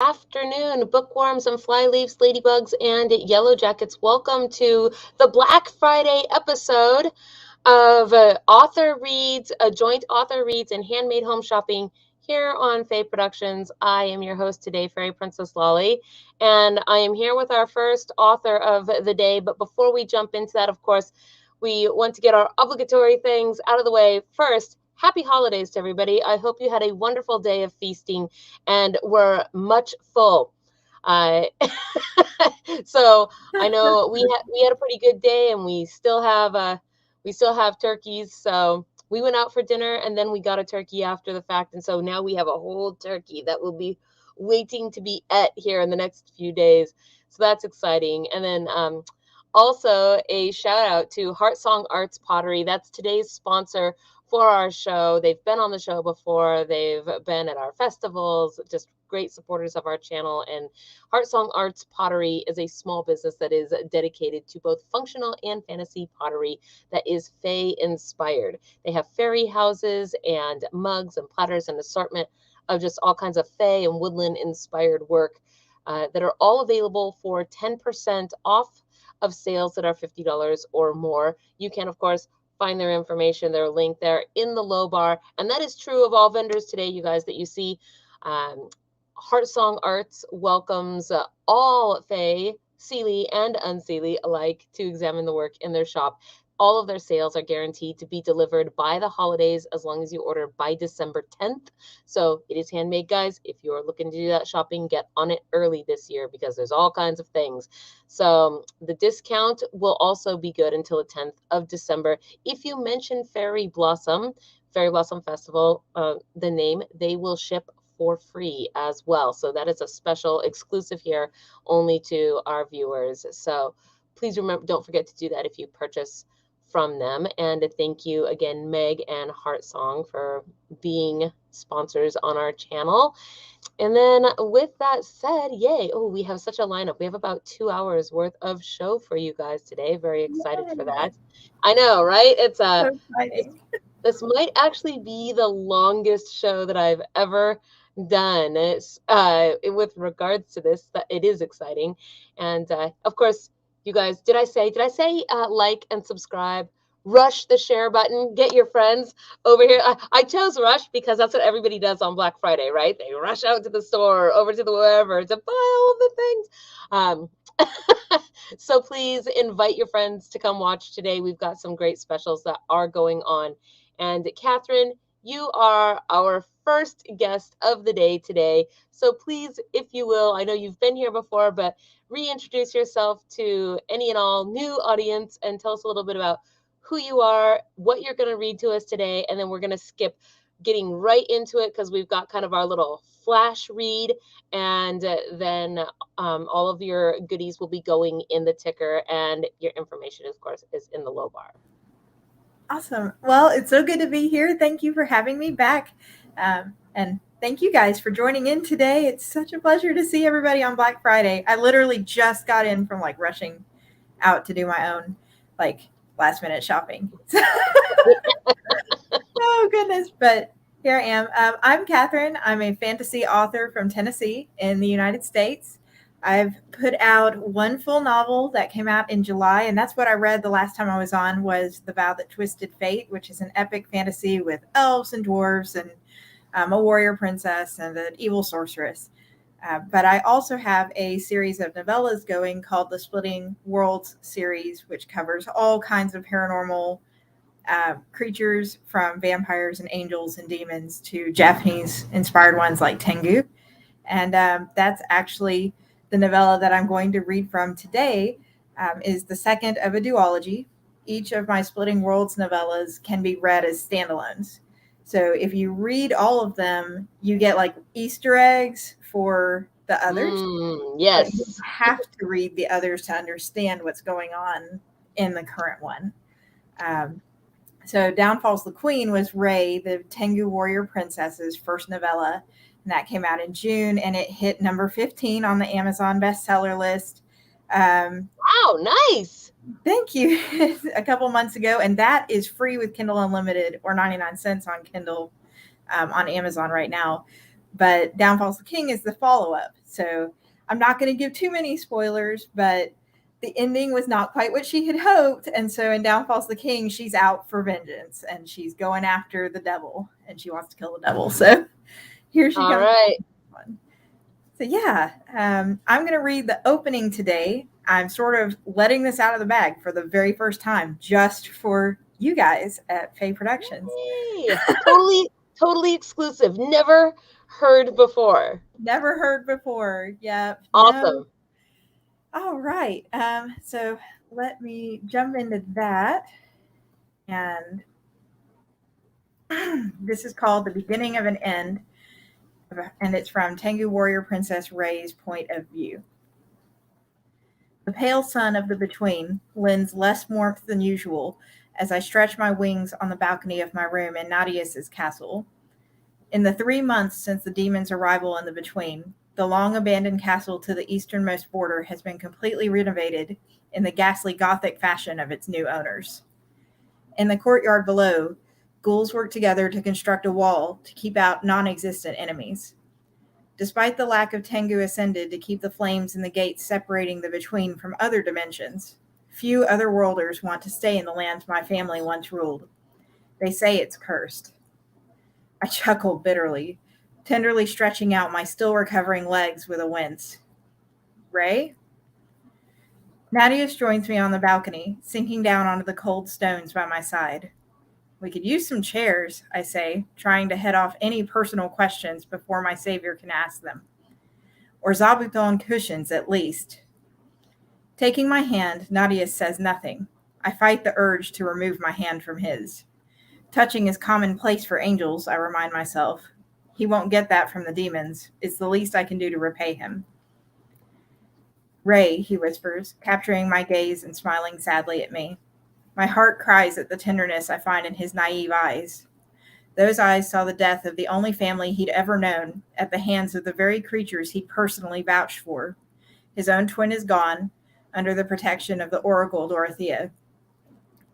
Afternoon, bookworms and flyleaves, ladybugs and yellow jackets. Welcome to the Black Friday episode of Author Reads, a joint author reads and handmade home shopping here on Faye Productions. I am your host today, Fairy Princess Lolly, and I am here with our first author of the day. But before we jump into that, of course, we want to get our obligatory things out of the way first. Happy holidays to everybody. I hope you had a wonderful day of feasting and were much full. Uh, so I know we had a pretty good day, and we still have turkeys. So we went out for dinner, and then we got a turkey after the fact, and so now we have a whole turkey that will be waiting to be ate here in the next few days. So that's exciting. And then also a shout out to Heart Song Arts Pottery. That's today's sponsor for our show. They've been on the show before. They've been at our festivals, just great supporters of our channel. And Heart Song Arts Pottery is a small business that is dedicated to both functional and fantasy pottery that is Fae inspired. They have fairy houses and mugs and platters and assortment of just all kinds of Fae and woodland inspired work that are all available for 10% off of sales that are $50 or more. You can, of course, find their information, their link there in the low bar. And that is true of all vendors today, you guys, that you see. Heart Song Arts welcomes all Fae, Seelie and Unseelie alike to examine the work in their shop. All of their sales are guaranteed to be delivered by the holidays as long as you order by December 10th. So it is handmade, guys. If you're looking to do that shopping, get on it early this year because there's all kinds of things. So the discount will also be good until the 10th of December. If you mention Fairy Blossom Festival, the name, they will ship for free as well. So that is a special exclusive here only to our viewers. So please remember, don't forget to do that if you purchase from them. And thank you again, Meg and Heart Song, for being sponsors on our channel. And then with that said, yay. Oh, we have such a lineup. We have about 2 hours worth of show for you guys today. Very excited for that. I know, right? It's So exciting. this might actually be the longest show that I've ever done. It's with regards to this, that it is exciting. And of course, you guys, did I say like and subscribe? Rush the share button. Get your friends over here. I chose Rush because that's what everybody does on Black Friday, right? They rush out to the store, over to the wherever to buy all of the things. So please invite your friends to come watch today. We've got some great specials that are going on. And Katherine, you are our first guest of the day today. So please, if you will, I know you've been here before, but reintroduce yourself to any and all new audience and tell us a little bit about who you are, what you're going to read to us today, and then we're going to skip getting right into it because we've got kind of our little flash read, and then all of your goodies will be going in the ticker, and your information, of course, is in the low bar. Awesome. Well, it's so good to be here. Thank you for having me back. And thank you guys for joining in today. It's such a pleasure to see everybody on Black Friday. I literally just got in from rushing out to do my own last minute shopping. Oh goodness. But here I am. I'm Katherine. I'm a fantasy author from Tennessee in the United States. I've put out one full novel that came out in July, and that's what I read the last time I was on, was The Vow That Twisted Fate, which is an epic fantasy with elves and dwarves and a warrior princess and an evil sorceress. But I also have a series of novellas going called the Splitting Worlds series, which covers all kinds of paranormal creatures, from vampires and angels and demons to Japanese-inspired ones like Tengu. And that's actually the novella that I'm going to read from today, is the second of a duology. Each of my Splitting Worlds novellas can be read as standalones. So if you read all of them, you get Easter eggs for the others. Yes. But you have to read the others to understand what's going on in the current one. So Down Falls the Queen was Ray, the Tengu warrior princess's first novella. And that came out in June, and it hit number 15 on the Amazon bestseller list. Wow, nice. Thank you. A couple months ago, and that is free with Kindle Unlimited, or 99 cents on Kindle on Amazon right now. But Down Falls the King is the follow-up. So I'm not going to give too many spoilers, but the ending was not quite what she had hoped. And so in Down Falls the King, she's out for vengeance and she's going after the devil and she wants to kill the devil. So here she All comes. right. So yeah, I'm going to read the opening today. I'm sort of letting this out of the bag for the very first time, just for you guys at Faye Productions. Yay. Totally exclusive. Never heard before. Never heard before. Yep. Awesome. No. All right. So let me jump into that. And this is called The Beginning of an End. And it's from Tengu Warrior Princess Ray's point of view. The pale sun of the between lends less warmth than usual as I stretch my wings on the balcony of my room in Nadius's castle. In the 3 months since the demon's arrival in the between, the long-abandoned castle to the easternmost border has been completely renovated in the ghastly Gothic fashion of its new owners. In the courtyard below, ghouls work together to construct a wall to keep out non-existent enemies. Despite the lack of Tengu ascended to keep the flames in the gates separating the between from other dimensions, few otherworlders want to stay in the lands my family once ruled. They say it's cursed. I chuckle bitterly, tenderly stretching out my still recovering legs with a wince. Ray? Nadius joins me on the balcony, sinking down onto the cold stones by my side. We could use some chairs, I say, trying to head off any personal questions before my savior can ask them. Or zabuton cushions, at least. Taking my hand, Nadius says nothing. I fight the urge to remove my hand from his. Touching is commonplace for angels, I remind myself. He won't get that from the demons. It's the least I can do to repay him. Ray, he whispers, capturing my gaze and smiling sadly at me. My heart cries at the tenderness I find in his naive eyes. Those eyes saw the death of the only family he'd ever known at the hands of the very creatures he'd personally vouched for. His own twin is gone, under the protection of the Oracle Dorothea.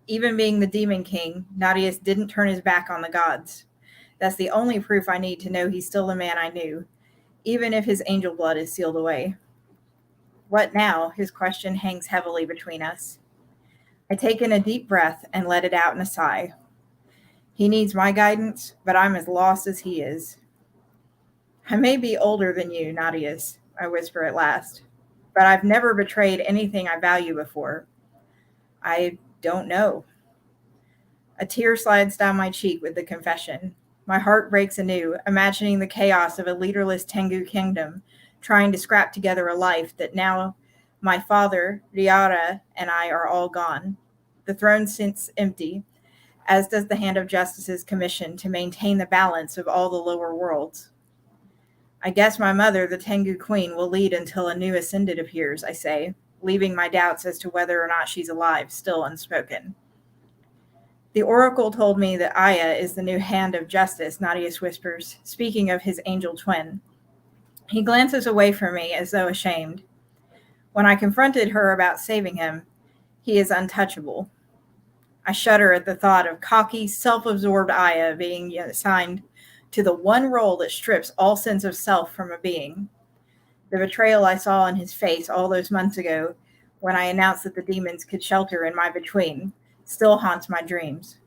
Even being the Demon King, Nadius didn't turn his back on the gods. That's the only proof I need to know he's still the man I knew, even if his angel blood is sealed away. What now? His question hangs heavily between us. I take in a deep breath and let it out in a sigh. He needs my guidance, but I'm as lost as he is. I may be older than you, Nadius, I whisper at last, but I've never betrayed anything I value before. I don't know. A tear slides down my cheek with the confession. My heart breaks anew, imagining the chaos of a leaderless Tengu kingdom, trying to scrap together a life that now my father, Riara, and I are all gone. The throne sits empty, as does the Hand of Justice's commission to maintain the balance of all the lower worlds. I guess my mother, the Tengu Queen, will lead until a new ascended appears, I say, leaving my doubts as to whether or not she's alive still unspoken. The Oracle told me that Aya is the new Hand of Justice, Nadius whispers, speaking of his angel twin. He glances away from me as though ashamed. When I confronted her about saving him, he is untouchable. I shudder at the thought of cocky, self-absorbed Aya being assigned to the one role that strips all sense of self from a being. The betrayal I saw in his face all those months ago, when I announced that the demons could shelter in my between, still haunts my dreams.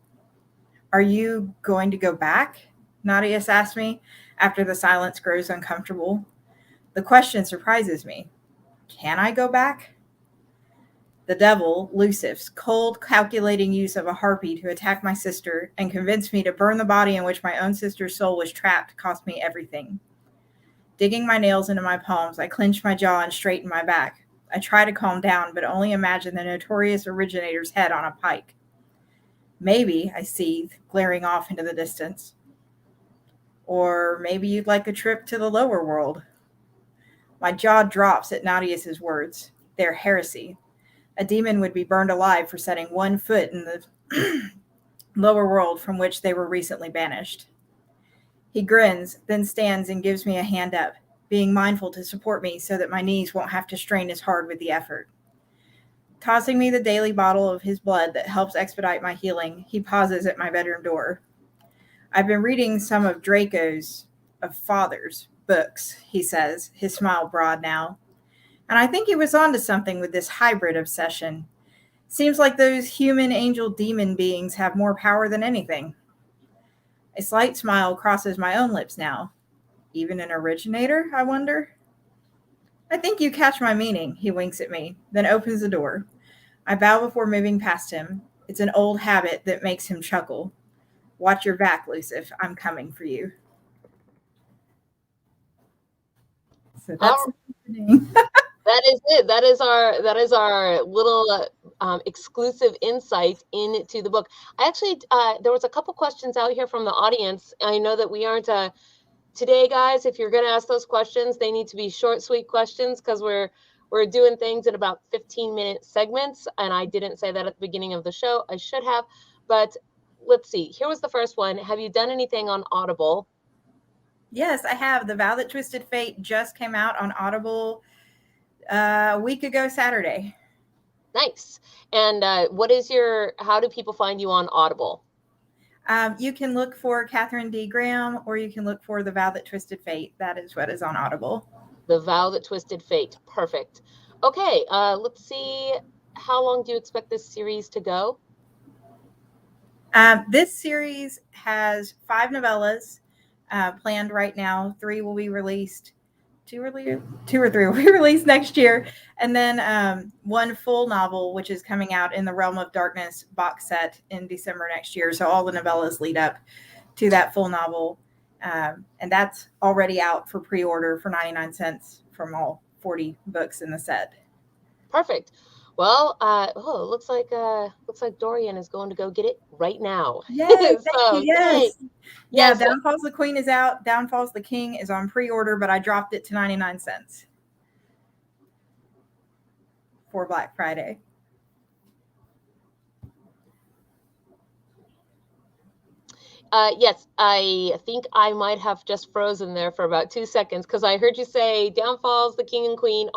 Are you going to go back? Nadius asks me, after the silence grows uncomfortable. The question surprises me. Can I go back? The devil, Lucif's cold, calculating use of a harpy to attack my sister and convince me to burn the body in which my own sister's soul was trapped, cost me everything. Digging my nails into my palms, I clench my jaw and straighten my back. I try to calm down, but only imagine the notorious originator's head on a pike. Maybe, I seethe, glaring off into the distance. Or maybe you'd like a trip to the lower world. My jaw drops at Nadius's words. They're heresy. A demon would be burned alive for setting one foot in the lower world from which they were recently banished. He grins, then stands and gives me a hand up, being mindful to support me so that my knees won't have to strain as hard with the effort. Tossing me the daily bottle of his blood that helps expedite my healing, he pauses at my bedroom door. I've been reading some of Draco's of Fathers, books, he says, his smile broad now. And I think he was onto something with this hybrid obsession. Seems like those human angel demon beings have more power than anything. A slight smile crosses my own lips now. Even an originator, I wonder? I think you catch my meaning, he winks at me, then opens the door. I bow before moving past him. It's an old habit that makes him chuckle. Watch your back, Lucif. I'm coming for you. So that's the opening. That is it. That is our little exclusive insight into the book. I actually there was a couple questions out here from the audience. I know that we aren't today, guys. If you're going to ask those questions, they need to be short, sweet questions because we're doing things in about 15-minute segments, and I didn't say that at the beginning of the show. I should have, but let's see. Here was the first one. Have you done anything on Audible? Yes, I have. The Vow That Twisted Fate just came out on Audible a week ago Saturday. Nice. And how do people find you on Audible? You can look for Katherine D Graham, or you can look for The Vow That Twisted Fate. That is what is on Audible. The Vow That Twisted Fate. Perfect. Okay, let's see. How long do you expect this series to go? This series has 5 novellas planned right now. 3 will be released. 2 or 3 will be released next year. And then 1 full novel, which is coming out in the Realm of Darkness box set in December next year. So all the novellas lead up to that full novel. And that's already out for pre-order for 99 cents from all 40 books in the set. Perfect. Well, looks like Dorian is going to go get it right now. Yes, so, yes. Yay. Yeah, Yes. Downfalls the Queen is out. Downfalls the King is on pre-order, but I dropped it to 99 cents for Black Friday. Yes, I think I might have just frozen there for about 2 seconds because I heard you say Downfalls, the King and Queen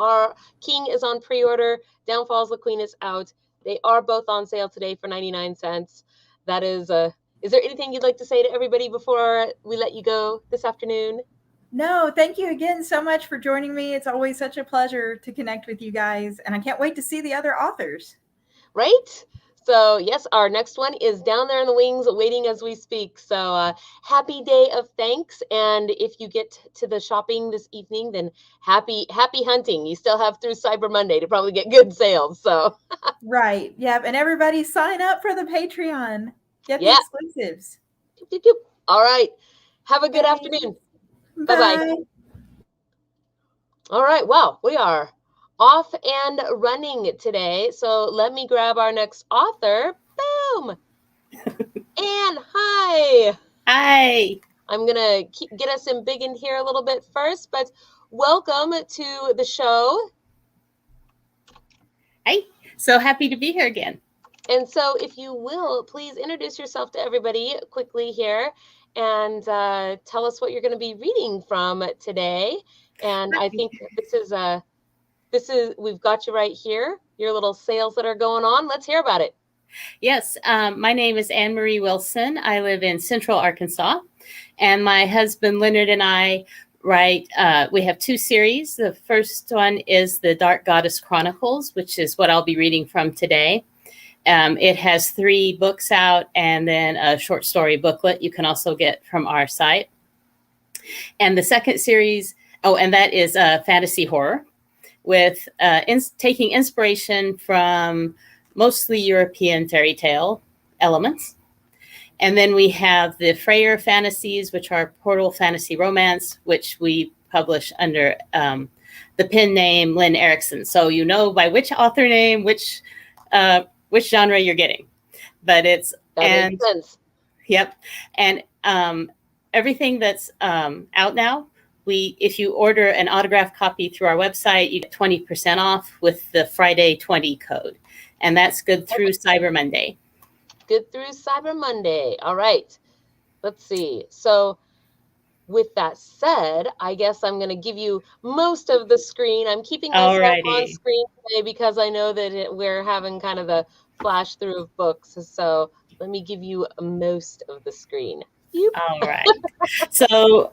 King is on pre-order, Downfalls, the Queen is out. They are both on sale today for 99 cents. That is there anything you'd like to say to everybody before we let you go this afternoon? No, thank you again so much for joining me. It's always such a pleasure to connect with you guys, and I can't wait to see the other authors. Right? So yes, our next one is down there in the wings waiting as we speak. So happy day of thanks. And if you get to the shopping this evening, then happy hunting. You still have through Cyber Monday to probably get good sales. So right. Yep. And everybody sign up for the Patreon. Get the exclusives. All right. Have a good afternoon. Bye-bye. All right. Wow, we are off and running today. So let me grab our next author. Boom. And hi. Hi. I'm going to get us in big in here a little bit first, but welcome to the show. Hi. So happy to be here again. And so if you will, please introduce yourself to everybody quickly here and tell us what you're going to be reading from today. And I think this is we've got you right here, your little sales that are going on. Let's hear about it. Yes, my name is Anne Marie Wilson. I live in Central Arkansas, and my husband Leonard and I write. We have 2 series. The first one is the Dark Goddess Chronicles, which is what I'll be reading from today. It has 3 books out and then a short story booklet you can also get from our site. And the second series, and that is fantasy horror, with taking inspiration from mostly European fairy tale elements. And then we have the Freyr fantasies, which are portal fantasy romance, which we publish under the pen name Lynn Erickson. So you know by which author name, which genre you're getting. But it's that makes sense. Yep. And everything that's out now, if you order an autographed copy through our website, you get 20% off with the Friday 20 code. And that's good through Cyber Monday. Good through Cyber Monday. All right. Let's see. So with that said, I guess I'm going to give you most of the screen. I'm keeping myself on screen today because I know that we're having kind of the flash through of books. So let me give you most of the screen. All right. So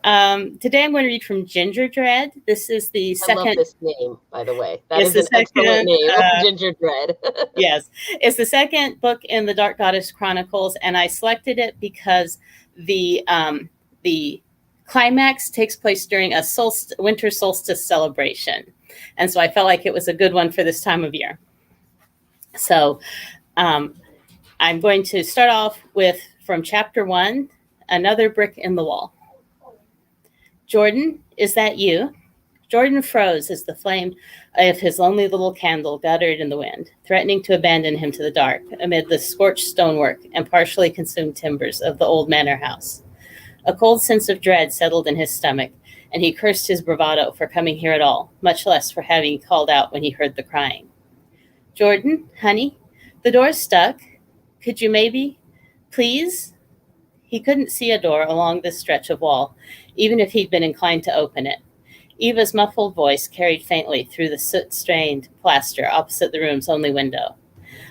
today I'm going to read from Ginger Dread. This is the second. I love this name, by the way. That It's is the an excellent second, name, Ginger Dread. Yes, it's the second book in the Dark Goddess Chronicles, and I selected it because the climax takes place during a winter solstice celebration, and so I felt like it was a good one for this time of year. So I'm going to start off with from chapter 1, Another Brick in the Wall. Jordan, is that you? Jordan froze as the flame of his lonely little candle guttered in the wind, threatening to abandon him to the dark amid the scorched stonework and partially consumed timbers of the old manor house. A cold sense of dread settled in his stomach, and he cursed his bravado for coming here at all, much less for having called out when he heard the crying. Jordan, honey, the door's stuck. Could you maybe, please? He couldn't see a door along this stretch of wall, even if he'd been inclined to open it. Eva's muffled voice carried faintly through the soot-stained plaster opposite the room's only window.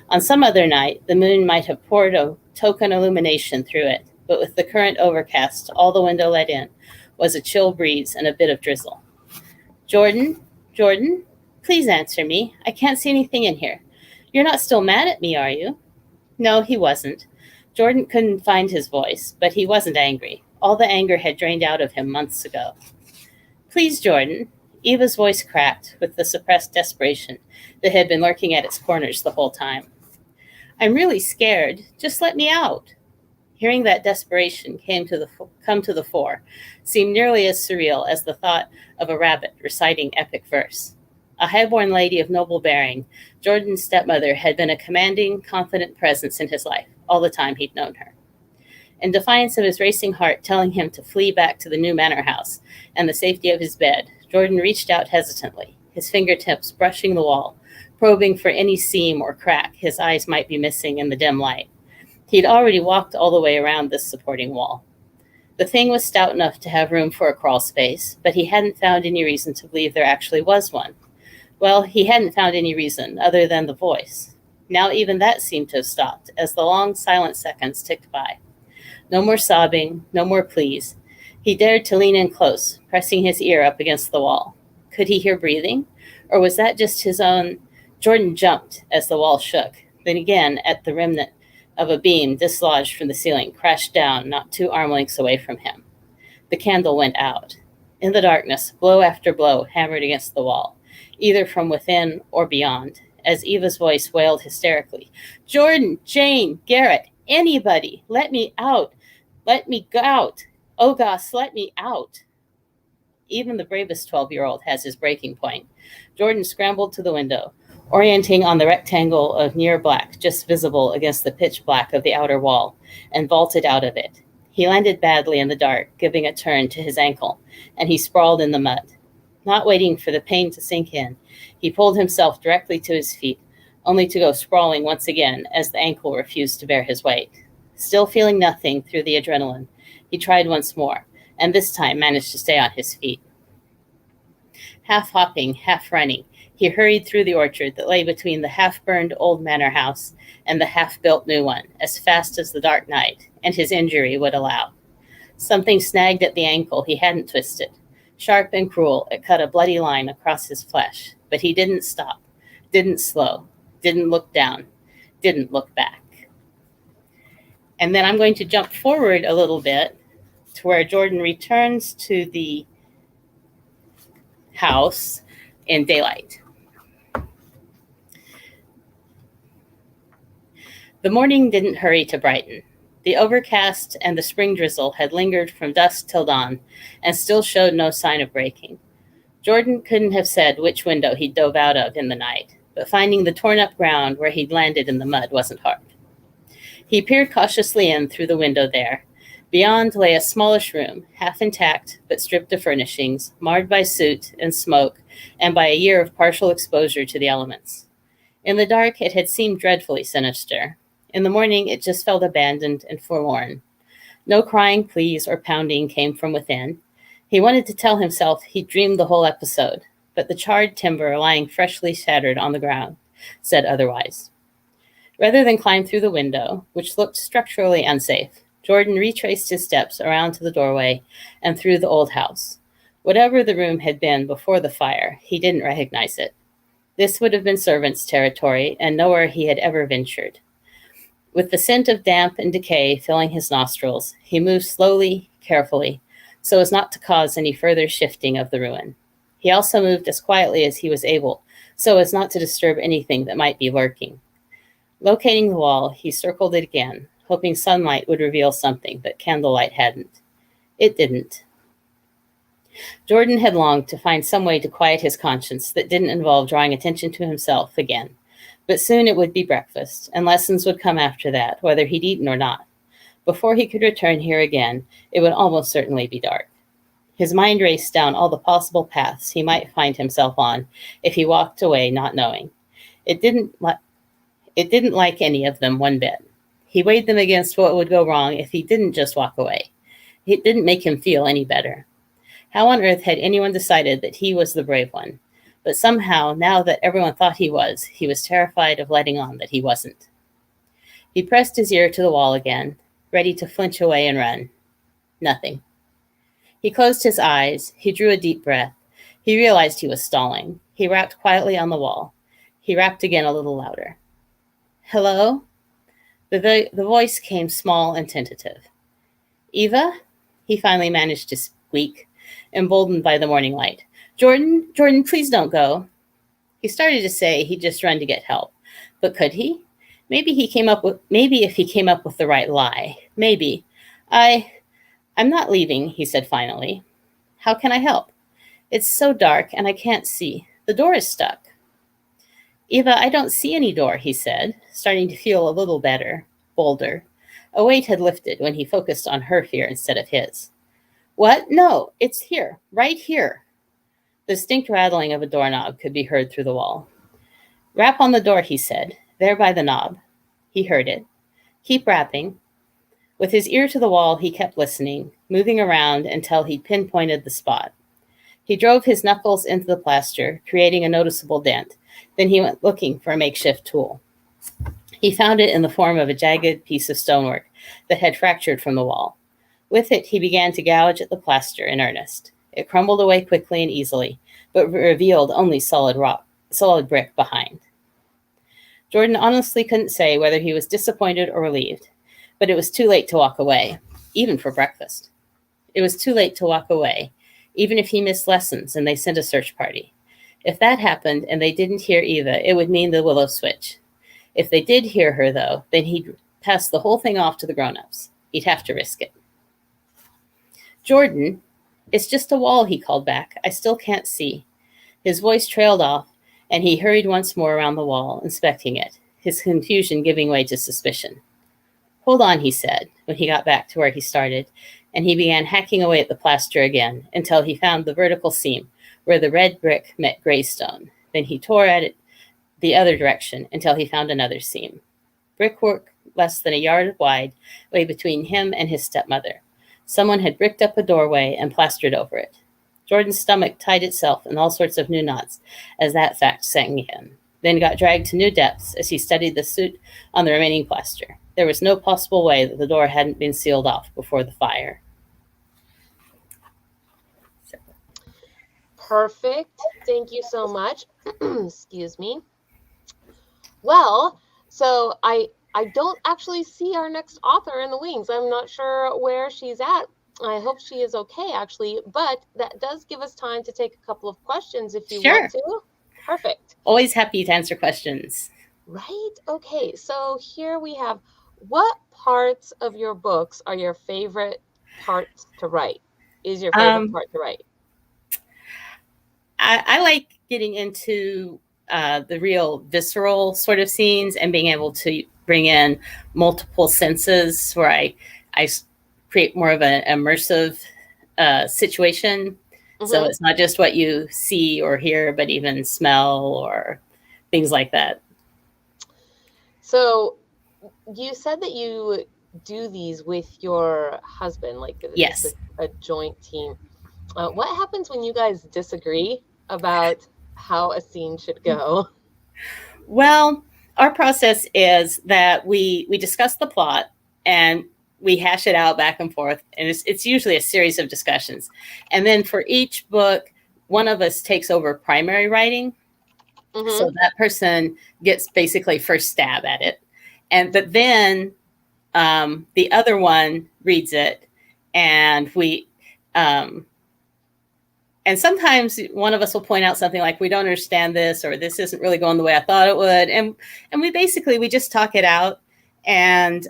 On some other night, the moon might have poured a token illumination through it, but with the current overcast, all the window let in was a chill breeze and a bit of drizzle. Jordan, please answer me. I can't see anything in here. You're not still mad at me, are you? No, he wasn't. Jordan couldn't find his voice, but he wasn't angry. All the anger had drained out of him months ago. Please, Jordan. Eva's voice cracked with the suppressed desperation that had been lurking at its corners the whole time. I'm really scared. Just let me out. Hearing that desperation come to the fore seemed nearly as surreal as the thought of a rabbit reciting epic verse. A high-born lady of noble bearing, Jordan's stepmother had been a commanding, confident presence in his life all the time he'd known her. In defiance of his racing heart telling him to flee back to the new manor house and the safety of his bed, Jordan reached out hesitantly, his fingertips brushing the wall, probing for any seam or crack his eyes might be missing in the dim light. He'd already walked all the way around this supporting wall. The thing was stout enough to have room for a crawl space, but he hadn't found any reason to believe there actually was one. Well, he hadn't found any reason other than the voice. Now even that seemed to have stopped as the long, silent seconds ticked by. No more sobbing, no more pleas. He dared to lean in close, pressing his ear up against the wall. Could he hear breathing? Or was that just his own? Jordan jumped as the wall shook, then again at the remnant of a beam dislodged from the ceiling crashed down not 2 arm lengths away from him. The candle went out. In the darkness, blow after blow hammered against the wall, either from within or beyond, as Eva's voice wailed hysterically. Jordan, Jane, Garrett, anybody, let me out. Let me go out. Oh, gosh, let me out. Even the bravest 12-year-old has his breaking point. Jordan scrambled to the window, orienting on the rectangle of near black just visible against the pitch black of the outer wall, and vaulted out of it. He landed badly in the dark, giving a turn to his ankle, and he sprawled in the mud. Not waiting for the pain to sink in, he pulled himself directly to his feet, only to go sprawling once again as the ankle refused to bear his weight. Still feeling nothing through the adrenaline, he tried once more, and this time managed to stay on his feet. Half hopping, half running, he hurried through the orchard that lay between the half-burned old manor house and the half-built new one, as fast as the dark night and his injury would allow. Something snagged at the ankle he hadn't twisted. Sharp and cruel, it cut a bloody line across his flesh, but he didn't stop, didn't slow, didn't look down, didn't look back. And then I'm going to jump forward a little bit to where Jordan returns to the house in daylight. The morning didn't hurry to brighten. The overcast and the spring drizzle had lingered from dusk till dawn and still showed no sign of breaking. Jordan couldn't have said which window he'd dove out of in the night, but finding the torn-up ground where he'd landed in the mud wasn't hard. He peered cautiously in through the window there. Beyond lay a smallish room, half intact but stripped of furnishings, marred by soot and smoke and by a year of partial exposure to the elements. In the dark, it had seemed dreadfully sinister. In the morning, it just felt abandoned and forlorn. No crying pleas or pounding came from within. He wanted to tell himself he'd dreamed the whole episode, but the charred timber lying freshly shattered on the ground said otherwise. Rather than climb through the window, which looked structurally unsafe, Jordan retraced his steps around to the doorway and through the old house. Whatever the room had been before the fire, he didn't recognize it. This would have been servants' territory and nowhere he had ever ventured. With the scent of damp and decay filling his nostrils, he moved slowly, carefully, so as not to cause any further shifting of the ruin. He also moved as quietly as he was able, so as not to disturb anything that might be lurking. Locating the wall, he circled it again, hoping sunlight would reveal something, but candlelight hadn't. It didn't. Jordan had longed to find some way to quiet his conscience that didn't involve drawing attention to himself again. But soon it would be breakfast, and lessons would come after that, whether he'd eaten or not. Before he could return here again, it would almost certainly be dark. His mind raced down all the possible paths he might find himself on if he walked away not knowing. It didn't like any of them one bit. He weighed them against what would go wrong if he didn't just walk away. It didn't make him feel any better. How on earth had anyone decided that he was the brave one? But somehow, now that everyone thought he was terrified of letting on that he wasn't. He pressed his ear to the wall again, ready to flinch away and run. Nothing. He closed his eyes. He drew a deep breath. He realized he was stalling. He rapped quietly on the wall. He rapped again a little louder. Hello? The voice came small and tentative. Eva? He finally managed to squeak, emboldened by the morning light. Jordan, please don't go. He started to say he'd just run to get help. But could he? Maybe if he came up with the right lie. Maybe. I'm not leaving, he said finally. How can I help? It's so dark and I can't see. The door is stuck. Eva, I don't see any door, he said, starting to feel a little better, bolder. A weight had lifted when he focused on her fear instead of his. What? No, it's here, right here. The distinct rattling of a doorknob could be heard through the wall. Rap on the door, he said, there by the knob. He heard it. Keep rapping. With his ear to the wall, he kept listening, moving around until he pinpointed the spot. He drove his knuckles into the plaster, creating a noticeable dent. Then he went looking for a makeshift tool. He found it in the form of a jagged piece of stonework that had fractured from the wall. With it, he began to gouge at the plaster in earnest. It crumbled away quickly and easily, but revealed only solid brick behind. Jordan honestly couldn't say whether he was disappointed or relieved, but it was too late to walk away, even for breakfast. It was too late to walk away, even if he missed lessons and they sent a search party. If that happened and they didn't hear Eva, it would mean the willow switch. If they did hear her, though, then he'd pass the whole thing off to the grown-ups. He'd have to risk it. Jordan, it's just a wall, he called back. I still can't see. His voice trailed off, and he hurried once more around the wall, inspecting it, his confusion giving way to suspicion. Hold on, he said, when he got back to where he started, and he began hacking away at the plaster again until he found the vertical seam where the red brick met gray stone. Then he tore at it the other direction until he found another seam. Brickwork less than a yard wide lay between him and his stepmother. Someone had bricked up a doorway and plastered over it. Jordan's stomach tied itself in all sorts of new knots as that fact sank in, then got dragged to new depths as he studied the soot on the remaining plaster. There was no possible way that the door hadn't been sealed off before the fire. Perfect. Thank you so much. Excuse me. Well, so I don't actually see our next author in the wings. I'm not sure where she's at. I hope she is okay, actually. But that does give us time to take a couple of questions if you want to. Perfect. Always happy to answer questions. Right? Okay. So here we have, what parts of your books are your favorite parts to write? Is your favorite part to write? I like getting into the real visceral sort of scenes and being able to bring in multiple senses where I create more of an immersive situation. Mm-hmm. So it's not just what you see or hear, but even smell or things like that. So you said that you do these with your husband, like yes, a joint team. What happens when you guys disagree about how a scene should go? Well, our process is that we discuss the plot, and we hash it out back and forth, and it's usually a series of discussions. And then for each book, one of us takes over primary writing. So that person gets basically first stab at it. But then the other one reads it, and and sometimes one of us will point out something like, we don't understand this, or this isn't really going the way I thought it would. And we just talk it out, and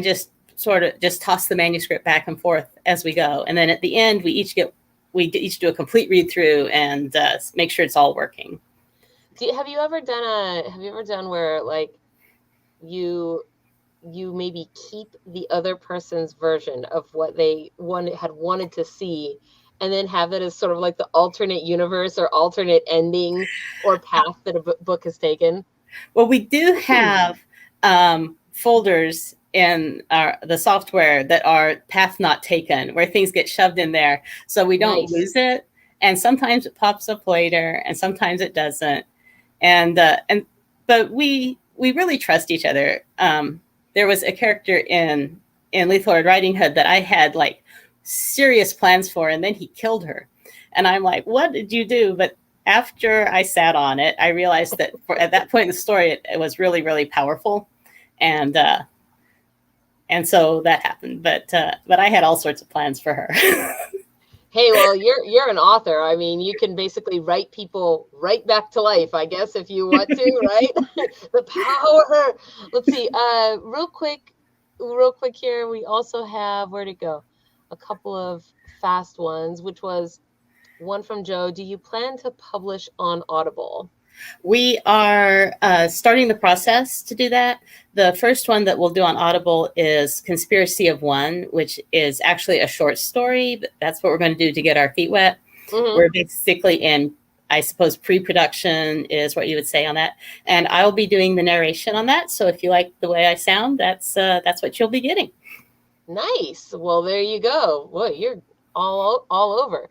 just sort of just toss the manuscript back and forth as we go. And then at the end, we each do a complete read through and make sure it's all working. Have you ever done where like you maybe keep the other person's version of what they had wanted to see, and then have it as sort of like the alternate universe or alternate ending or path that a book has taken? Well, we do have folders in the software that are path not taken, where things get shoved in there so we don't lose it. And sometimes it pops up later, and sometimes it doesn't. But we really trust each other. There was a character in Lethal Red Riding Hood that I had like serious plans for, and then he killed her. And I'm like, what did you do? But after I sat on it, I realized that at that point in the story, it was really, really powerful. And so that happened. But I had all sorts of plans for her. Hey, well, you're an author. I mean, you can basically write people right back to life, I guess, if you want to, right? The power. Let's see. Real quick here. We also have, where'd it go? A couple of fast ones, which was one from Joe. Do you plan to publish on Audible? We are starting the process to do that. The first one that we'll do on Audible is Conspiracy of One, which is actually a short story. But that's what we're going to do to get our feet wet. We're basically in, I suppose, pre-production is what you would say on that. And I'll be doing the narration on that. So if you like the way I sound, that's what you'll be getting. Nice. Well, there you go. Boy, you're all over.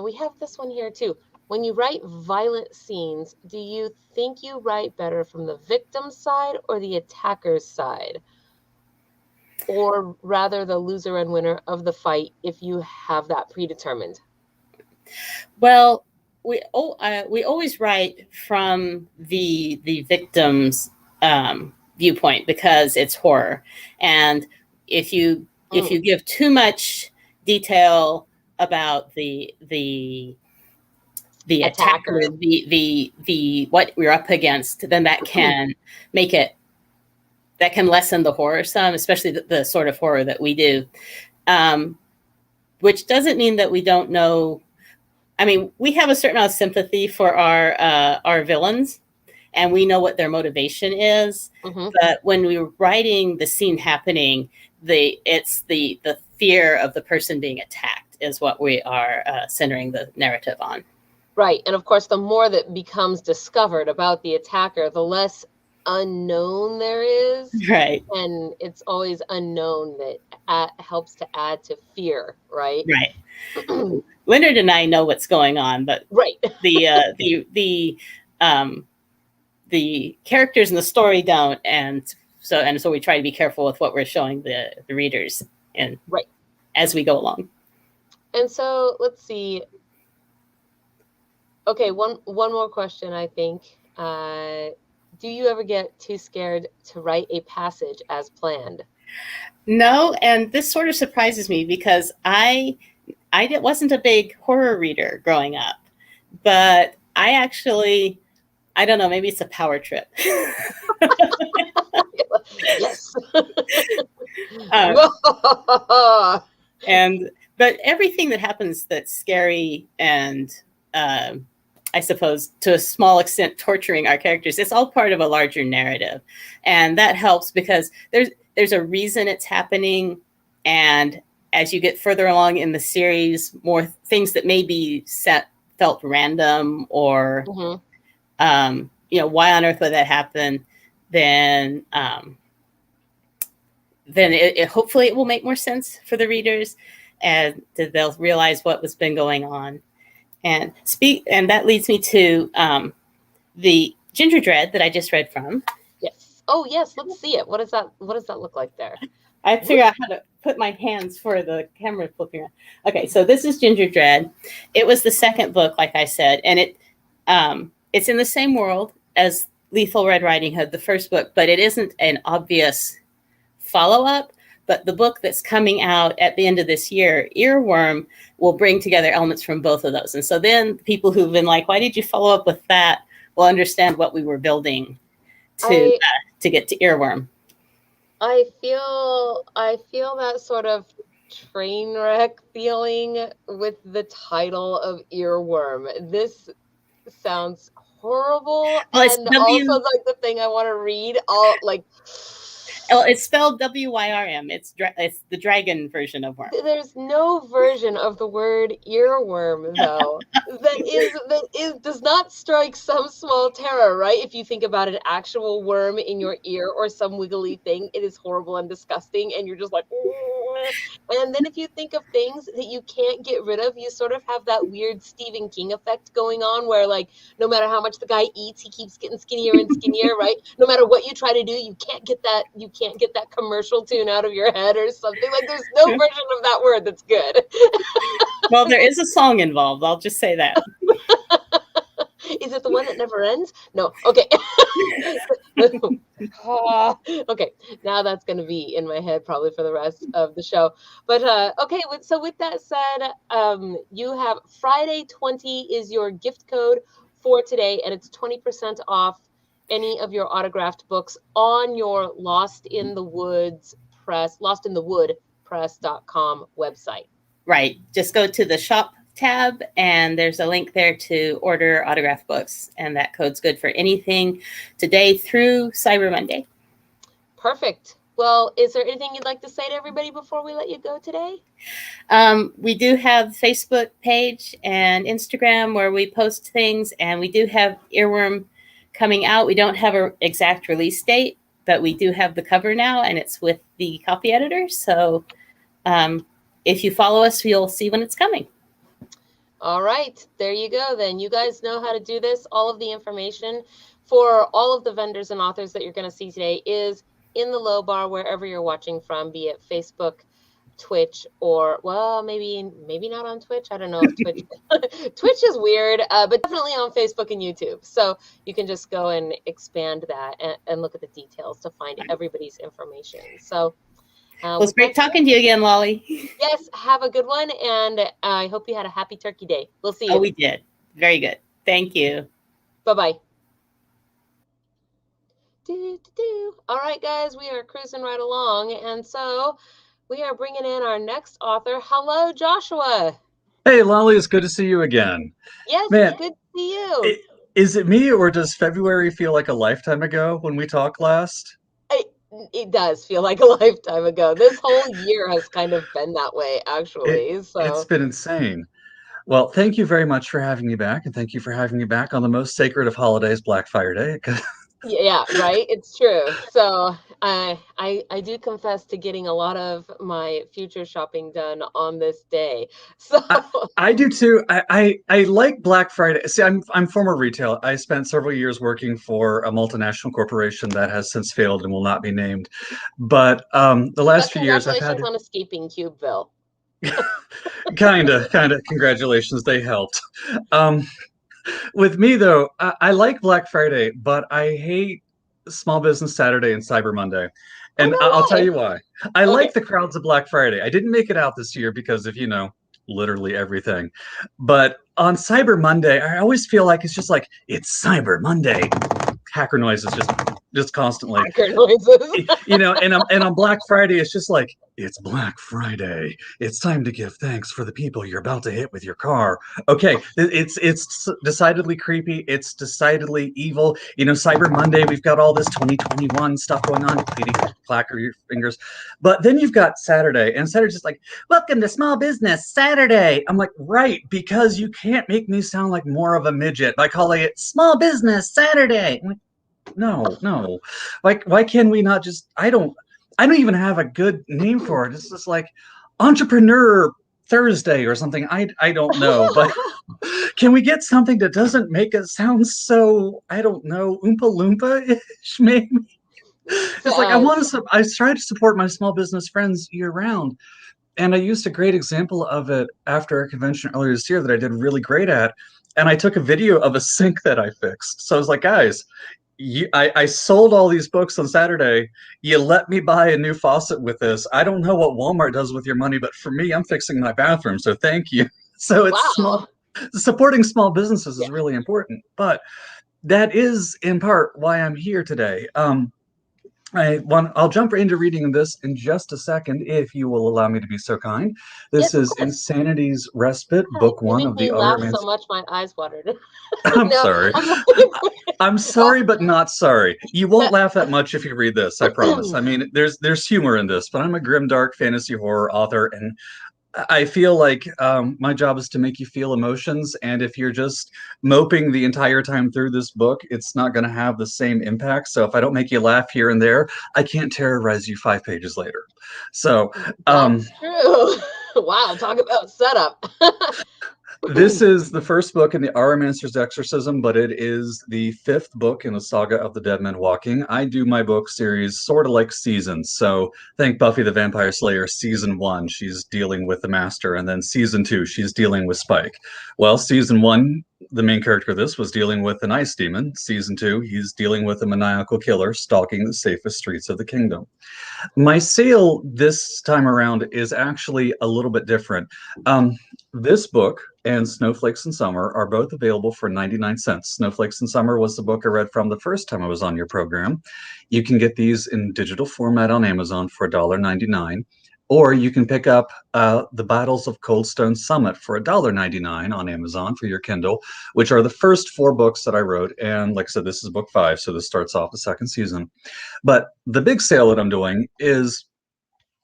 We have this one here too. When you write violent scenes, do you think you write better from the victim's side or the attacker's side? Or rather the loser and winner of the fight, if you have that predetermined? Well, we always write from the victim's viewpoint, because it's horror. And if you give too much detail about the attacker, the what we're up against, then that can lessen the horror some, especially the sort of horror that we do. Which doesn't mean that we don't know. I mean, we have a certain amount of sympathy for our villains, and we know what their motivation is. But when we're writing the scene happening, it's the fear of the person being attacked is what we are centering the narrative on. Right. And of course, the more that becomes discovered about the attacker, the less unknown there is. Right. And it's always unknown that helps to add to fear, right? Right. Leonard and I know what's going on, but the characters in the story don't, and so we try to be careful with what we're showing the readers and as we go along. And so let's see. Okay, one more question, I think. Do you ever get too scared to write a passage as planned? No, and this sort of surprises me because I wasn't a big horror reader growing up, but I don't know, maybe it's a power trip. Yes. But everything that happens that's scary and I suppose to a small extent torturing our characters, it's all part of a larger narrative, and that helps because there's a reason it's happening, and as you get further along in the series, more things that may be felt random or why on earth would that happen, then it hopefully it will make more sense for the readers, and they'll realize what has been going on. And that leads me to the Ginger Dread that I just read from. Yes. Oh, yes. Let's see it. What does that look like there? I have to figure out how to put my hands for the camera flipping around. Okay, so this is Ginger Dread. It was the second book, like I said, and it's in the same world as Lethal Red Riding Hood, the first book, but it isn't an obvious follow-up. But the book that's coming out at the end of this year, Earworm, will bring together elements from both of those. And so then people who've been like, why did you follow up with that, will understand what we were building to get to Earworm. I feel that sort of train wreck feeling with the title of Earworm. This sounds horrible, well, and also like the thing I want to read. All like, well, it's spelled WYRM. It's the dragon version of worm. There's no version of the word earworm though that does not strike some small terror, right? If you think about an actual worm in your ear or some wiggly thing, it is horrible and disgusting, and you're just like. And then if you think of things that you can't get rid of, you sort of have that weird Stephen King effect going on, where like no matter how much the guy eats, he keeps getting skinnier and skinnier, right? No matter what you try to do, you can't get that commercial tune out of your head or something. Like there's no version of that word that's good. Well, there is a song involved. I'll just say that. Is it the one that never ends? No. Okay. Okay. Now that's going to be in my head probably for the rest of the show. But okay. So with that said, you have Friday 20 is your gift code for today, and it's 20% off any of your autographed books on your Lost in the Wood press.com website. Right. Just go to the shop tab and there's a link there to order autographed books, and that code's good for anything today through Cyber Monday. Perfect. Well, is there anything you'd like to say to everybody before we let you go today? We do have Facebook page and Instagram where we post things, and we do have Earworm coming out. We don't have an exact release date, but we do have the cover now, and it's with the copy editor. So if you follow us, you'll see when it's coming. All right, there you go. Then you guys know how to do this. All of the information for all of the vendors and authors that you're going to see today is in the low bar wherever you're watching from, be it Facebook, Twitch, or well, maybe not on Twitch. I don't know if Twitch Twitch is weird, but definitely on Facebook and YouTube. So you can just go and expand that and look at the details to find everybody's information. So. Well, it's great talking to you again, Lolly. Yes, have a good one, and I hope you had a happy Turkey Day. We'll see you. Oh, we did. Very good. Thank you. Bye-bye. All right, guys, we are cruising right along, and so we are bringing in our next author. Hello, Joshua. Hey, Lolly, it's good to see you again. Yes, Man, it's good to see you. Is it me, or does February feel like a lifetime ago when we talked last? It does feel like a lifetime ago. This whole year has kind of been that way, actually. It's been insane. Well, thank you very much for having me back, and thank you for having me back on the most sacred of holidays, Black Friday. Yeah, right. It's true. So I do confess to getting a lot of my future shopping done on this day. So I do too. I like Black Friday. See, I'm former retail. I spent several years working for a multinational corporation that has since failed and will not be named. But the last few years I've had congratulations on escaping Cubeville. Kinda. Congratulations, they helped. With me, though, I like Black Friday, but I hate Small Business Saturday and Cyber Monday. And I'll tell you why. I like the crowds of Black Friday. I didn't make it out this year because of, literally everything. But on Cyber Monday, I always feel like it's just like, it's Cyber Monday. Hacker noises just constantly. Hacker noises. And on Black Friday, it's just like, it's Black Friday. It's time to give thanks for the people you're about to hit with your car. Okay, it's decidedly creepy. It's decidedly evil. Cyber Monday, we've got all this 2021 stuff going on. Clacker your fingers. But then you've got Saturday, and Saturday's just like, welcome to Small Business Saturday. I'm like, right, because you can't make me sound like more of a midget by calling it Small Business Saturday. I'm like, no. Like, why can we not just? I don't even have a good name for it. It's just like Entrepreneur Thursday or something. I don't know, but can we get something that doesn't make it sound so, I don't know, Oompa Loompa-ish maybe? It's like I try to support my small business friends year round. And I used a great example of it after a convention earlier this year that I did really great at. And I took a video of a sink that I fixed. So I was like, guys, I sold all these books on Saturday. You let me buy a new faucet with this. I don't know what Walmart does with your money, but for me, I'm fixing my bathroom. So thank you. So it's Wow. supporting small businesses is Yeah. really important. But that is in part why I'm here today. I'll jump into reading this in just a second, if you will allow me to be so kind. This Yes, of is course. Insanity's Respite, God, book you 1 make of me the laugh Armance. so much my eyes watered. I'm No, sorry. I'm looking for it. I'm sorry, but not sorry. You won't laugh that much if you read this, I promise. I mean, there's humor in this, but I'm a grimdark fantasy horror author, and I feel like my job is to make you feel emotions, and if you're just moping the entire time through this book, it's not going to have the same impact. So if I don't make you laugh here and there, I can't terrorize you 5 pages later. So That's true. Wow, talk about setup. this is the first book in the Aramancer's Exorcism, but it is the 5th book in the saga of the Dead Men Walking. I do my book series sort of like seasons. So think Buffy the Vampire Slayer, season 1, she's dealing with the Master, and then season 2, she's dealing with Spike. Well, season 1, the main character of this was dealing with an ice demon. Season 2, he's dealing with a maniacal killer stalking the safest streets of the kingdom. My sale this time around is actually a little bit different. This book and Snowflakes in Summer are both available for 99 cents. Snowflakes in Summer was the book I read from the first time I was on your program. You can get these in digital format on Amazon for $1.99, or you can pick up The Battles of Coldstone Summit for $1.99 on Amazon for your Kindle, which are the first 4 books that I wrote. And like I said, this is book 5, so this starts off the second season. But the big sale that I'm doing is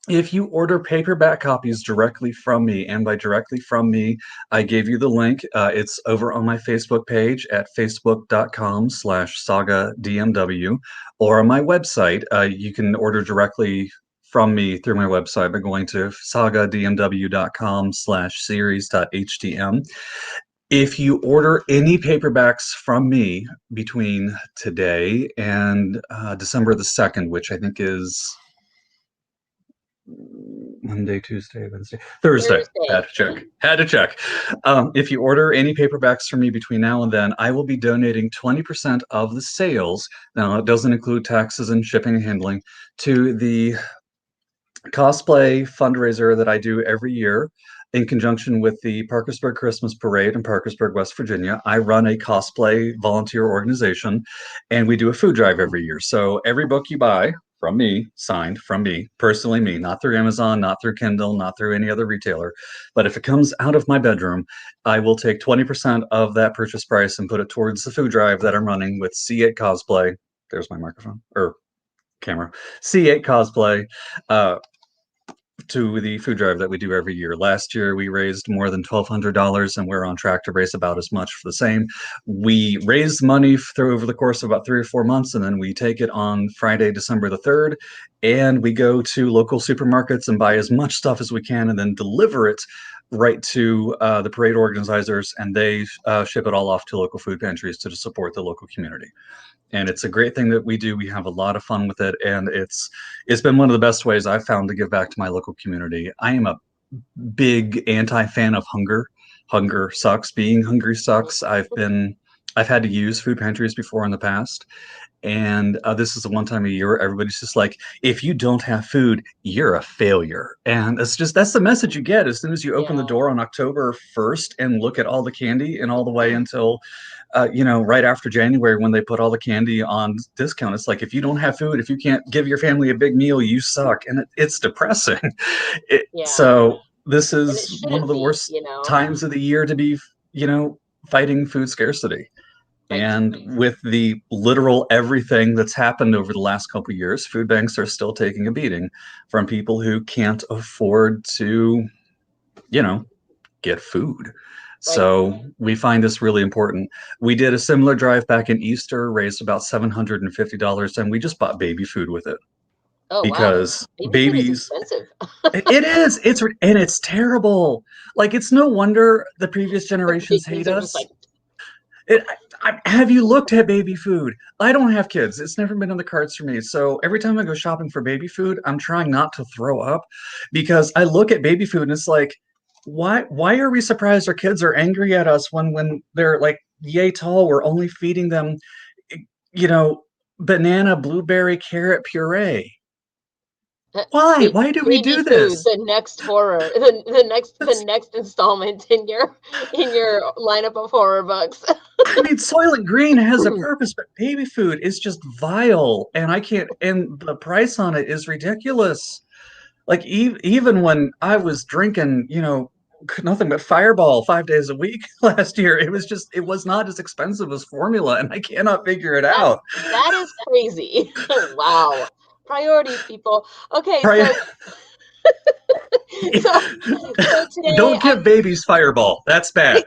if you order paperback copies directly from me, and by directly from me, I gave you the link. It's over on my Facebook page at facebook.com/sagadmw, or on my website. You can order directly from me through my website by going to sagadmw.com/series.htm. If you order any paperbacks from me between today and December the 2nd, which I think is Monday, Tuesday, Wednesday, Thursday. Had to check. If you order any paperbacks from me between now and then, I will be donating 20% of the sales. Now, it doesn't include taxes and shipping and handling, to the cosplay fundraiser that I do every year in conjunction with the Parkersburg Christmas Parade in Parkersburg, West Virginia. I run a cosplay volunteer organization, and we do a food drive every year. So every book you buy from me, signed from me, personally me, not through Amazon, not through Kindle, not through any other retailer, but if it comes out of my bedroom, I will take 20% of that purchase price and put it towards the food drive that I'm running with C8 Cosplay. There's my microphone, or camera. C8 Cosplay. To the food drive that we do every year. Last year, we raised more than $1,200, and we're on track to raise about as much for the same. We raise money over the course of about 3 or 4 months, and then we take it on Friday, December the 3rd, and we go to local supermarkets and buy as much stuff as we can, and then deliver it right to the parade organizers, and they ship it all off to local food pantries to support the local community. And it's a great thing that we do. We have a lot of fun with it, and it's been one of the best ways I've found to give back to my local community. I am a big anti-fan of hunger. Hunger sucks. Being hungry sucks. I've had to use food pantries before in the past, and this is the one time a year where everybody's just like, if you don't have food, you're a failure. And that's the message you get as soon as you open the door on October 1st and look at all the candy, and all the way until right after January, when they put all the candy on discount. It's like, if you don't have food, if you can't give your family a big meal, you suck. And it's depressing. So this is one of the worst times of the year to be, fighting food scarcity. Right. And with the literal everything that's happened over the last couple of years, food banks are still taking a beating from people who can't afford to, get food. So we find this really important. We did a similar drive back in Easter, raised about $750, and we just bought baby food with it. Oh, because wow. Babies, is expensive. It is. It's terrible. Like, it's no wonder the previous generations hate us. Have you looked at baby food? I don't have kids. It's never been on the cards for me. So every time I go shopping for baby food, I'm trying not to throw up because I look at baby food and it's like, why are we surprised our kids are angry at us when they're like yay tall? We're only feeding them, you know, banana, blueberry, carrot puree. Why? Why do we Baby do food, this? the next horror, the next installment in your lineup of horror books. I mean, Soylent Green has a purpose, but baby food is just vile, and I can't. And the price on it is ridiculous. Like even when I was drinking, nothing but Fireball 5 days a week last year, it was not as expensive as formula, and I cannot figure it out. That is crazy. Wow. Priorities, people. Okay, Pri- so today Don't give babies Fireball. That's bad.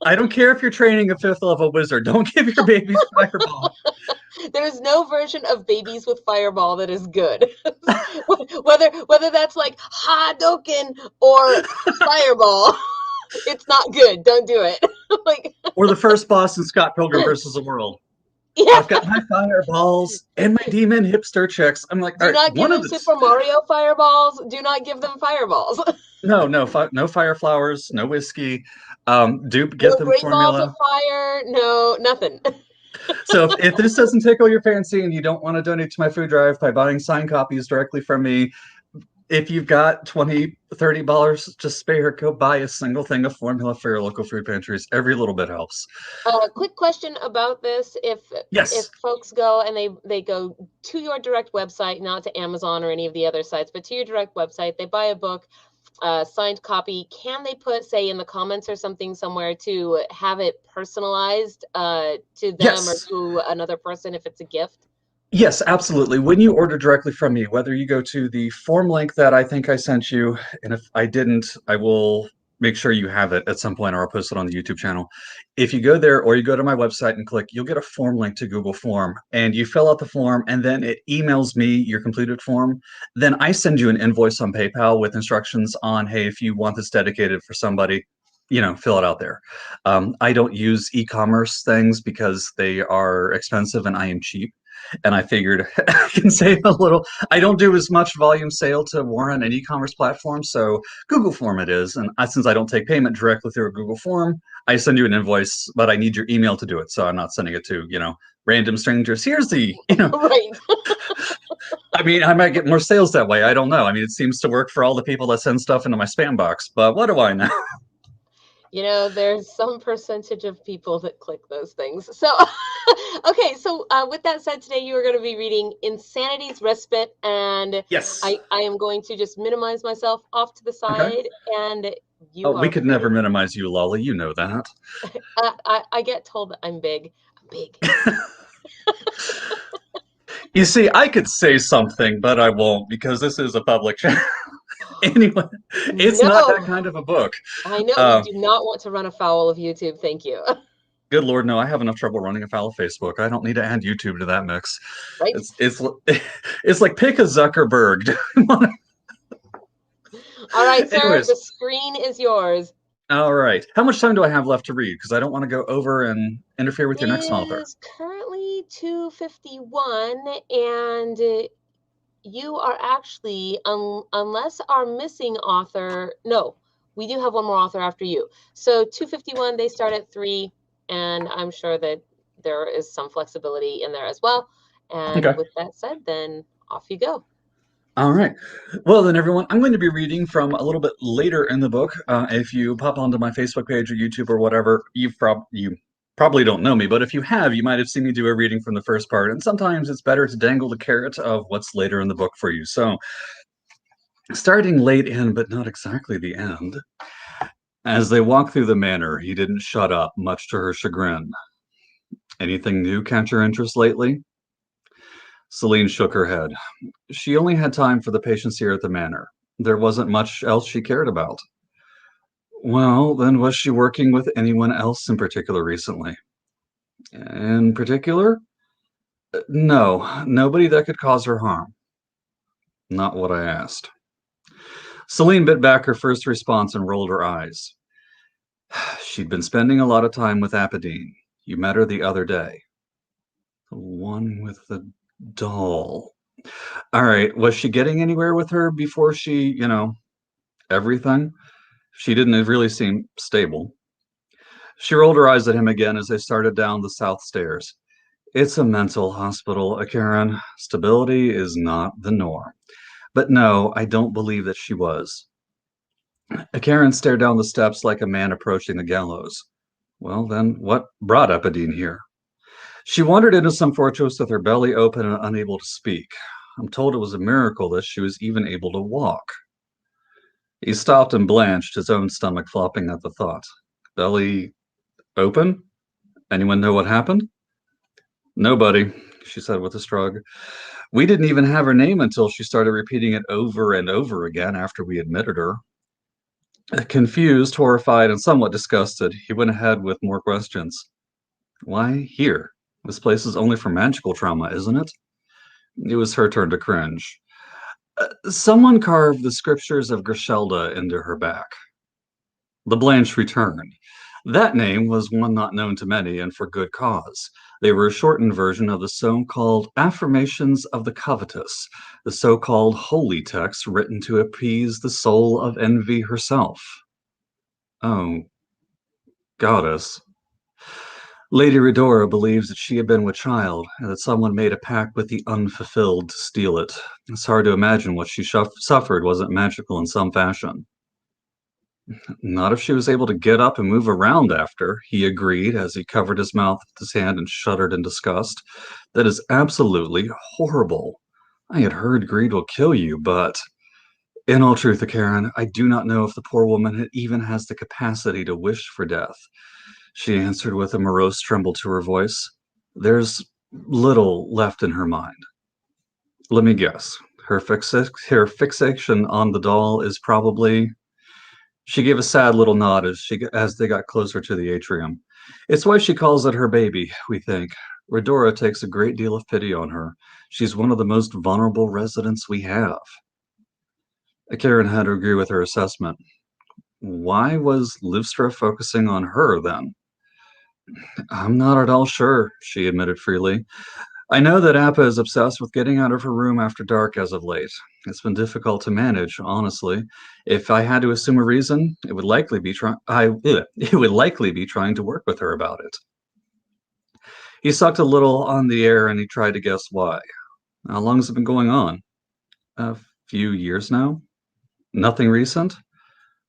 I don't care if you're training a 5th level wizard. Don't give your babies Fireball. There's no version of babies with Fireball that is good. whether that's like Hadouken or Fireball, it's not good. Don't do it. Or the first boss in Scott Pilgrim versus the World. Yeah. I've got my fireballs and my demon hipster chicks. I'm like, do not give them Super Mario fireballs. Do not give them fireballs. No fire flowers, no whiskey. Do get no them great formula. Balls of fire. No, nothing. So if this doesn't tickle your fancy and you don't want to donate to my food drive by buying signed copies directly from me, if you've got $20-$30 to spare, go buy a single thing of formula for your local food pantries. Every little bit helps. Quick question about this: if folks go and they go to your direct website, not to Amazon or any of the other sites, but to your direct website, they buy a book, signed copy. Can they put, say, in the comments or something somewhere to have it personalized to them or to another person if it's a gift? Yes, absolutely. When you order directly from me, whether you go to the form link that I think I sent you, and if I didn't, I will make sure you have it at some point, or I'll post it on the YouTube channel. If you go there or you go to my website and click, you'll get a form link to Google Form, and you fill out the form, and then it emails me your completed form. Then I send you an invoice on PayPal with instructions on, hey, if you want this dedicated for somebody, fill it out there. I don't use e-commerce things because they are expensive and I am cheap. And I figured I can save a little. I don't do as much volume sale to warrant an e-commerce platform, so Google Form it is. And since I don't take payment directly through a Google Form, I send you an invoice, but I need your email to do it. So I'm not sending it to, random strangers. Here's the, Right. I mean, I might get more sales that way. I don't know. I mean, it seems to work for all the people that send stuff into my spam box, but what do I know? There's some percentage of people that click those things. So, okay. So with that said, today you are going to be reading Insanity's Respite. And yes, I am going to just minimize myself off to the side. Okay. And we could never minimize you, Lolly. You know that. I get told that I'm big. I'm big. You see, I could say something, but I won't because this is a public channel. Anyway, it's not that kind of a book. I know you do not want to run afoul of YouTube. Thank you. Good Lord, no! I have enough trouble running afoul of Facebook. I don't need to add YouTube to that mix. Right? It's like pick a Zuckerberg. All right, sir. Anyways, the screen is yours. All right. How much time do I have left to read? Because I don't want to go over and interfere with your next author. It is currently 2:51, and you are actually, unless our missing author, no, we do have one more author after you. So 2:51, they start at 3, and I'm sure that there is some flexibility in there as well. And with that said, then off you go. All right. Well, then, everyone, I'm going to be reading from a little bit later in the book. If you pop onto my Facebook page or YouTube or whatever, you probably don't know me, but if you have, you might have seen me do a reading from the first part, and sometimes it's better to dangle the carrot of what's later in the book for you. So, starting late in, but not exactly the end. As they walked through the manor, he didn't shut up, much to her chagrin. Anything new catch your interest lately? Celine shook her head. She only had time for the patients here at the manor. There wasn't much else she cared about. Well, then was she working with anyone else in particular recently? In particular? No, nobody that could cause her harm. Not what I asked. Celine bit back her first response and rolled her eyes. She'd been spending a lot of time with Apodine. You met her the other day. The one with the doll. All right, was she getting anywhere with her before she, everything? She didn't really seem stable. She rolled her eyes at him again as they started down the south stairs. It's a mental hospital, Karen. Stability is not the norm. But no, I don't believe that she was. Karen stared down the steps like a man approaching the gallows. Well, then, what brought Apodine here? She wandered into some fortress with her belly open and unable to speak. I'm told it was a miracle that she was even able to walk. He stopped and blanched, his own stomach flopping at the thought. Belly open? Anyone know what happened? Nobody, she said with a shrug. We didn't even have her name until she started repeating it over and over again after we admitted her. Confused, horrified, and somewhat disgusted, he went ahead with more questions. Why here? This place is only for magical trauma, isn't it? It was her turn to cringe. Someone carved the scriptures of Griselda into her back. The Blanche returned. That name was one not known to many, and for good cause. They were a shortened version of the so-called Affirmations of the Covetous, the so-called holy text written to appease the soul of envy herself. Oh, goddess. Lady Redora believes that she had been with child, and that someone made a pact with the unfulfilled to steal it. It's hard to imagine what she suffered wasn't magical in some fashion. Not if she was able to get up and move around after, he agreed as he covered his mouth with his hand and shuddered in disgust. That is absolutely horrible. I had heard greed will kill you, but... In all truth, Karen, I do not know if the poor woman even has the capacity to wish for death. She answered with a morose tremble to her voice. There's little left in her mind. Let me guess. Her fixation on the doll is probably... She gave a sad little nod as they got closer to the atrium. It's why she calls it her baby, we think. Redora takes a great deal of pity on her. She's one of the most vulnerable residents we have. Karen had to agree with her assessment. Why was Livstra focusing on her, then? I'm not at all sure, she admitted freely. I know that Appa is obsessed with getting out of her room after dark as of late. It's been difficult to manage, honestly. If I had to assume a reason, it would likely be trying to work with her about it. He sucked a little on the air and he tried to guess why. How long has it been going on? A few years now? Nothing recent?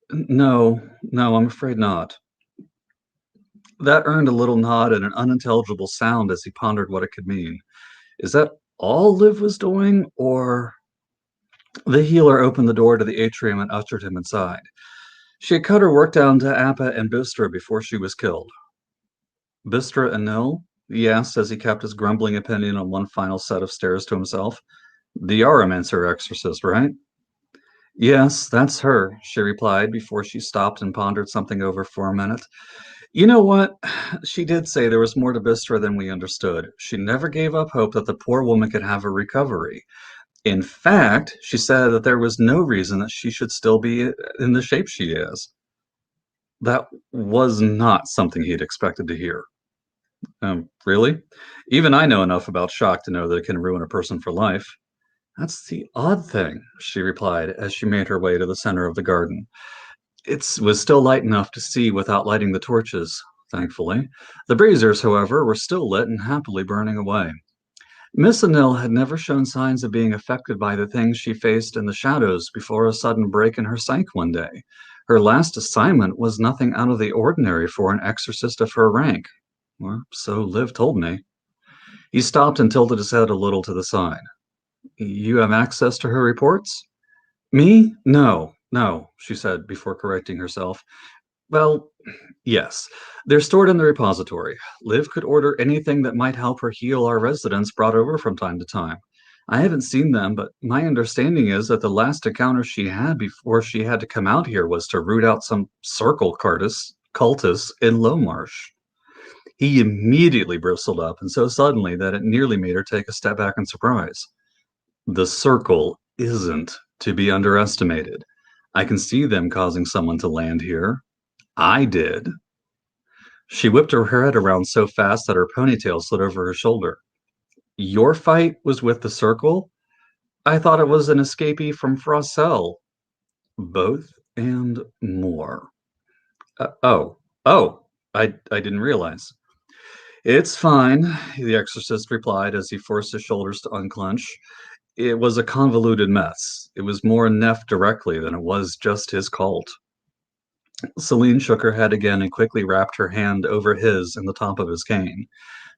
No, I'm afraid not. That earned a little nod and an unintelligible sound as he pondered what it could mean. Is that all Liv was doing, or... The healer opened the door to the atrium and ushered him inside. She had cut her work down to Appa and Bistra before she was killed. Bistra and Nil? He asked as he kept his grumbling opinion on one final set of stairs to himself. The Aramancer exorcist, right? Yes, that's her, she replied before she stopped and pondered something over for a minute. You know what? She did say there was more to Bistra than we understood. She never gave up hope that the poor woman could have a recovery. In fact, she said that there was no reason that she should still be in the shape she is. That was not something he'd expected to hear. Really? Even I know enough about shock to know that it can ruin a person for life. That's the odd thing, she replied as she made her way to the center of the garden. It was still light enough to see without lighting the torches, thankfully. The braziers, however, were still lit and happily burning away. Miss Anil had never shown signs of being affected by the things she faced in the shadows before a sudden break in her psyche one day. Her last assignment was nothing out of the ordinary for an exorcist of her rank. Or so Liv told me. He stopped and tilted his head a little to the side. You have access to her reports? Me? No, she said before correcting herself. Well, yes. They're stored in the repository. Liv could order anything that might help her heal our residents brought over from time to time. I haven't seen them, but my understanding is that the last encounter she had before she had to come out here was to root out some circle cultists in Low Marsh. He immediately bristled up, and so suddenly that it nearly made her take a step back in surprise. The circle isn't to be underestimated. I can see them causing someone to land here. I did. She whipped her head around so fast that her ponytail slid over her shoulder. Your fight was with the circle? I thought it was an escapee from Frostcell. Both and more. Oh, I didn't realize. It's fine, the exorcist replied as he forced his shoulders to unclench. It was a convoluted mess. It was more Neff directly than it was just his cult. Celine shook her head again and quickly wrapped her hand over his and the top of his cane.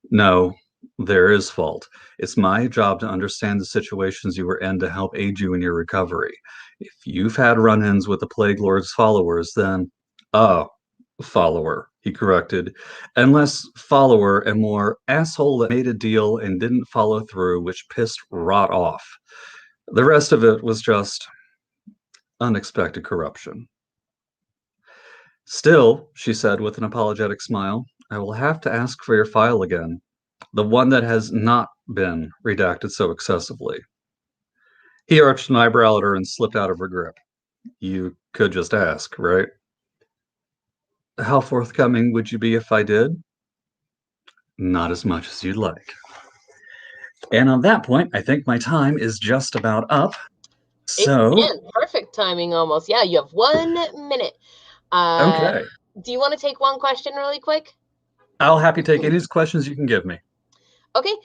No, there is fault. It's my job to understand the situations you were in to help aid you in your recovery. If you've had run-ins with the Plague Lord's followers, then... follower, he corrected, and less follower and more asshole that made a deal and didn't follow through, which pissed rot off. The rest of it was just unexpected corruption. Still, she said with an apologetic smile, I will have to ask for your file again, the one that has not been redacted so excessively. He arched an eyebrow at her and slipped out of her grip. You could just ask, right? How forthcoming would you be if I did? Not as much as you'd like. And on that point, I think my time is just about up. So, again, perfect timing almost. Yeah, you have 1 minute. Okay. Do you want to take one question really quick? I'll happy take any questions you can give me. Okay.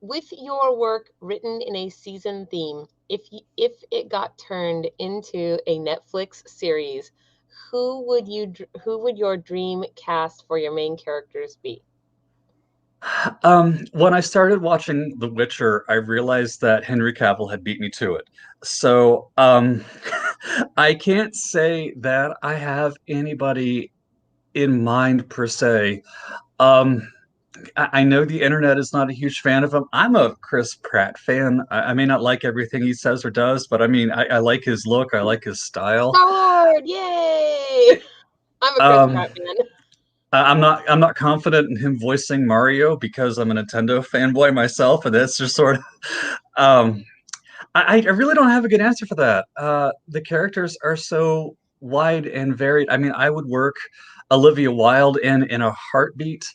With your work written in a season theme, if it got turned into a Netflix series, who would your dream cast for your main characters be? When I started watching The Witcher, I realized that Henry Cavill had beat me to it. So, I can't say that I have anybody in mind per se. I know the internet is not a huge fan of him. I'm a Chris Pratt fan. I may not like everything he says or does, but I mean, I like his look. I like his style. Sword! Yay! I'm a Chris Pratt fan. I'm not confident in him voicing Mario because I'm a Nintendo fanboy myself, and that's just sort of. I really don't have a good answer for that. The characters are so wide and varied. I mean, I would work Olivia Wilde in a heartbeat.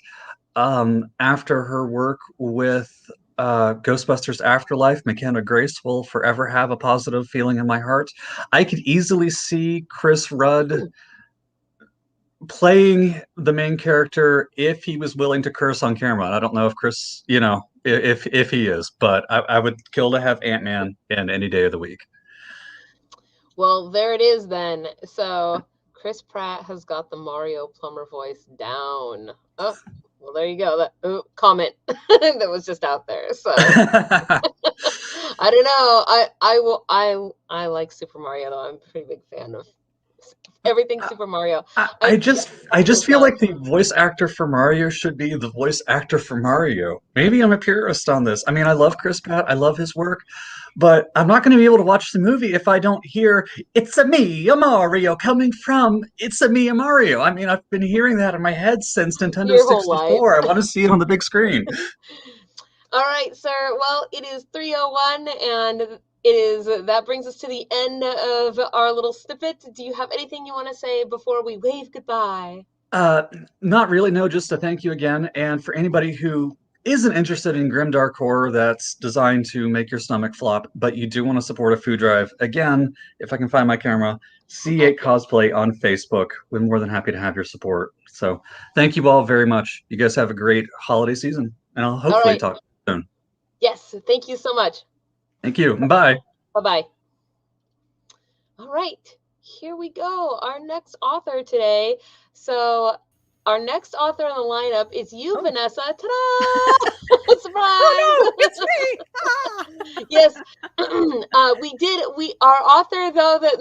After her work with Ghostbusters Afterlife, McKenna Grace will forever have a positive feeling in my heart. I could easily see Chris Rudd playing the main character if he was willing to curse on camera. I don't know if Chris, if he is, but I would kill to have Ant-Man in any day of the week. Well, there it is then. So Chris Pratt has got the Mario Plumber voice down. Oh, well, there you go. That comment that was just out there. So I don't know. I like Super Mario though. I'm a pretty big fan of everything Super Mario. I just feel like the voice actor for Mario should be the voice actor for Mario. Maybe I'm a purist on this. I mean, I love Chris Pratt. I love his work. But I'm not going to be able to watch the movie if I don't hear, it's a me, a Mario, coming from, it's a me, a Mario. I mean, I've been hearing that in my head since Nintendo 64. I want to see it on the big screen. All right, sir. Well, it is 3:01, and that brings us to the end of our little snippet. Do you have anything you want to say before we wave goodbye? Not really, no, just to thank you again. And for anybody who isn't interested in grimdark horror that's designed to make your stomach flop, but you do want to support a food drive, again, if I can find my camera, C8 Cosplay on Facebook. We're more than happy to have your support. So thank you all very much. You guys have a great holiday season, and I'll hopefully talk soon. Yes, thank you so much. Thank you. Bye. Bye-bye. All right, here we go. Our next author today. So our next author on the lineup is you, Vanessa. Ta-da! Surprise! Oh, no, it's me! Ah! Yes, our author though that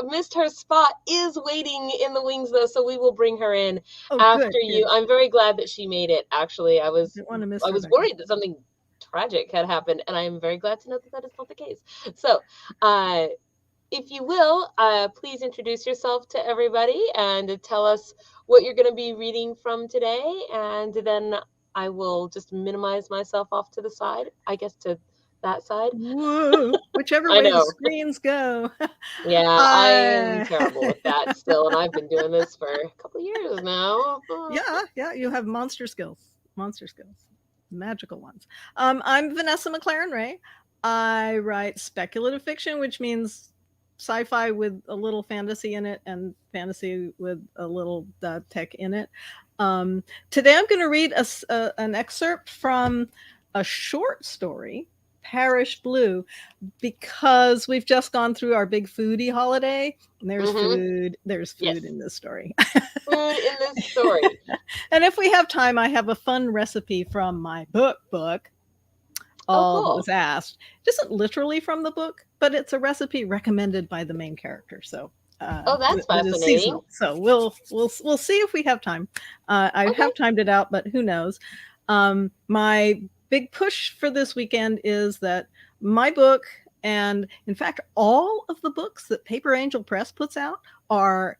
missed her spot is waiting in the wings though, so we will bring her in after you. I'm very glad that she made it. Actually, I was worried that something tragic had happened, and I am very glad to know that is not the case. So, if you will, please introduce yourself to everybody and tell us what you're going to be reading from today, and then I will just minimize myself off to the side, I guess, to that side. Whoa, whichever I way the know. screens go. Yeah, I am terrible with that still, and I've been doing this for a couple of years now. Yeah, you have monster skills, magical ones. I'm Vanessa MacLaren-Wray. I write speculative fiction, which means sci-fi with a little fantasy in it and fantasy with a little tech in it. Today I'm going to read an excerpt from a short story, Parish Blue, because we've just gone through our big foodie holiday. And there's food Yes. in this story. Food in this story. And if we have time, I have a fun recipe from my book. All that was asked. It isn't literally from the book, but it's a recipe recommended by the main character. So that's fascinating. So we'll see if we have time. I have timed it out, but who knows? My big push for this weekend is that my book, and in fact, all of the books that Paper Angel Press puts out are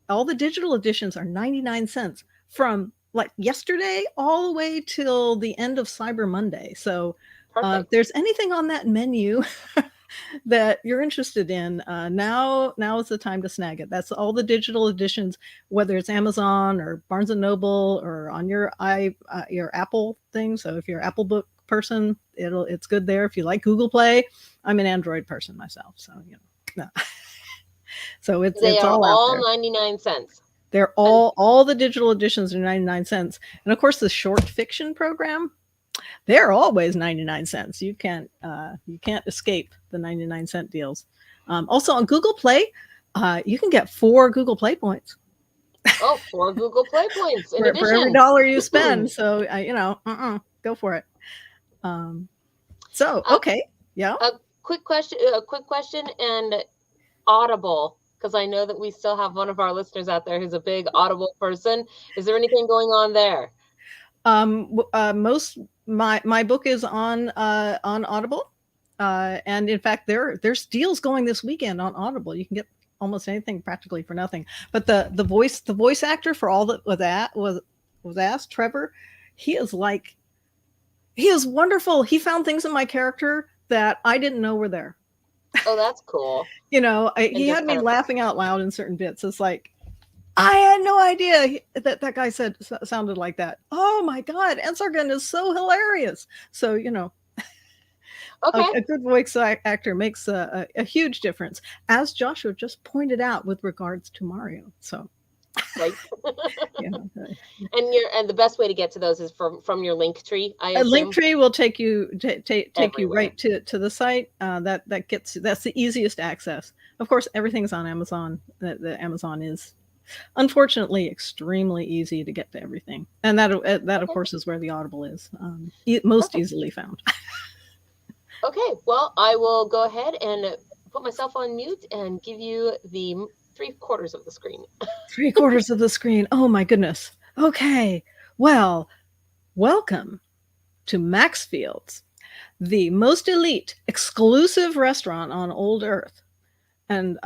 all the digital editions are 99 cents from like yesterday all the way till the end of Cyber Monday. So if there's anything on that menu that you're interested in, now is the time to snag it. That's all the digital editions, whether it's Amazon or Barnes and Noble or on your Apple thing. So if you're an Apple book person, it's good there. If you like Google Play, I'm an Android person myself, so so it's all 99 cents. They're all the digital editions are 99 cents, and of course the short fiction program, they're always 99 cents. You can't escape the 99 cent deals. Also on Google Play, you can get 4 Google Play points. 4 Google Play points in for every dollar you spend. So go for it. A quick question and Audible, because I know that we still have one of our listeners out there who's a big Audible person. Is there anything going on there? My book is on Audible, and in fact there's deals going this weekend on Audible. You can get almost anything practically for nothing. But the voice actor for all that was asked, Trevor, he is wonderful. He found things in my character that I didn't know were there. Oh, that's cool. He had me laughing out loud in certain bits. It's like, I had no idea that guy sounded like that. Oh my God, Ensargen is so hilarious. So, a good voice actor makes a huge difference, as Joshua just pointed out with regards to Mario. So, right. And the best way to get to those is from your link tree. A link tree will take you you right to the site. That's the easiest access. Of course, everything's on Amazon. The Amazon is unfortunately extremely easy to get to everything, and that of course is where the Audible is most easily found. Okay, well, I will go ahead and put myself on mute and give you the 3/4 of the screen. 3/4 of the screen. Oh my goodness. Okay. Well, welcome to Maxfield's, the most elite exclusive restaurant on Old Earth. And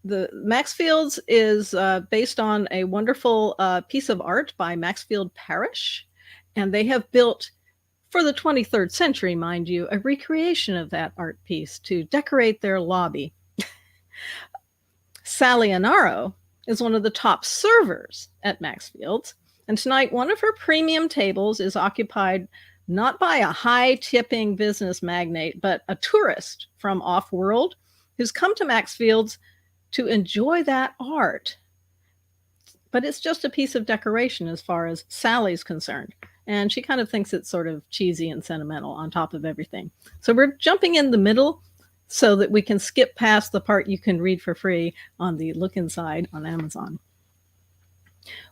the Maxfield's is based on a wonderful piece of art by Maxfield Parrish. And they have built, for the 23rd century, mind you, a recreation of that art piece to decorate their lobby. Sally Anaro is one of the top servers at Maxfield's. And tonight, one of her premium tables is occupied not by a high-tipping business magnate, but a tourist from off-world who's come to Maxfield's to enjoy that art. But it's just a piece of decoration as far as Sally's concerned. And she kind of thinks it's sort of cheesy and sentimental on top of everything. So we're jumping in the middle so that we can skip past the part you can read for free on the Look Inside on Amazon.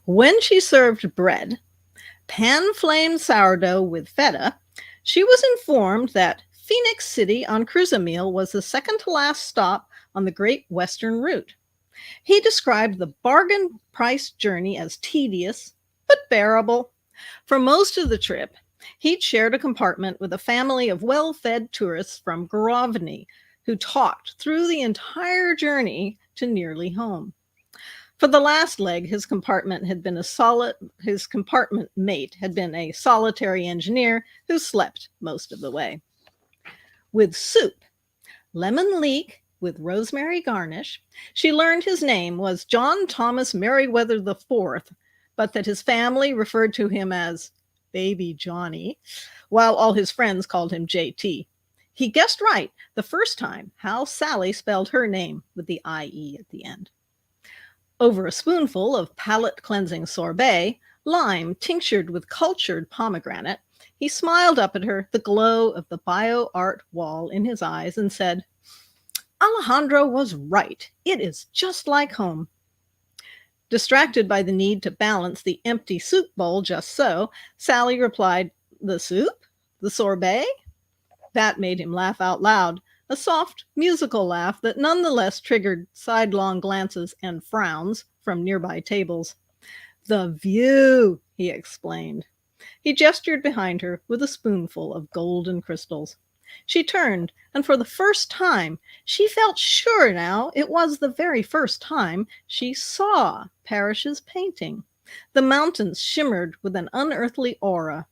When she served bread, pan-flamed sourdough with feta, she was informed that Phoenix City on Cruzamil was the second to last stop on the Great Western Route. He described the bargain price journey as tedious, but bearable. For most of the trip, he'd shared a compartment with a family of well-fed tourists from Grovny who talked through the entire journey to nearly home. For the last leg, his compartment mate had been a solitary engineer who slept most of the way. with soup, lemon leek with rosemary garnish. She learned his name was John Thomas Merriweather IV, but that his family referred to him as Baby Johnny, while all his friends called him JT. He guessed right the first time how Sally spelled her name with the IE at the end. Over a spoonful of palate-cleansing sorbet, lime tinctured with cultured pomegranate, he smiled up at her, the glow of the bio-art wall in his eyes, and said, "Alejandro was right. It is just like home." Distracted by the need to balance the empty soup bowl just so, Sally replied, "The soup? The sorbet?" That made him laugh out loud, a soft, musical laugh that nonetheless triggered sidelong glances and frowns from nearby tables. "The view," he explained. He gestured behind her with a spoonful of golden crystals. She turned, and for the first time, she felt sure now it was the very first time, she saw Parrish's painting. The mountains shimmered with an unearthly aura.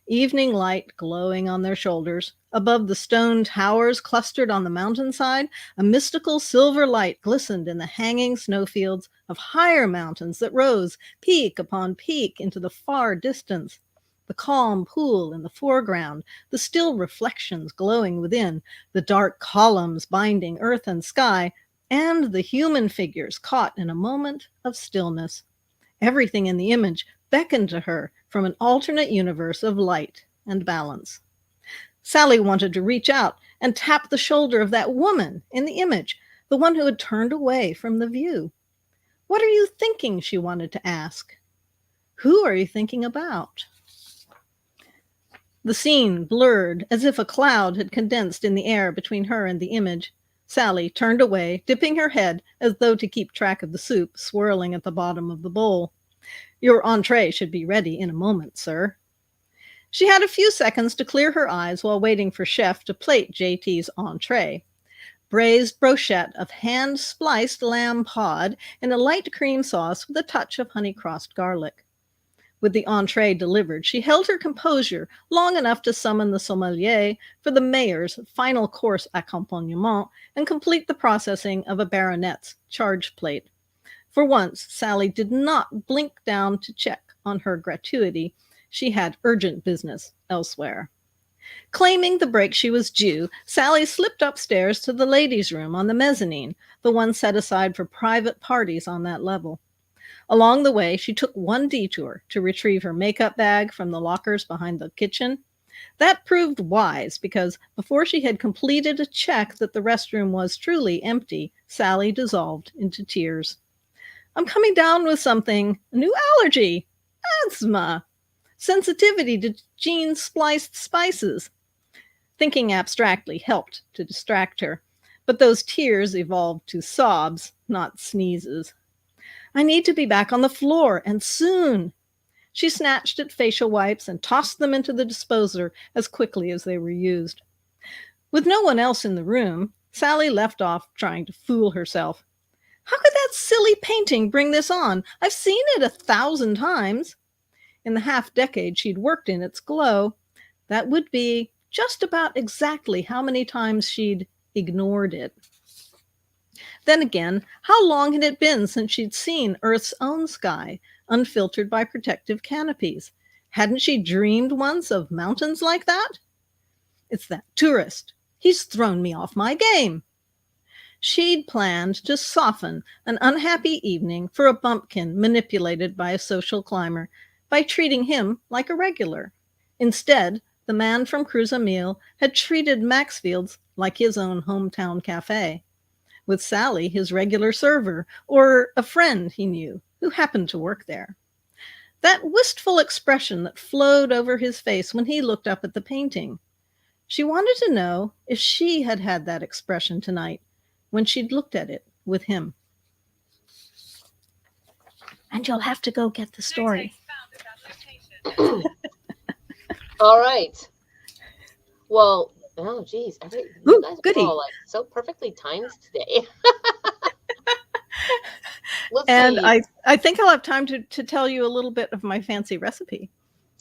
Evening light glowing on their shoulders. Above the stone towers clustered on the mountainside, a mystical silver light glistened in the hanging snowfields of higher mountains that rose peak upon peak into the far distance. The calm pool in the foreground, the still reflections glowing within, the dark columns binding earth and sky, and the human figures caught in a moment of stillness. Everything in the image beckoned to her from an alternate universe of light and balance. Sally wanted to reach out and tap the shoulder of that woman in the image, the one who had turned away from the view. "What are you thinking?" she wanted to ask. "Who are you thinking about?" The scene blurred as if a cloud had condensed in the air between her and the image. Sally turned away, dipping her head as though to keep track of the soup swirling at the bottom of the bowl. "Your entree should be ready in a moment, sir." She had a few seconds to clear her eyes while waiting for Chef to plate JT's entree. Braised brochette of hand-spliced lamb pod in a light cream sauce with a touch of honey-crossed garlic. With the entree delivered, she held her composure long enough to summon the sommelier for the mayor's final course accompagnement and complete the processing of a baronet's charge plate. For once, Sally did not blink down to check on her gratuity. She had urgent business elsewhere. Claiming the break she was due, Sally slipped upstairs to the ladies' room on the mezzanine, the one set aside for private parties on that level. Along the way, she took one detour to retrieve her makeup bag from the lockers behind the kitchen. That proved wise because before she had completed a check that the restroom was truly empty, Sally dissolved into tears. "I'm coming down with something, a new allergy, asthma, sensitivity to gene-spliced spices." Thinking abstractly helped to distract her, but those tears evolved to sobs, not sneezes. "I need to be back on the floor, and soon." She snatched at facial wipes and tossed them into the disposer as quickly as they were used. With no one else in the room, Sally left off trying to fool herself. "How could that silly painting bring this on? I've seen it 1,000 times." In the half-decade she'd worked in its glow, that would be just about exactly how many times she'd ignored it. Then again, how long had it been since she'd seen Earth's own sky, unfiltered by protective canopies? Hadn't she dreamed once of mountains like that? "It's that tourist. He's thrown me off my game." She'd planned to soften an unhappy evening for a bumpkin manipulated by a social climber by treating him like a regular. Instead, the man from Cruz-Amil had treated Maxfield's like his own hometown cafe, with Sally his regular server, or a friend he knew who happened to work there. That wistful expression that flowed over his face when he looked up at the painting. She wanted to know if she had had that expression tonight when she'd looked at it with him. "And you'll have to go get the story." All right. Well, oh geez, you guys goody. are all like so perfectly timed today. And I think I'll have time to tell you a little bit of my fancy recipe.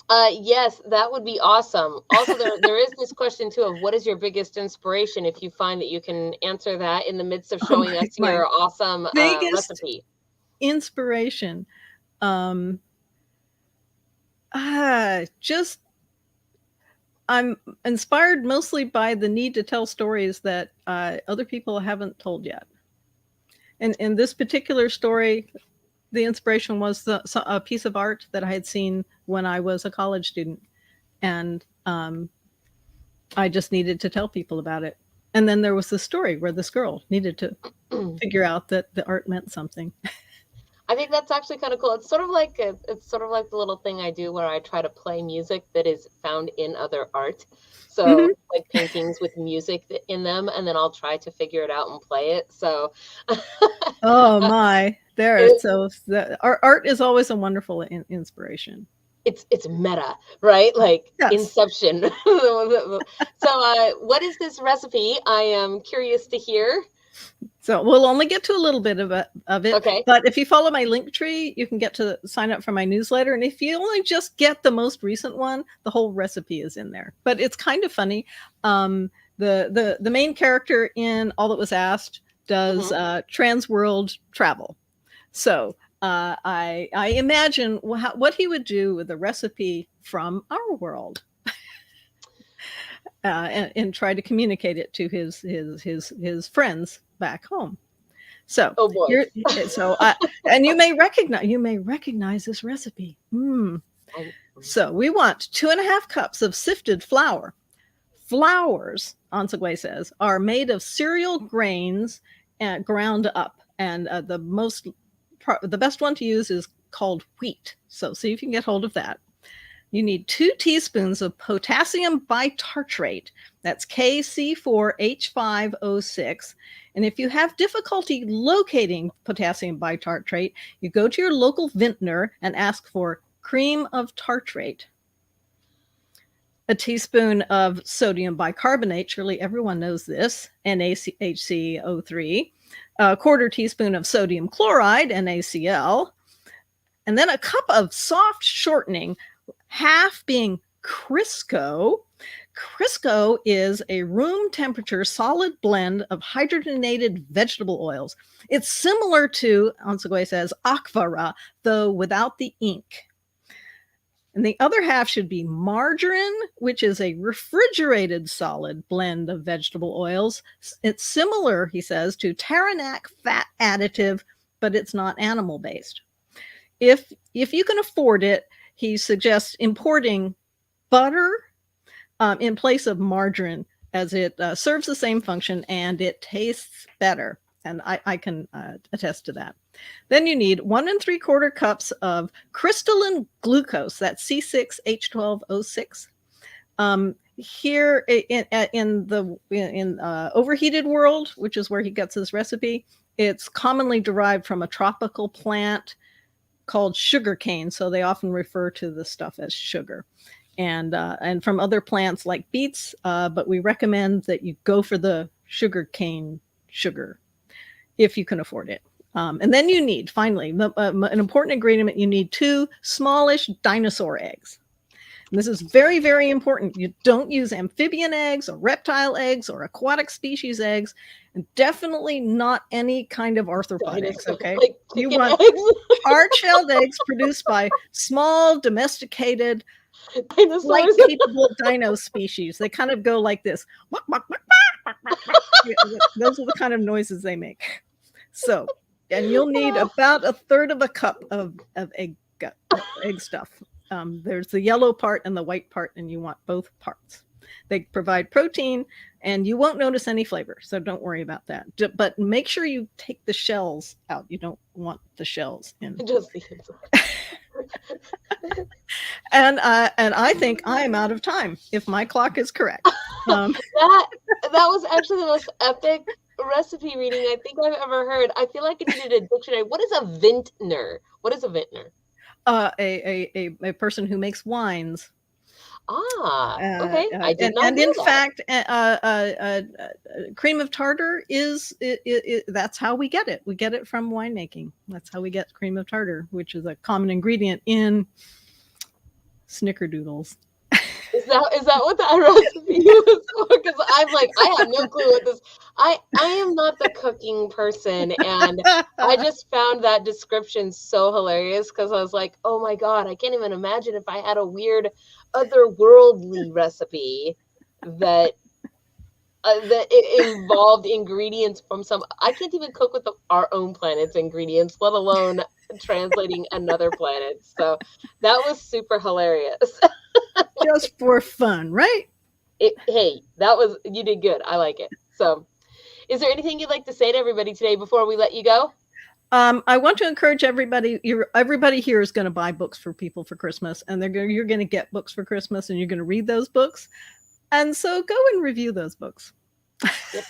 Yes, that would be awesome. Also, there is this question too of what is your biggest inspiration, if you find that you can answer that in the midst of showing us my your awesome biggest recipe. inspiration. Just I'm inspired mostly by the need to tell stories that other people haven't told yet. And in this particular story, the inspiration was a piece of art that I had seen when I was a college student. And I just needed to tell people about it. And then there was the story where this girl needed to figure out that the art meant something. I think that's actually kind of cool. It's sort of like the little thing I do where I try to play music that is found in other art. So like paintings with music in them, and then I'll try to figure it out and play it. So oh my, so our art is always a wonderful inspiration. It's meta, right? Like yes. Inception. So what is this recipe? I am curious to hear. So we'll only get to a little bit of it. Okay. But if you follow my link tree, you can get to sign up for my newsletter. And if you only just get the most recent one, the whole recipe is in there. But it's kind of funny. The main character in All That Was Asked does trans world travel. So I imagine what he would do with a recipe from our world. And try to communicate it to his friends back home. So, and you may recognize this recipe. So we want 2.5 cups of sifted flour. Flours, Ansagwe says, are made of cereal grains and ground up, and the best one to use is called wheat. So see if you can get hold of that. You need 2 teaspoons of potassium bitartrate. That's KC4H5O6. And if you have difficulty locating potassium bitartrate, you go to your local vintner and ask for cream of tartrate. A teaspoon of sodium bicarbonate, surely everyone knows this, NaHCO3. A 1/4 teaspoon of sodium chloride, NaCl. And then a cup of soft shortening, half being Crisco. Crisco is a room temperature solid blend of hydrogenated vegetable oils. It's similar to, Ansagwe says, Akvara, though without the ink. And the other half should be margarine, which is a refrigerated solid blend of vegetable oils. It's similar, he says, to Taranac fat additive, but it's not animal-based. If you can afford it, he suggests importing butter in place of margarine, as it serves the same function and it tastes better. And I can attest to that. Then you need 1 3/4 cups of crystalline glucose. That's C6H12O6. Here in overheated world, which is where he gets his recipe, it's commonly derived from a tropical plant called sugarcane. So they often refer to the stuff as sugar. And from other plants like beets, but we recommend that you go for the sugarcane sugar if you can afford it. And then you need, finally, an important ingredient, you need 2 smallish dinosaur eggs. And this is very, very important. You don't use amphibian eggs or reptile eggs or aquatic species eggs, and definitely not any kind of arthropod eggs, okay? Like you want hard-shelled eggs produced by small, domesticated, flight-capable dino species. They kind of go like this. Those are the kind of noises they make. So, and you'll need about 1/3 cup of egg stuff. There's the yellow part and the white part, and you want both parts. They provide protein, and you won't notice any flavor, so don't worry about that. But make sure you take the shells out. You don't want the shells in. Just the and I think I'm out of time, if my clock is correct. That was actually the most epic recipe reading I think I've ever heard. I feel like I needed a dictionary. What is a vintner? What is a vintner? A person who makes wines. Okay. I did not and know in that. fact, cream of tartar is that's how we get it. We get it from winemaking. That's how we get cream of tartar, which is a common ingredient in snickerdoodles. Is that what that recipe was for? Because I'm like, I have no clue what this. I am not the cooking person, and I just found that description so hilarious because I was like, oh my god, I can't even imagine if I had a weird, otherworldly recipe that it involved ingredients from some. I can't even cook with our own planet's ingredients, let alone translating another planet. So that was super hilarious. Just for fun, right? Hey, you did good. I like it. So, is there anything you'd like to say to everybody today before we let you go? I want to encourage everybody. Everybody here is going to buy books for people for Christmas, and you're going to get books for Christmas, and you're going to read those books. And so go and review those books. Yep.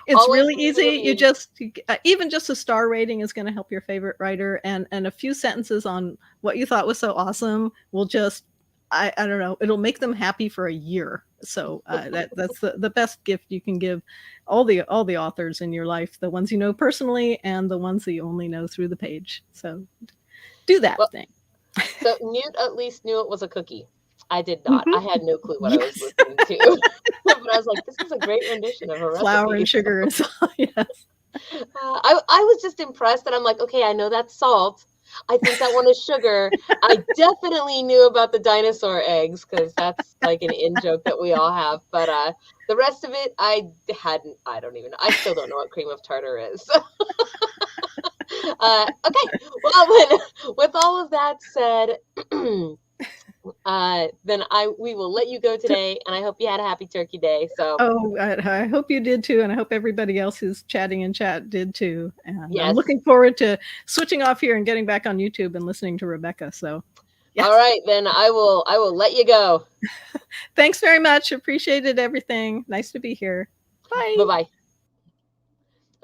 It's always really easy. You just even just a star rating is going to help your favorite writer, and a few sentences on what you thought was so awesome will just I don't know, it'll make them happy for a year. So that's the best gift you can give all the authors in your life, the ones you know personally and the ones that you only know through the page. So do that thing. So Newt at least knew it was a cookie. I did not. I had no clue what I was listening to. But I was like, this is a great rendition of a recipe. Flour and sugar and salt, yes. I was just impressed that I'm like, okay, I know that's salt. I think that one is sugar. I definitely knew about the dinosaur eggs because that's like an in joke that we all have. But the rest of it, I don't even know. I still don't know what cream of tartar is. Okay. Well, then, with all of that said, then we will let you go today, and I hope you had a happy Turkey Day. So I hope you did too, and I hope everybody else who's chatting in chat did too. And yes. I'm looking forward to switching off here and getting back on YouTube and listening to Rebecca. So yes. All right, then I will let you go. Thanks very much. Appreciated everything. Nice to be here. Bye. Bye-bye.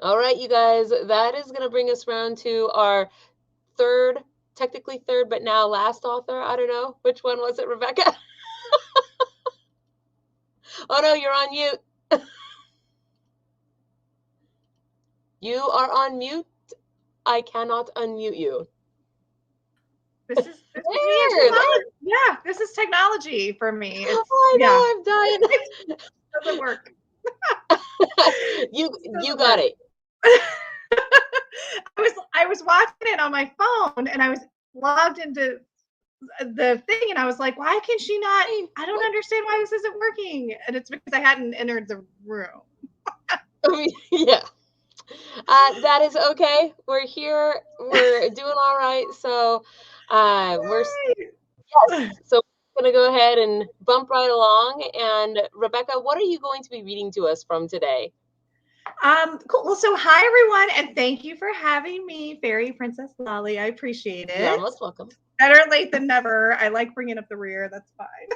All right, you guys, that is going to bring us around to our technically third, but now last author. I don't know. Which one was it, Rebecca? Oh, no, you're on mute. You are on mute. I cannot unmute you. This is weird. Yeah, this is technology for me. I know, I'm dying. It doesn't work. You got it. I was watching it on my phone, and I was logged into the thing, and I was like, why can she not? I don't understand why this isn't working. And it's because I hadn't entered the room. Yeah. That is okay. We're here. We're doing all right. So So we're going to go ahead and bump right along. And Rebecca, what are you going to be reading to us from today? Cool. Well, so hi everyone, and thank you for having me, Fairy Princess Lolly. I appreciate it. You're most welcome. Better late than never. I like bringing up the rear. That's fine.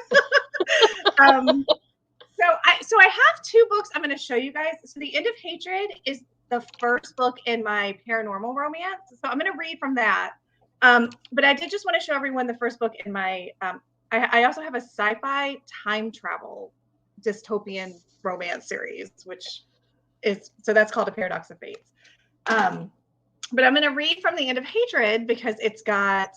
So I have two books I'm going to show you guys. So The End of Hatred is the first book in my paranormal romance. So I'm going to read from that. But I did just want to show everyone the first book in my. I also have a sci-fi time travel dystopian romance series, which is that's called A Paradox of Fates. But I'm going to read from The End of Hatred because it's got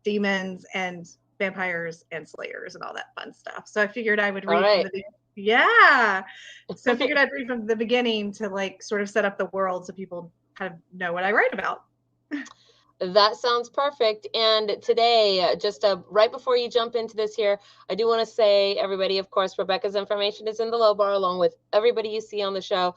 demons and vampires and slayers and all that fun stuff. So I figured I would read from the beginning. Yeah. So I figured I'd read from the beginning to like sort of set up the world so people kind of know what I write about. That sounds perfect. And today, just right before you jump into this here, I do want to say, everybody, of course, Rebecca's information is in the low bar along with everybody you see on the show.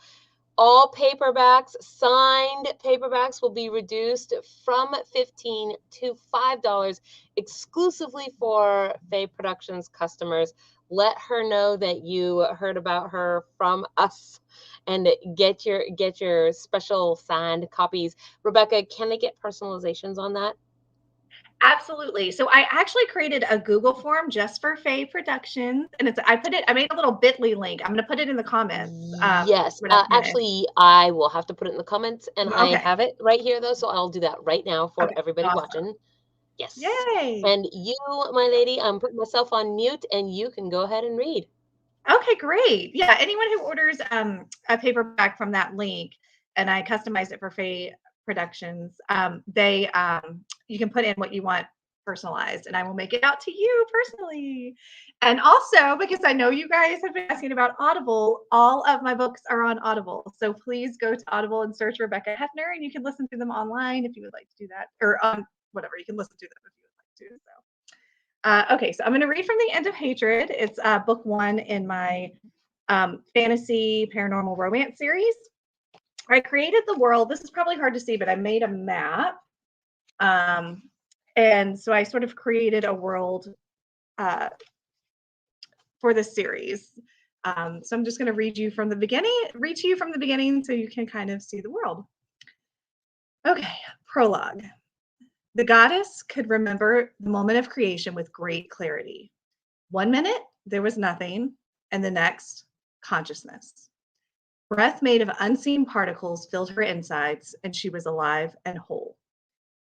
All paperbacks, signed paperbacks, will be reduced from $15 to $5 exclusively for Faye Productions customers. Let her know that you heard about her from us and get your special signed copies. Rebecca, can they get personalizations on that? Absolutely. So I actually created a Google form just for Faye Productions, and I made a little bit.ly link. I'm going to put it in the comments. Yes. Actually, I will have to put it in the comments, and okay. I have it right here though, so I'll do that right now for everybody watching. Yes. Yay. And you, my lady, I'm putting myself on mute, and you can go ahead and read. Okay, great. Yeah, anyone who orders a paperback from that link, and I customized it for Faye Productions, you can put in what you want personalized, and I will make it out to you personally. And also, because I know you guys have been asking about Audible, all of my books are on Audible. So please go to Audible and search Rebecca Hefner, and you can listen to them online if you would like to do that, or whatever, you can listen to them if you would like to. So, okay, so I'm going to read from The End of Hatred. It's book 1 in my fantasy paranormal romance series. I created the world. This is probably hard to see, but I made a map. And so I sort of created a world for this series. So I'm just going to read to you from the beginning so you can kind of see the world. Okay, prologue. The goddess could remember the moment of creation with great clarity. 1 minute, there was nothing, and the next, consciousness. Breath made of unseen particles filled her insides, and she was alive and whole.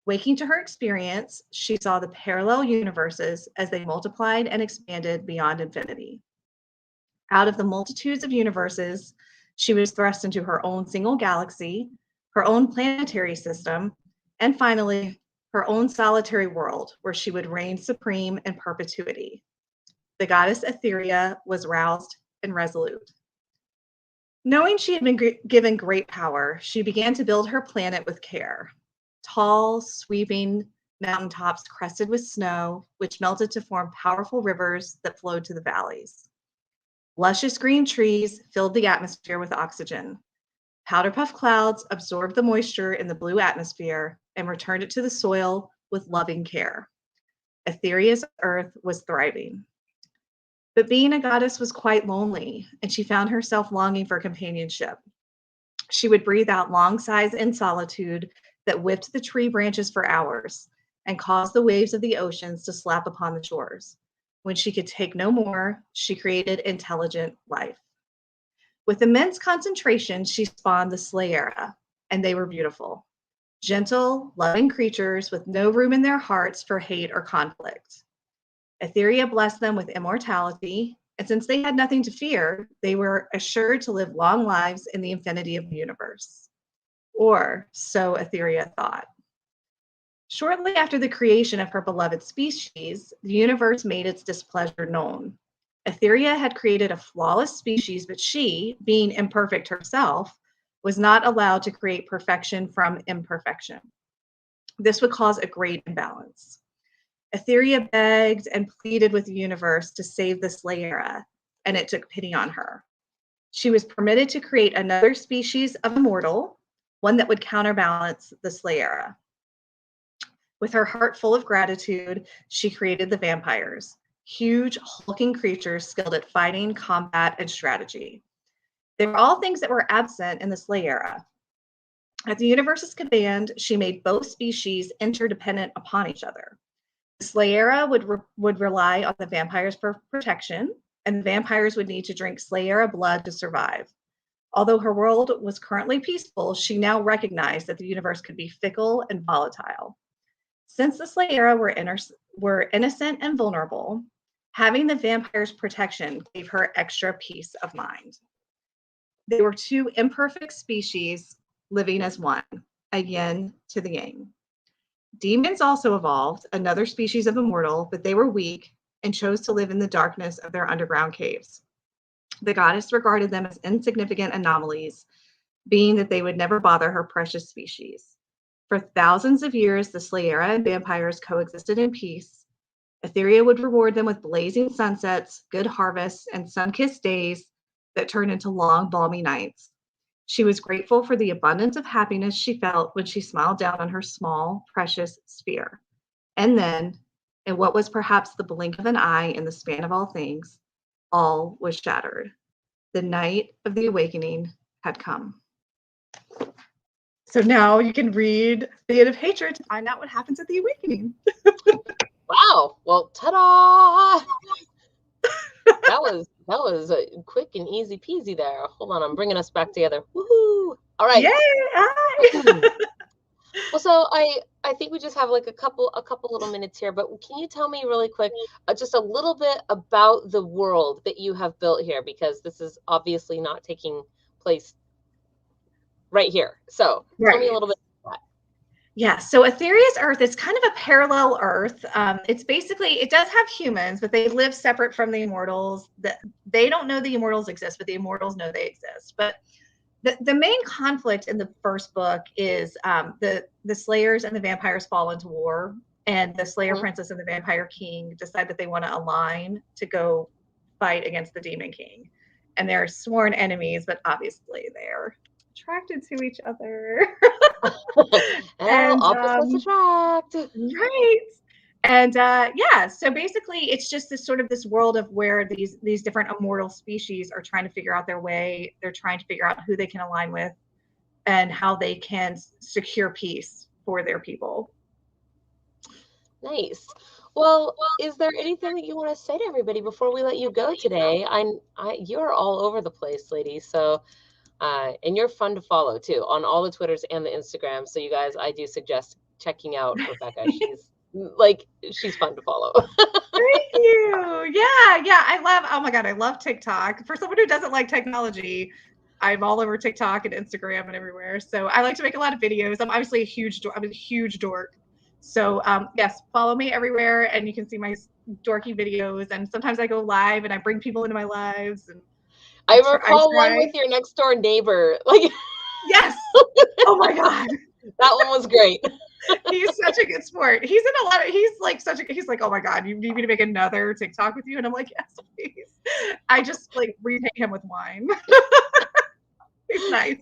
Waking to her experience, she saw the parallel universes as they multiplied and expanded beyond infinity. Out of the multitudes of universes, she was thrust into her own single galaxy, her own planetary system, and finally, her own solitary world where she would reign supreme in perpetuity. The goddess Etheria was roused and resolute. Knowing she had been given great power, she began to build her planet with care. Tall, sweeping mountaintops crested with snow, which melted to form powerful rivers that flowed to the valleys. Luscious green trees filled the atmosphere with oxygen. Powder puff clouds absorbed the moisture in the blue atmosphere and returned it to the soil with loving care. Etheria's earth was thriving. But being a goddess was quite lonely, and she found herself longing for companionship. She would breathe out long sighs in solitude that whipped the tree branches for hours and caused the waves of the oceans to slap upon the shores. When she could take no more, she created intelligent life. With immense concentration, she spawned the Slayera, and they were beautiful. Gentle, loving creatures with no room in their hearts for hate or conflict. Etheria blessed them with immortality, and since they had nothing to fear, they were assured to live long lives in the infinity of the universe. Or so Etheria thought. Shortly after the creation of her beloved species, the universe made its displeasure known. Etheria had created a flawless species, but she, being imperfect herself, was not allowed to create perfection from imperfection. This would cause a great imbalance. Etheria begged and pleaded with the universe to save the Slayera, and it took pity on her. She was permitted to create another species of immortal, one that would counterbalance the Slayera. With her heart full of gratitude, she created the vampires, huge, hulking creatures skilled at fighting, combat, and strategy. They were all things that were absent in the Slayera. At the universe's command, she made both species interdependent upon each other. The Slayera would rely on the vampires for protection, and the vampires would need to drink Slayera blood to survive. Although her world was currently peaceful, she now recognized that the universe could be fickle and volatile. Since the Slayera were innocent and vulnerable, having the vampire's protection gave her extra peace of mind. They were two imperfect species living as one, a yin to the yang. Demons also evolved, another species of immortal, but they were weak and chose to live in the darkness of their underground caves. The goddess regarded them as insignificant anomalies, being that they would never bother her precious species. For thousands of years, the Slayera and vampires coexisted in peace. Etheria would reward them with blazing sunsets, good harvests, and sun-kissed days that turned into long, balmy nights. She was grateful for the abundance of happiness she felt when she smiled down on her small, precious sphere. And then, in what was perhaps the blink of an eye in the span of all things, all was shattered. The night of the awakening had come. So now you can read The End of Hatred to find out what happens at the awakening. Wow. Well, ta-da! That was quick and easy peasy there. Hold on, I'm bringing us back together. Woohoo! All right. Yay! Hi. Well, so I think we just have like a couple little minutes here, but can you tell me really quick just a little bit about the world that you have built here, because this is obviously not taking place right here. So tell me a little bit about that. Yeah, so Aetherius Earth is kind of a parallel Earth. It's basically, it does have humans, but they live separate from the immortals. They don't know the immortals exist, but the immortals know they exist. But the main conflict in the first book is the Slayers and the vampires fall into war, and the Slayer Princess and the Vampire King decide that they want to align to go fight against the Demon King. And they're sworn enemies, but obviously they're attracted to each other. And opposites attract. Right. And yeah, so basically it's just this world of where these different immortal species are trying to figure out their way. They're trying to figure out who they can align with and how they can secure peace for their people. Nice. Well, is there anything that you want to say to everybody before we let you go today? You're all over the place, ladies. So, and you're fun to follow too on all the Twitters and the Instagram. So you guys, I do suggest checking out Rebecca. She's fun to follow. Thank you. Yeah. Oh my God, I love TikTok. For someone who doesn't like technology, I'm all over TikTok and Instagram and everywhere. So I like to make a lot of videos. I'm obviously I'm a huge dork. So yes, follow me everywhere and you can see my dorky videos. And sometimes I go live and I bring people into my lives. And I recall one with your next door neighbor. Yes. Oh my God. That one was great. He's such a good sport. He's in a lot of, he's like, oh my God, you need me to make another TikTok with you? And I'm like, yes, please. I just repay him with wine. He's nice.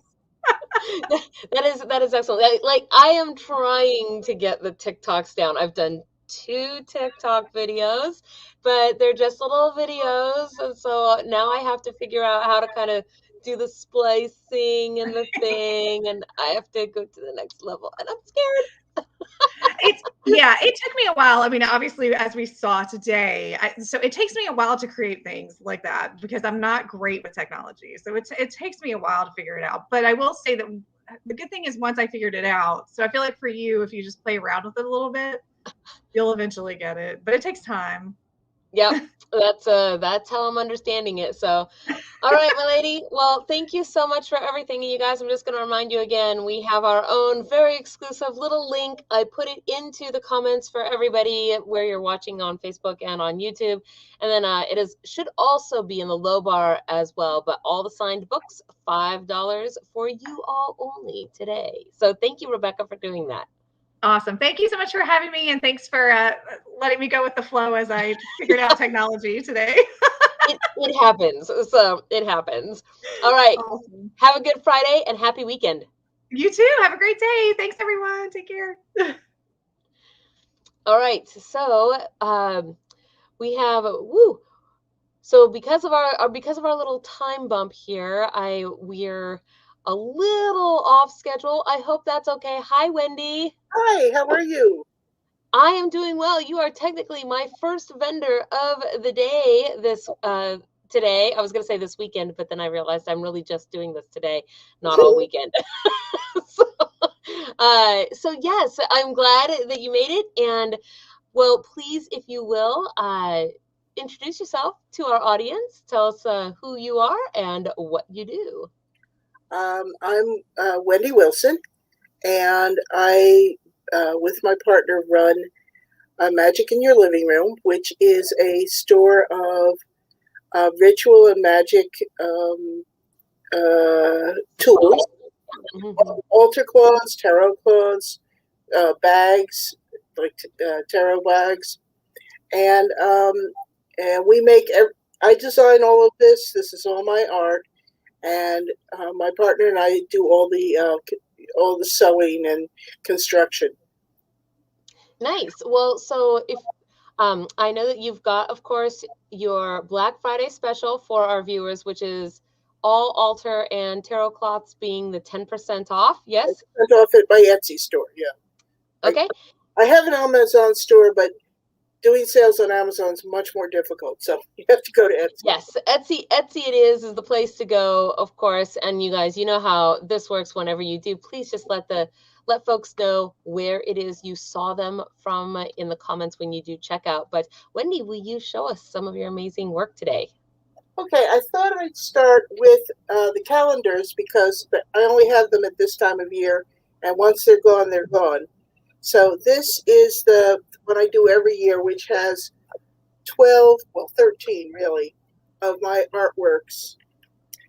That is excellent. I am trying to get the TikToks down. I've done 2 TikTok videos, but they're just little videos. And so now I have to figure out how to kind of do the splicing and the thing, and I have to go to the next level, and I'm scared. It took me a while. I mean, obviously, as we saw today, so it takes me a while to create things like that because I'm not great with technology. So it takes me a while to figure it out. But I will say that the good thing is once I figured it out, so I feel like for you, if you just play around with it a little bit, you'll eventually get it. But it takes time. Yep, that's how I'm understanding it. So, all right, my lady. Well, thank you so much for everything, you guys. I'm just going to remind you again, we have our own very exclusive little link. I put it into the comments for everybody where you're watching on Facebook and on YouTube, and then it should also be in the low bar as well. But all the signed books, $5 for you all only today. So, thank you, Rebecca, for doing that. Awesome. Thank you so much for having me. And thanks for letting me go with the flow as I figured out technology today. it happens. So it happens. All right. Awesome. Have a good Friday and happy weekend. You too. Have a great day. Thanks, everyone. Take care. All right. So we have, So because of our little time bump here, we're a little off schedule. I hope that's okay. Hi, Wendy. Hi, how are you? I am doing well. You are technically my first vendor of the day today. I was going to say this weekend, but then I realized I'm really just doing this today, not all weekend. So yes, I'm glad that you made it. And well, please, if you will, introduce yourself to our audience. Tell us who you are and what you do. I'm Wendy Wilson, and I, with my partner, run Magic in Your Living Room, which is a store of ritual and magic tools, altar cloths, tarot cloths, bags, like tarot bags, and we make. I design all of this. This is all my art. And my partner and I do all the sewing and construction. Nice. Well, so if I know that you've got, of course, your Black Friday special for our viewers, which is all altar and tarot cloths being the 10% off. Yes. 10% off at my Etsy store. Yeah. Okay. I have an Amazon store, but doing sales on Amazon is much more difficult, so you have to go to Etsy. Yes, Etsy is the place to go, of course. And you guys, you know how this works. Whenever you do, please just let folks know where it is you saw them from in the comments when you do check out. But Wendy, will you show us some of your amazing work today? Okay, I thought I'd start with the calendars because I only have them at this time of year, and once they're gone, they're gone. So this is the what I do every year, which has 13 really, of my artworks.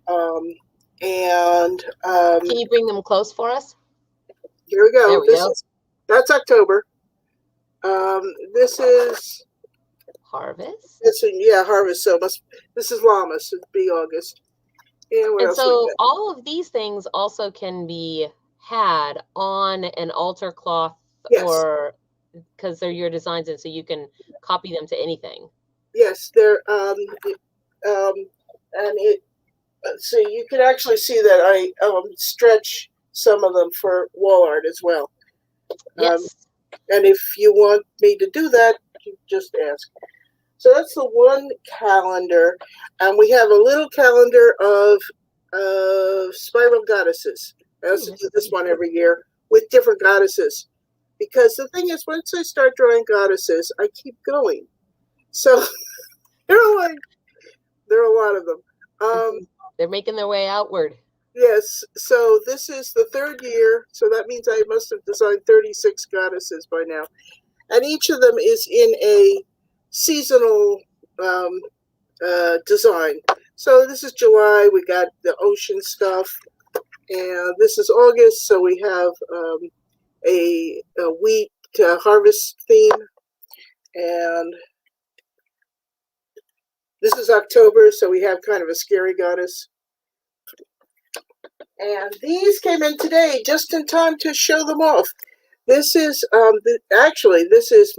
Can you bring them close for us? Here we go. There we go. That's October. This is Harvest. Harvest. So this is Llamas. It'd be August. And so all of these things also can be had on an altar cloth, or because they're your designs, and so you can copy them to anything. Yes, they're so you can actually see that I stretch some of them for wall art as well. Yes. And if you want me to do that, you just ask. So that's the one calendar, and we have a little calendar of spiral goddesses. I also do this one every year with different goddesses, because the thing is, once I start drawing goddesses, I keep going. So there are a lot of them. They're making their way outward. Yes. So this is the third year. So that means I must have designed 36 goddesses by now, and each of them is in a seasonal design. So this is July. We got the ocean stuff, and this is August. So we have a wheat harvest theme, and this is October. So we have kind of a scary goddess. And these came in today just in time to show them off. This is this is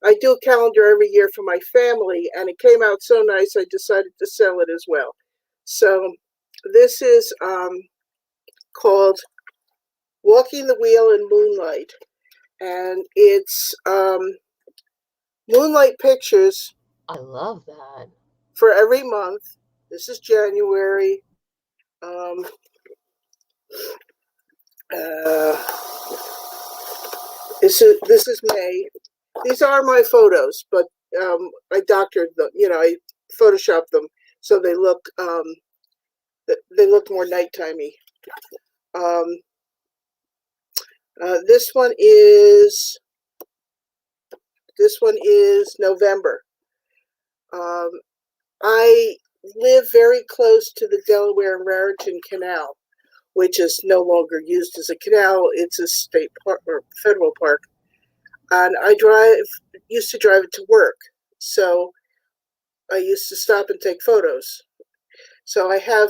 I do a calendar every year for my family, and it came out so nice I decided to sell it as well. So this is called Walking the Wheel in Moonlight, and it's moonlight pictures. I love that. For every month. This is January. This is May. These are my photos, but I doctored them. I photoshopped them so they look more nighttimey. This one is November. I live very close to the Delaware and Raritan Canal, which is no longer used as a canal. It's a state park or federal park. And I used to drive it to work. So I used to stop and take photos. So I have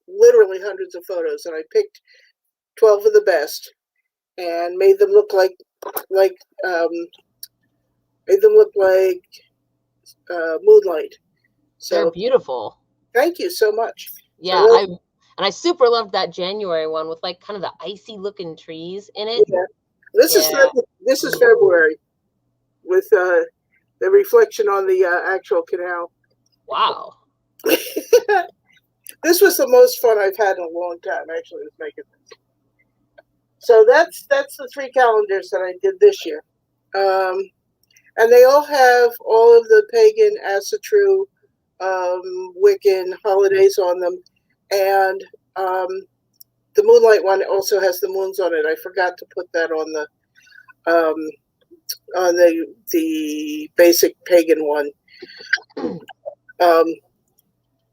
literally hundreds of photos, and I picked 12 of the best and made them look like moonlight. So they're beautiful. Thank you so much. Yeah, I super loved that January one with like kind of the icy looking trees in it. Yeah. This is February with the reflection on the actual canal. Wow. This was the most fun I've had in a long time, actually, with making this. So that's the 3 calendars that I did this year. And they all have all of the pagan, Asatru, Wiccan holidays on them. And the moonlight one also has the moons on it. I forgot to put that on the basic pagan one.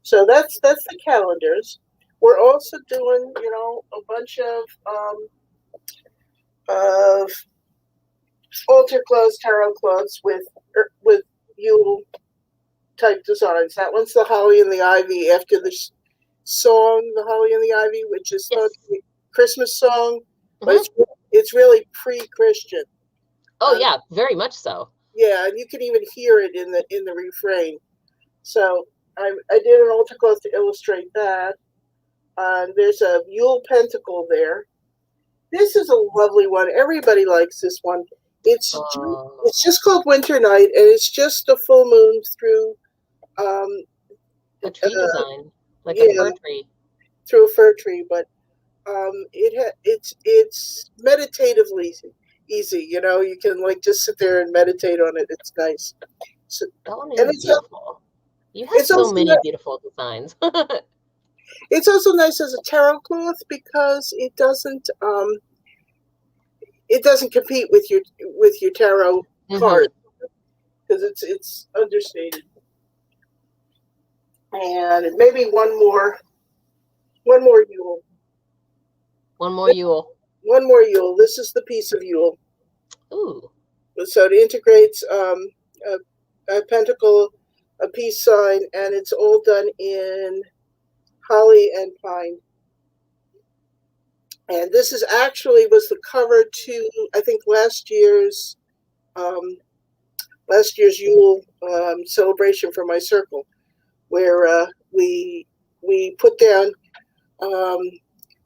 So that's the calendars. We're also doing, a bunch of altar cloths, tarot cloths with Yule type designs. That one's the Holly and the Ivy after the song, The Holly and the Ivy, which is supposed to be a Christmas song, but it's really pre-Christian. Oh yeah, very much so. Yeah, and you can even hear it in the refrain. So I did an altar cloth to illustrate that. There's a Yule pentacle there. This is a lovely one. Everybody likes this one. It's just called Winter Night, and it's just a full moon through a tree design, like a fir tree. Through a fir tree, but it's meditatively easy. You can just sit there and meditate on it. It's nice. So, that one is beautiful. You have so many beautiful designs. It's also nice as a tarot cloth because it doesn't. it doesn't compete with your tarot card because it's understated. And maybe one more Yule. One more Yule. One more Yule. This is the piece of Yule. Ooh. So it integrates a pentacle, a peace sign, and it's all done in holly and pine. And this is actually was the cover to, I think, last year's Yule celebration for my circle, where we put down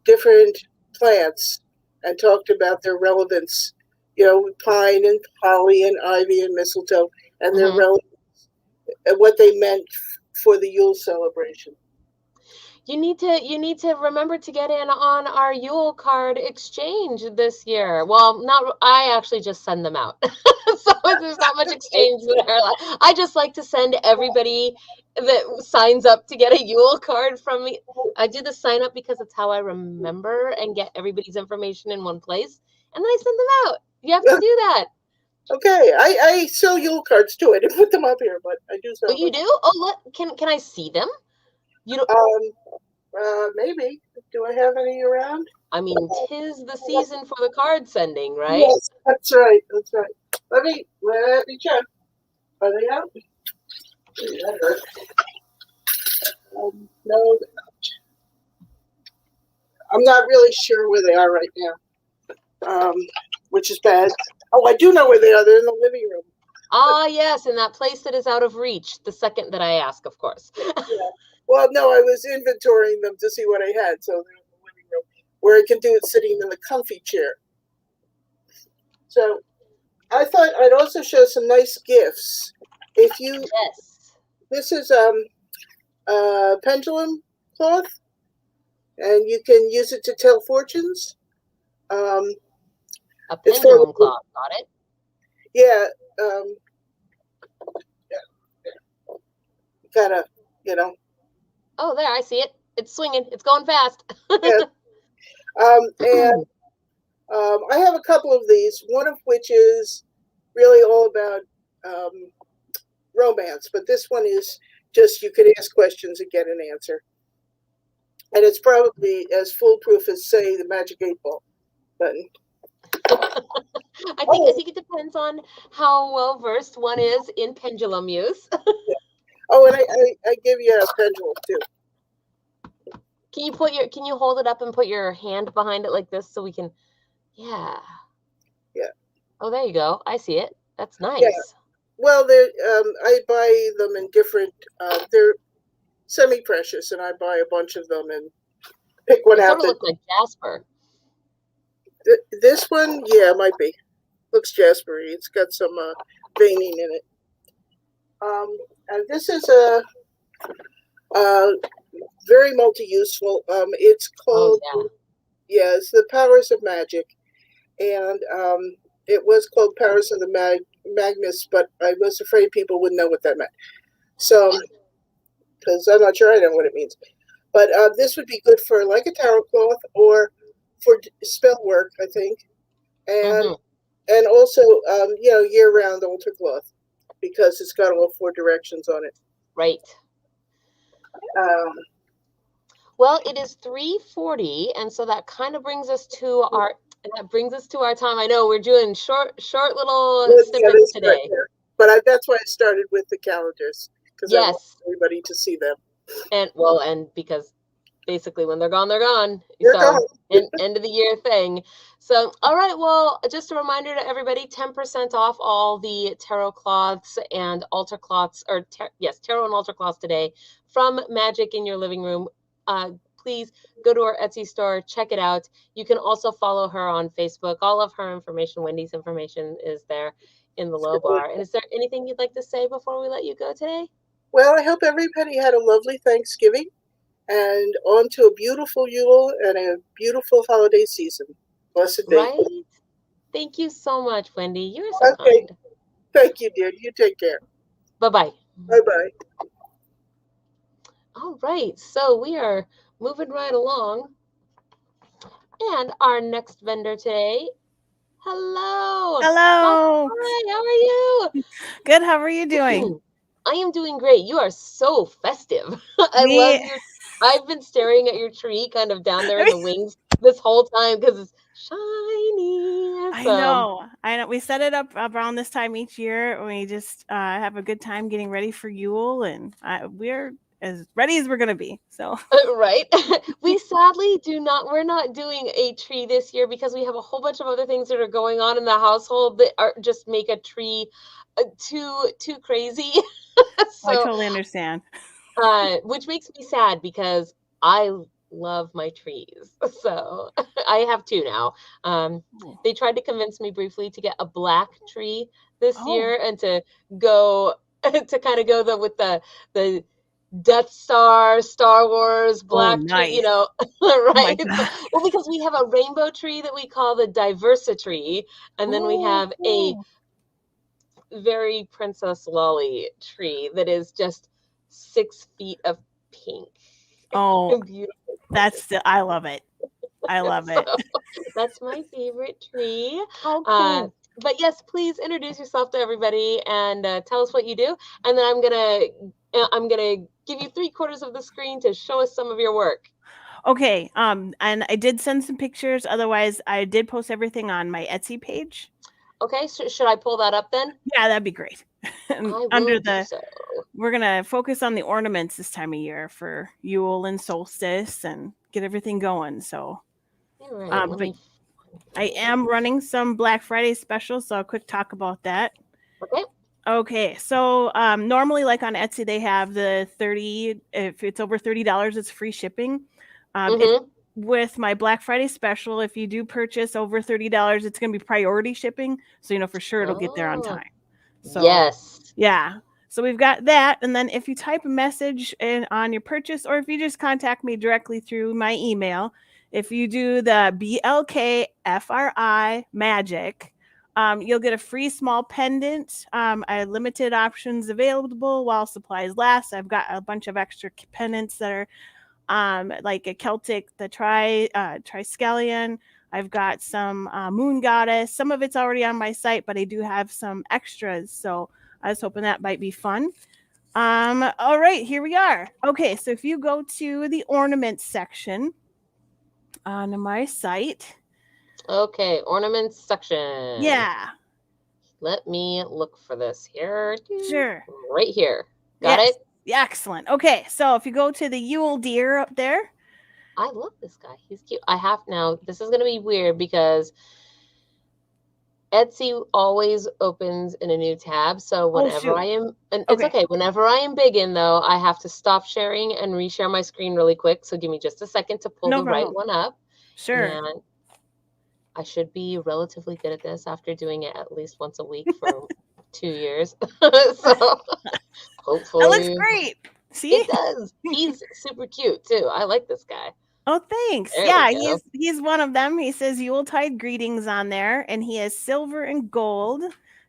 different plants and talked about their relevance. You know, pine and holly and ivy and mistletoe, and their relevance and what they meant for the Yule celebration. You need to remember to get in on our Yule card exchange this year. Well, I actually just send them out. So there's not much exchange there. I just like to send everybody that signs up to get a Yule card from me. I do the sign up because it's how I remember and get everybody's information in one place. And then I send them out. You have to do that. Okay, I sell Yule cards too. I didn't put them up here, but I do sell. Oh, you do? Oh, can I see them? You don't. Maybe. Do I have any around? I mean, 'tis the season for the card sending, right? Yes, that's right. That's right. Let me check. Are they out? No, I'm not really sure where they are right now. Which is bad. Oh, I do know where they are. They're in the living room. Ah, yes, in that place that is out of reach. The second that I ask, of course. Yeah. Well, no, I was inventorying them to see what I had. So they're in the living room where I can do it sitting in the comfy chair. So I thought I'd also show some nice gifts. If you, Yes. This is pendulum cloth, and you can use it to tell fortunes. A pendulum cloth, got it? Yeah. Gotta, Oh, there, I see it. It's swinging. It's going fast. Yeah. And I have a couple of these, one of which is really all about romance, but this one is just you could ask questions and get an answer. And it's probably as foolproof as, say, the Magic 8-Ball button. I think it depends on how well versed one is in pendulum use. Oh, and I give you a pendulum too. Can you hold it up and put your hand behind it like this so we can? Yeah. Oh, there you go. I see it. That's nice. Yeah. Well, I buy them in different. They're semi-precious, and I buy a bunch of them and pick one out. Sort of look like Jasper. This one, yeah, it might be. Looks jaspery. It's got some veining in it. And this is a very multi-useful. It's called. Oh, yeah. Yeah, it's the Powers of Magic, and it was called Powers of the Magnus, but I was afraid people wouldn't know what that meant. So, because I'm not sure I know what it means, but this would be good for like a tarot cloth or for spell work, I think, and also year-round altar cloth because it's got all 4 directions on it. Right. Well, it is 3:40, and so that kind of brings us to our time. I know we're doing short little snippets today. But that's why I started with the calendars because I want everybody to see them. And because basically when they're gone, they're gone. They're gone. End of the year thing. So, all right. Well, just a reminder to everybody: 10% off all the tarot cloths and altar cloths, tarot and altar cloths today from Magic in Your Living Room. Please go to our Etsy store, check it out. You can also follow her on Facebook. All of her information, Wendy's information, is there in the low bar. And is there anything you'd like to say before we let you go today? Well, I hope everybody had a lovely Thanksgiving and on to a beautiful Yule and a beautiful holiday season. Blessed day. Right? Thank you so much, Wendy. You're so kind. Thank you, dear. You take care. Bye-bye. Bye-bye. All right. So we are moving right along. And our next vendor today Hello. Hello. Hi, how are you? Good. How are you doing? I am doing great. You are so festive. I love your. I've been staring at your tree kind of down there in the wings this whole time because it's shiny. I know. We set it up around this time each year. We just have a good time getting ready for Yule, and we're as ready as we're gonna be. So right. We sadly we're not doing a tree this year because we have a whole bunch of other things that are going on in the household that are just make a tree too crazy. So, I totally understand. Which makes me sad because I love my trees. So I have two now. They tried to convince me briefly to get a black tree this year and to go to kind of go with the Death Star, Star Wars, black tree, right? Oh well, because we have a rainbow tree that we call the Diversity, and then we have a very Princess Lolly tree that is just 6 feet of pink. Oh, beautiful. I love it. I love it. That's my favorite tree. Oh, cool. But yes, please introduce yourself to everybody and tell us what you do, and then I'm gonna give you 3/4 of the screen to show us some of your work. Okay. And I did send some pictures. Otherwise, I did post everything on my Etsy page. Okay. So should I pull that up then? Yeah, that'd be great. So. We're gonna focus on the ornaments this time of year for Yule and solstice and get everything going. So, right, I am running some Black Friday specials, so a quick talk about that. Okay, so normally, like on Etsy, they have the 30. If it's over $30, it's free shipping. With my Black Friday special, if you do purchase over $30, it's going to be priority shipping, so for sure it'll get there on time. So, yes, yeah. So we've got that, and then if you type a message on your purchase, or if you just contact me directly through my email, if you do the BLKFRI magic, you'll get a free small pendant. I have limited options available while supplies last. I've got a bunch of extra pendants that are like a Celtic, the Triskelion. I've got some Moon Goddess. Some of it's already on my site, but I do have some extras. So I was hoping that might be fun. All right, here we are. Okay, so if you go to the ornaments section on my site. Okay, ornaments section. Yeah. Let me look for this here. Sure. Right here. Got it? Yeah, excellent. Okay, so if you go to the Yule deer up there. I love this guy. He's cute. This is going to be weird because Etsy always opens in a new tab. So whenever it's okay. Whenever I am big in though, I have to stop sharing and reshare my screen really quick. So give me just a second to pull the right one up. Sure. And I should be relatively good at this after doing it at least once a week for 2 years. So hopefully. That looks great. See? It does. He's super cute too. I like this guy. Oh, thanks. He's one of them. He says Yuletide greetings on there, and he has silver and gold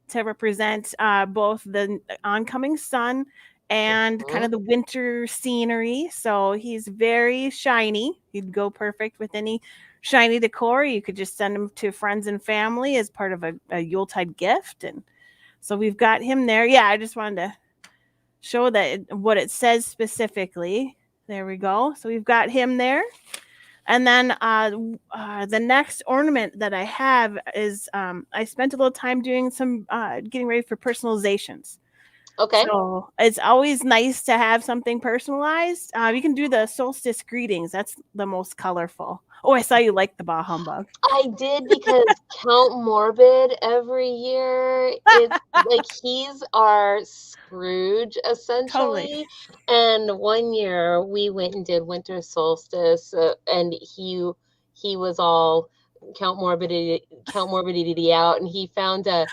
to represent both the oncoming sun and kind of the winter scenery. So he's very shiny. He'd go perfect with any shiny decor. You could just send him to friends and family as part of a Yuletide gift. And so we've got him there. Yeah, I just wanted to show that what it says specifically. There we go. So we've got him there. And then the next ornament that I have is I spent a little time doing some getting ready for personalizations. Okay. So it's always nice to have something personalized. You can do the solstice greetings. That's the most colorful. Oh, I saw you like the Bah Humbug. I did because Count Morbid every year, it's like he's our Scrooge essentially. Totally. And one year we went and did winter solstice, and he was all Count Morbidity out, and he found a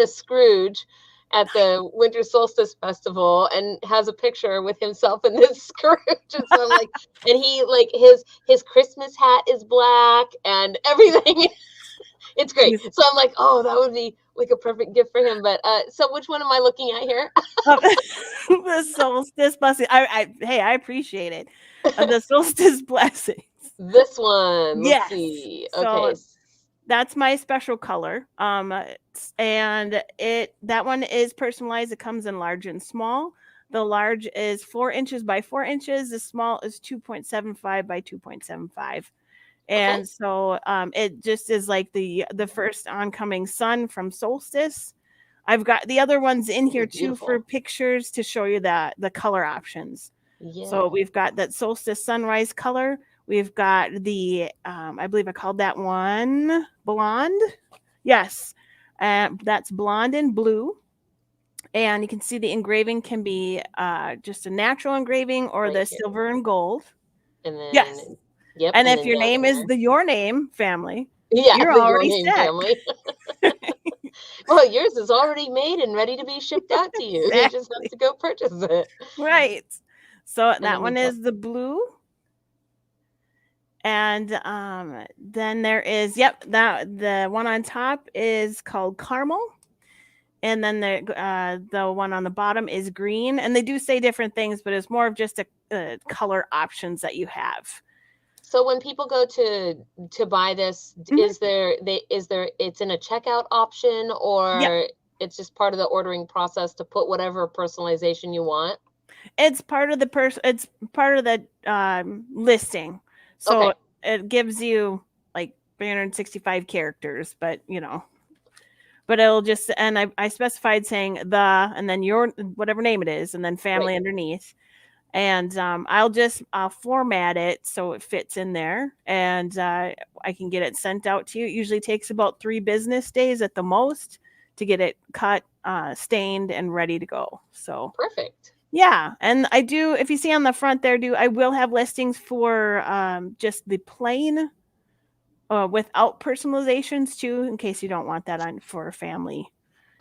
Scrooge at the Winter Solstice Festival and has a picture with himself in this Scrooge. And so I'm like, and he like his Christmas hat is black and everything. It's great. So I'm like, oh, that would be like a perfect gift for him. But so which one am I looking at here? The Solstice Blessing. I appreciate it. The Solstice Blessings. This one. Let's see. Okay. That's my special color. And that one is personalized. It comes in large and small. The large is 4 inches by 4 inches. The small is 2.75 by 2.75. And so it just is like the first oncoming sun from solstice. I've got the other ones in here too for pictures to show you the color options. Yeah. So we've got that solstice sunrise color. We've got the, I believe I called that one blonde. Yes, that's blonde and blue. And you can see the engraving can be just a natural engraving or the silver and gold. And then, yes. Yep. And if your name is your name family, you're already set. Family. Well, yours is already made and ready to be shipped out to you. Exactly. You just have to go purchase it. Right. So that one is the blue. And then there is, the one on top is called caramel. And then the one on the bottom is green. And they do say different things, but it's more of just a color options that you have. So when people go to buy this, is there it's in a checkout option, or it's just part of the ordering process to put whatever personalization you want? It's part of the listing. So it gives you like 365 characters, but but it'll just, and I specified saying and then your whatever name it is, and then family underneath. And I'll format it so it fits in there, and I can get it sent out to you. It usually takes about 3 business days at the most to get it cut, stained, and ready to go. So perfect. Yeah, and I do. If you see on the front there, I will have listings for just the plain, without personalizations too, in case you don't want that on for a family.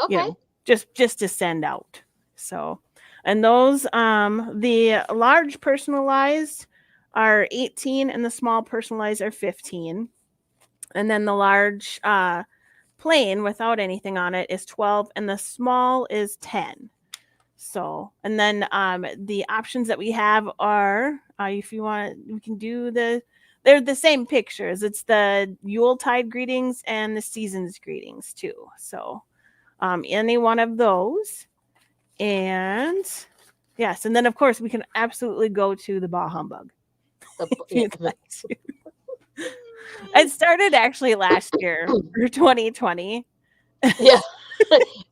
Okay. Just to send out. So. And those, the large personalized are 18 and the small personalized are 15. And then the large plain without anything on it is 12 and the small is 10. So, and then the options that we have are, if you want, we can do they're the same pictures. It's the Yuletide greetings and the season's greetings too. So any one of those. And yes, and then of course we can absolutely go to the Bah Humbug. Like it started actually last year for 2020. Yeah.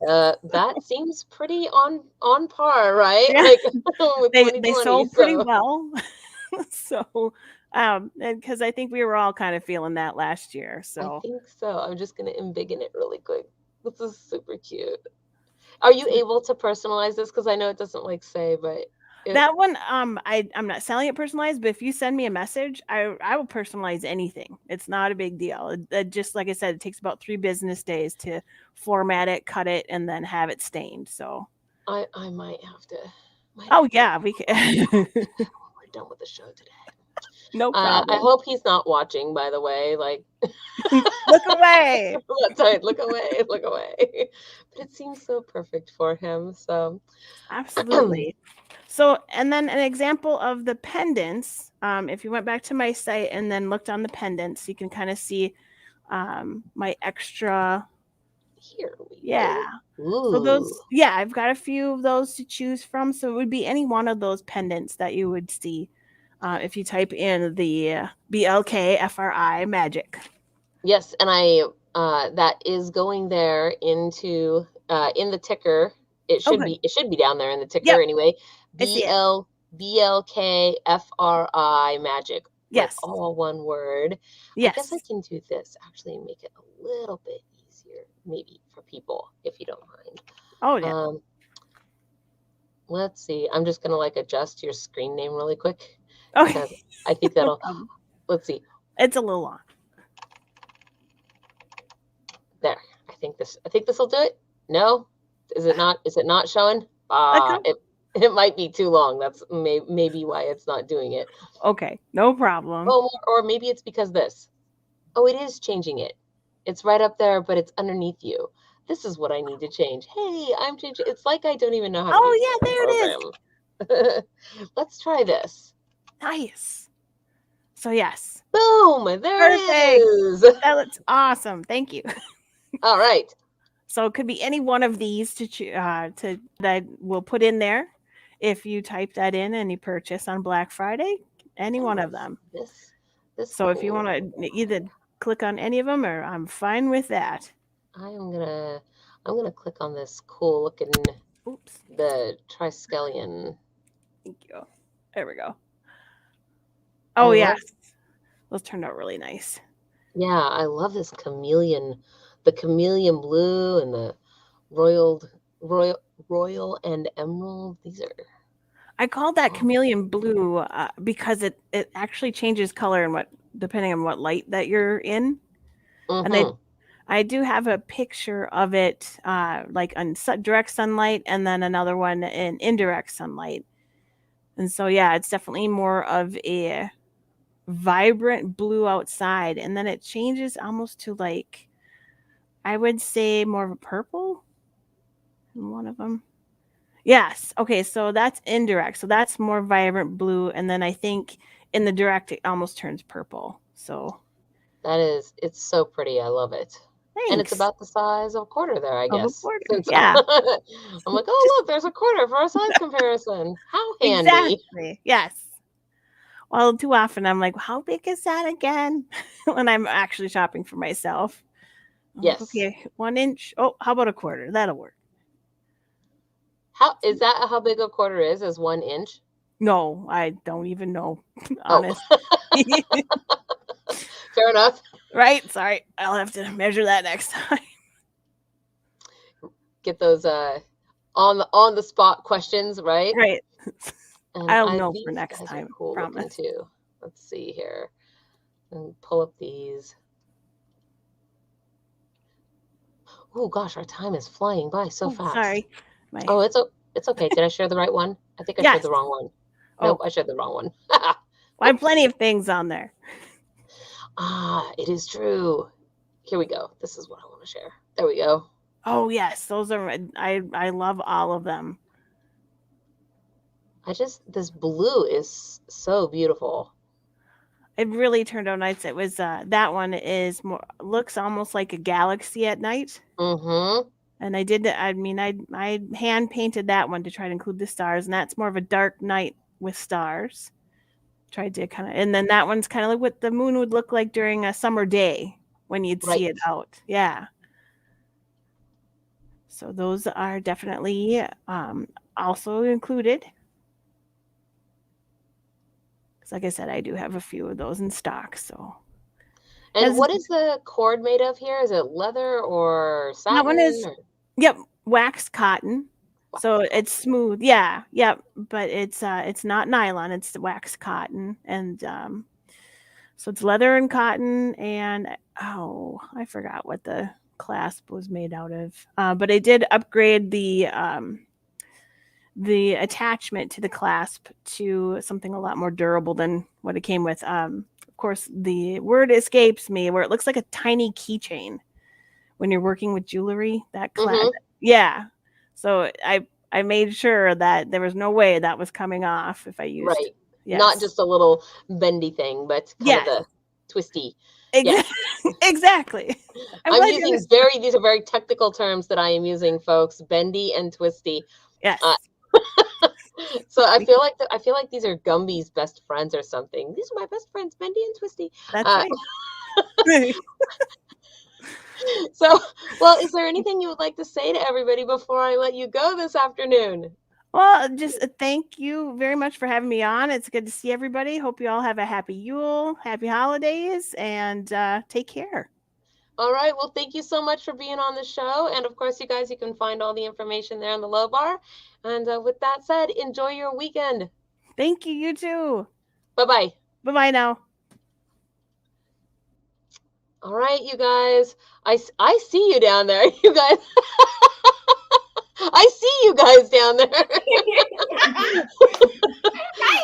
That seems pretty on par, right? Yeah. Like, they sold pretty well. So and because I think we were all kind of feeling that last year. So I think so. I'm just gonna embiggen it really quick. This is super cute. Are you able to personalize this? Because I know it doesn't say, but that one, I'm not selling it personalized, but if you send me a message, I will personalize anything. It's not a big deal. It just like I said, it takes about 3 business days to format it, cut it, and then have it stained. So I might have to. We can. We're done with the show today. No problem. I hope he's not watching, by the way. Look away. That's right. Look away. Look away. But it seems so perfect for him. So absolutely. So, and then an example of the pendants. If you went back to my site and then looked on the pendants, you can kind of see my extra. Here we go. So those, I've got a few of those to choose from. So it would be any one of those pendants that you would see. If you type in the BLK magic. Yes, and I that is going there into in the ticker. It should be down there in the ticker anyway. BLK magic. Yes, all one word. Yes, I guess I can do this actually and make it a little bit easier, maybe for people if you don't mind. Oh yeah. Let's see. I'm just gonna adjust your screen name really quick. Okay. I think that'll. Let's see. It's a little long. There. I think this will do it. No, is it not? Is it not showing? It might be too long. That's maybe why it's not doing it. Okay, no problem. Oh, or maybe it's because this. Oh, it is changing it. It's right up there, but it's underneath you. This is what I need to change. Hey, I'm changing. It's like I don't even know how to. Oh yeah, there it is. Let's try this. Nice. So yes. Boom! There it is. That looks awesome. Thank you. All right. So it could be any one of these to that we'll put in there. If you type that in and you purchase on Black Friday, any one of them. So if you want to either click on any of them, or I'm fine with that. I'm gonna click on this cool looking. Oops. The triskelion. Thank you. There we go. Oh yes, those turned out really nice. Yeah, I love this chameleon, the chameleon blue and the royal and emerald. These are. I called that chameleon blue because it actually changes color and depending on what light that you're in. And I do have a picture of it like on direct sunlight, and then another one in indirect sunlight. And so yeah, it's definitely more of a vibrant blue outside, and then it changes almost to like, I would say more of a purple in one of them. Yes. Okay, so that's indirect, so that's more vibrant blue, and then I think in the direct it almost turns purple. So it's so pretty. I love it. Thanks. And it's about the size of a quarter there, I guess. Yeah. I'm like, oh look, there's a quarter for a size comparison. How handy. Exactly. Yes. Well, too often I'm like, how big is that again? When I'm actually shopping for myself. Yes. Okay, 1 inch. Oh, how about a quarter? That'll work. How is that? How big a quarter is 1 inch? No, I don't even know. Honest. Fair enough. Right. Sorry, I'll have to measure that next time. Get those on the spot questions, right? Right. And I'll know for next time. Cool Promise. Too. Let's see here. And pull up these. Oh gosh, our time is flying by so fast. Sorry. Oh, it's okay. Did I share the right one? I think I shared the wrong one. Nope, I shared the wrong one. Well, I have plenty of things on there. It is true. Here we go. This is what I want to share. There we go. Oh yes, those are. I love all of them. This blue is so beautiful. It really turned out nice. It was that one looks almost like a galaxy at night. Mm-hmm. And I did. I mean, I hand painted that one to try to include the stars, and that's more of a dark night with stars. Tried to and then that one's kind of like what the moon would look like during a summer day when you'd see it out. Yeah. So those are definitely also included. Because like I said, I do have a few of those in stock. So. And what is the cord made of here? Is it leather or satin? That one is, wax cotton. So it's smooth. Yeah. But it's not nylon. It's wax cotton. And so it's leather and cotton. And I forgot what the clasp was made out of. But I did upgrade the attachment to the clasp to something a lot more durable than what it came with. Of course, the word escapes me where it looks like a tiny keychain when you're working with jewelry. That clasp. Yeah. So I made sure that there was no way that was coming off if I used not just a little bendy thing, but kind of a twisty. Exactly. I'm using these are very technical terms that I am using, folks. Bendy and twisty. Yes. So I feel like these are Gumby's best friends or something. These are my best friends, Bendy and Twisty. That's right. So, well, is there anything you would like to say to everybody before I let you go this afternoon? Well, just thank you very much for having me on. It's good to see everybody. Hope you all have a happy Yule, happy holidays, and take care. All right. Well, thank you so much for being on the show. And of course, you guys, you can find all the information there in the low bar. And with that said, enjoy your weekend. Thank you. You too. Bye-bye. Bye-bye now. All right, you guys. I see you down there. You guys. I see you guys down there.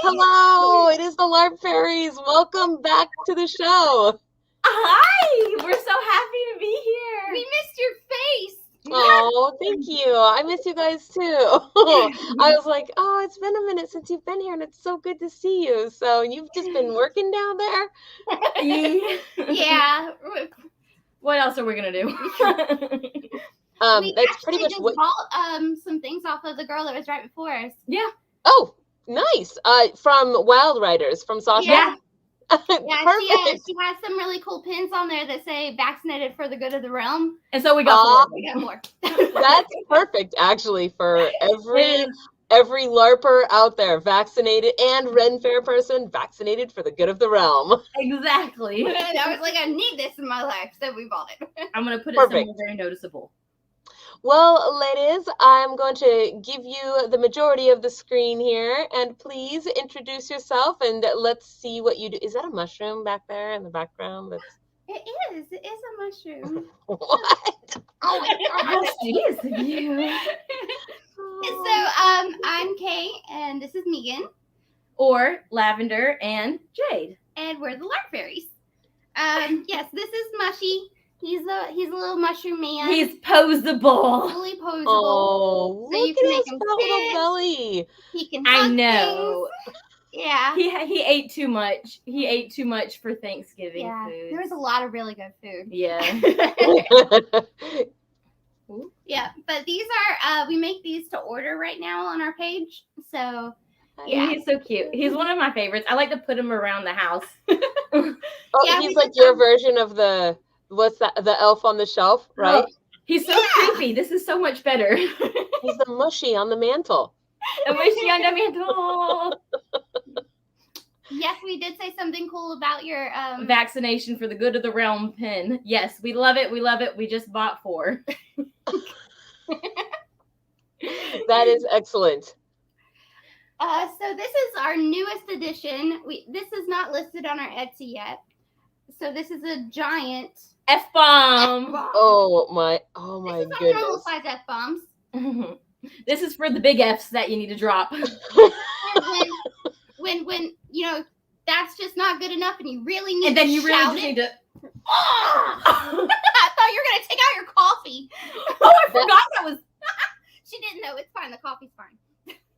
Hello. It is the LARP Fairies. Welcome back to the show. Hi, we're so happy to be here. We missed your face. Oh, thank you. I miss you guys too. I was like, oh, it's been a minute since you've been here, and it's so good to see you. So you've just been working down there? Yeah. What else are we gonna do? We That's actually pretty much just what. bought some things off of the girl that was right before us. Yeah. Oh, nice. From Wild Riders, from Sasha. Yeah. Yeah, Perfect. she has some really cool pins on there that say "vaccinated for the good of the realm." And so we got We got more. That's perfect, actually, for every LARPer out there, vaccinated, and Ren Fair person, vaccinated for the good of the realm. Exactly. I was like, I need this in my life, so we bought it. I'm gonna put it Perfect. somewhere very noticeable. Well, ladies, I'm going to give you the majority of the screen here, and please introduce yourself, and let's see what you do. Is that a mushroom back there in the background? That's... It is a mushroom. What? Oh my How god. serious of you. So, I'm Kay, and this is Megan, Or Lavender and Jade. and we're the Lark Fairies. Yes, this is Mushy. He's a little mushroom man. He's posable. fully posable. Oh, So you look can at make his him fat little fit. belly. He can I hug know. things. Yeah. He ate too much. He ate too much for Thanksgiving Yeah. food. There was a lot of really good food. Yeah. Yeah, but these are we make these to order right now on our page. So yeah. He's so cute. He's one of my favorites. I like to put him around the house. Oh, Yeah, he's we like just your have- version of the, what's that, the elf on the shelf, right? He's so creepy. This is so much better. He's the mushy on the mantle. And when she on the mantle. Yes, we did say something cool about your Vaccination for the good of the realm pin. Yes, we love it. We love it. We just bought 4. That is excellent. so this is our newest edition. This is not listed on our Etsy yet. So this is a giant F-bomb. F-bomb. Oh my This is our goodness. normal size F-bombs. This is for the big F's that you need to drop. And when you know that's just not good enough, and you really need And then to you really shout just it. need to. I thought you were gonna take out your coffee. Oh, I forgot that was. She didn't know. It's fine. The coffee's fine.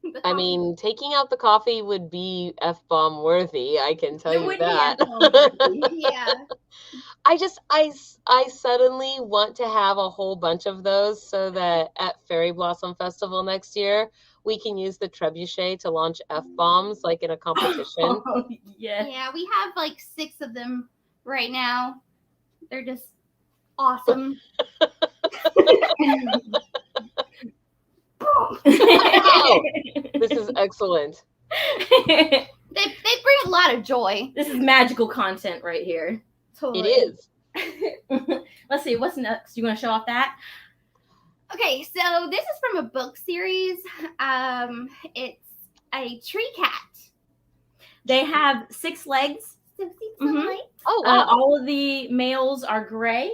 The I coffee- mean, taking out the coffee would be F-bomb worthy, I can tell It you would be that. F-bomb worthy. yeah. I suddenly want to have a whole bunch of those so that at Fairy Blossom Festival next year, we can use the trebuchet to launch F-bombs like in a competition. Oh, yeah. Yeah, we have like 6 of them right now. They're just awesome. Wow, this is excellent. They bring a lot of joy. This is magical content right here. It is. Let's see, what's next? You want to show off that? Okay, so this is from a book series. It's a tree cat. They have 6 legs. So see Mhm. sunlight. Oh, wow. All of the males are gray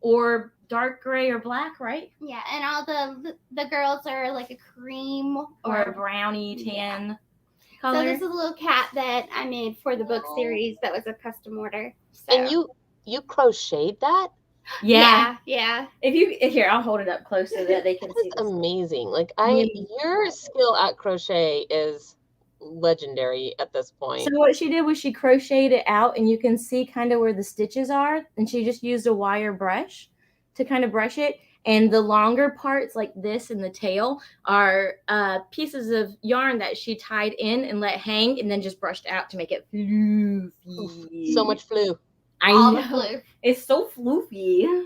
or dark gray or black, right? Yeah, and all the girls are like a cream Or a or. brownie tan So color. this is a little cat that I made for the book series. That was a custom order. So. And you crocheted that? yeah. Yeah. Here, I'll hold it up close so that they can see That's this. amazing. Like Yeah. your skill at crochet is legendary at this point. So what she did was she crocheted it out, and you can see kind of where the stitches are, and she just used a wire brush to kind of brush it. And the longer parts like this and the tail are pieces of yarn that she tied in and let hang and then just brushed out to make it floofy. So much flu. I All know. the blue. It's so floofy.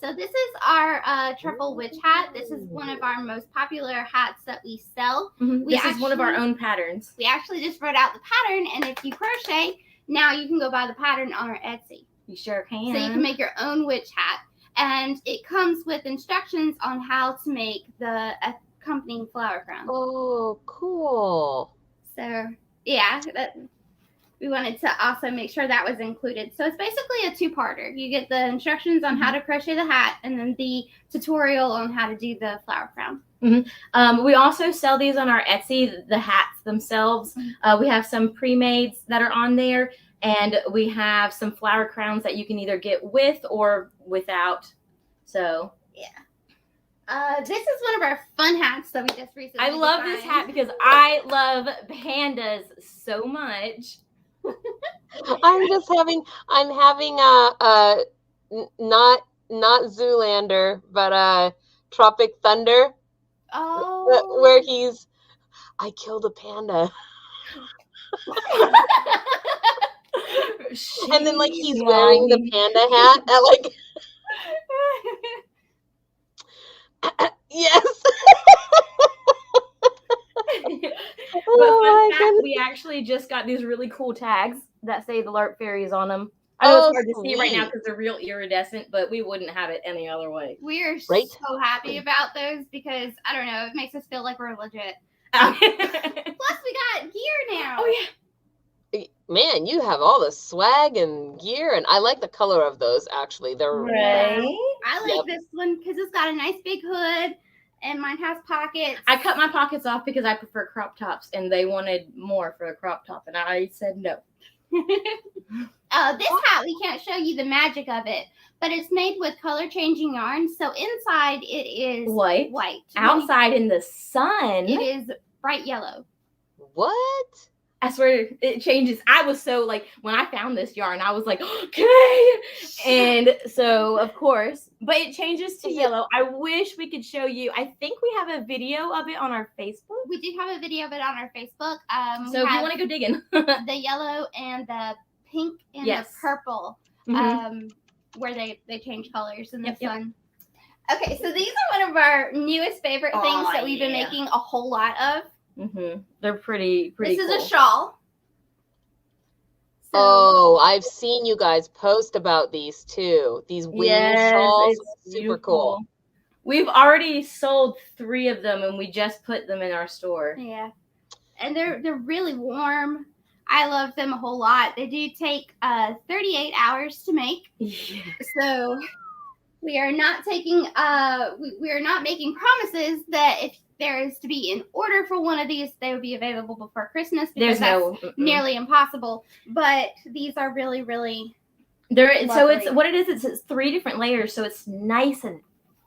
So this is our truffle witch hat. This is one of our most popular hats that we sell. We This is one of our actually- own patterns. We actually just wrote out the pattern, and if you crochet, now you can go buy the pattern on our Etsy. You sure can. So you can make your own witch hat. And it comes with instructions on how to make the accompanying flower crown. Oh, cool. So yeah, we wanted to also make sure that was included. So it's basically a 2-parter. You get the instructions on how to crochet the hat, and then the tutorial on how to do the flower crown. We also sell these on our Etsy, the hats themselves. We have some pre-mades that are on there, and we have some flower crowns that you can either get with or without. So Yeah. This is one of our fun hats that we just recently I love this hat because I love pandas so much. I'm having not Zoolander, but Tropic Thunder. Oh. Where I killed a panda. And then like he's wearing the panda hat at like yes. But fun fact, we actually just got these really cool tags that say the LARP fairies on them. I know it's hard to see right now because they're real iridescent, but we wouldn't have it any other way. We are so happy about those because I don't know, it makes us feel like we're legit. Plus, we got gear now. Oh yeah. Man, you have all the swag and gear, and I like the color of those. Actually, they're right. I like this one because it's got a nice big hood, and mine has pockets. I cut my pockets off because I prefer crop tops, and they wanted more for a crop top, and I said no. This hat, we can't show you the magic of it, but it's made with color changing yarn. So inside it is white. Outside in the sun, it is bright yellow. What? I swear it changes. I was so like, when I found this yarn, I was like, okay. And so, of course, but it changes to yellow. I wish we could show you. I think we have a video of it on our Facebook. We do have a video of it on our Facebook. So if you want to go digging. The yellow and the pink and the purple, where they change colors in the sun. Okay, so these are one of our newest favorite things that we've been making a whole lot of. They're pretty This cool. is a shawl. So, I've seen you guys post about these too. These wing shawls, super cool. We've already sold 3 of them, and we just put them in our store. Yeah, and they're really warm. I love them a whole lot. They do take 38 hours to make. Yeah. So we are not taking we are not making promises that if there is to be an order for one of these, they would be available before Christmas because that's nearly impossible. But these are really, really lovely. So it's what it is. It's 3 different layers, so it's nice and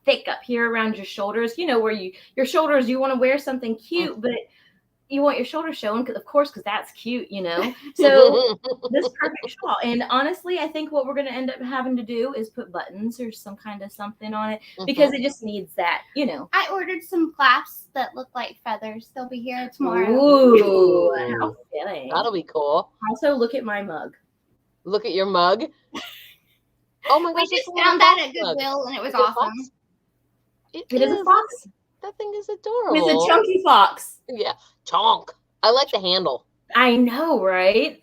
thick up here around your shoulders. You know where your shoulders. You want to wear something cute, but you want your shoulders showing, because that's cute, you know. So this perfect shawl. And honestly, I think what we're going to end up having to do is put buttons or some kind of something on it because it just needs that, you know. I ordered some clasps that look like feathers. They'll be here tomorrow. Ooh, how fitting. That'll be cool. Also, look at my mug. Look at your mug. Oh my gosh! We just found that at Goodwill, and it was awesome. It is a fox. That thing is adorable. It's a chunky fox. Yeah, chonk. I like the handle. I know, right?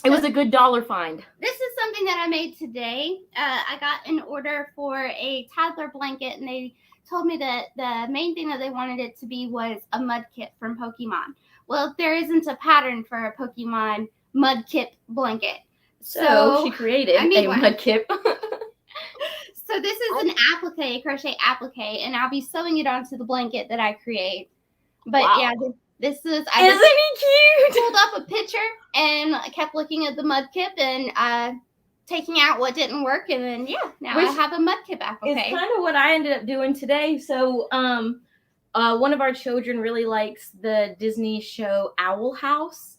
It was a good dollar find. This is something that I made today. I got an order for a toddler blanket, and they told me that the main thing that they wanted it to be was a mud kit from Pokemon. Well, there isn't a pattern for a Pokemon mud kit blanket. So she created a mud kit. So this is an applique, crochet applique, and I'll be sewing it onto the blanket that I create. But yeah, this is. Isn't he cute? Pulled up a picture and I kept looking at the mud kit and taking out what didn't work, and then now I have a mud kit applique. It's kind of what I ended up doing today. So one of our children really likes the Disney show Owl House.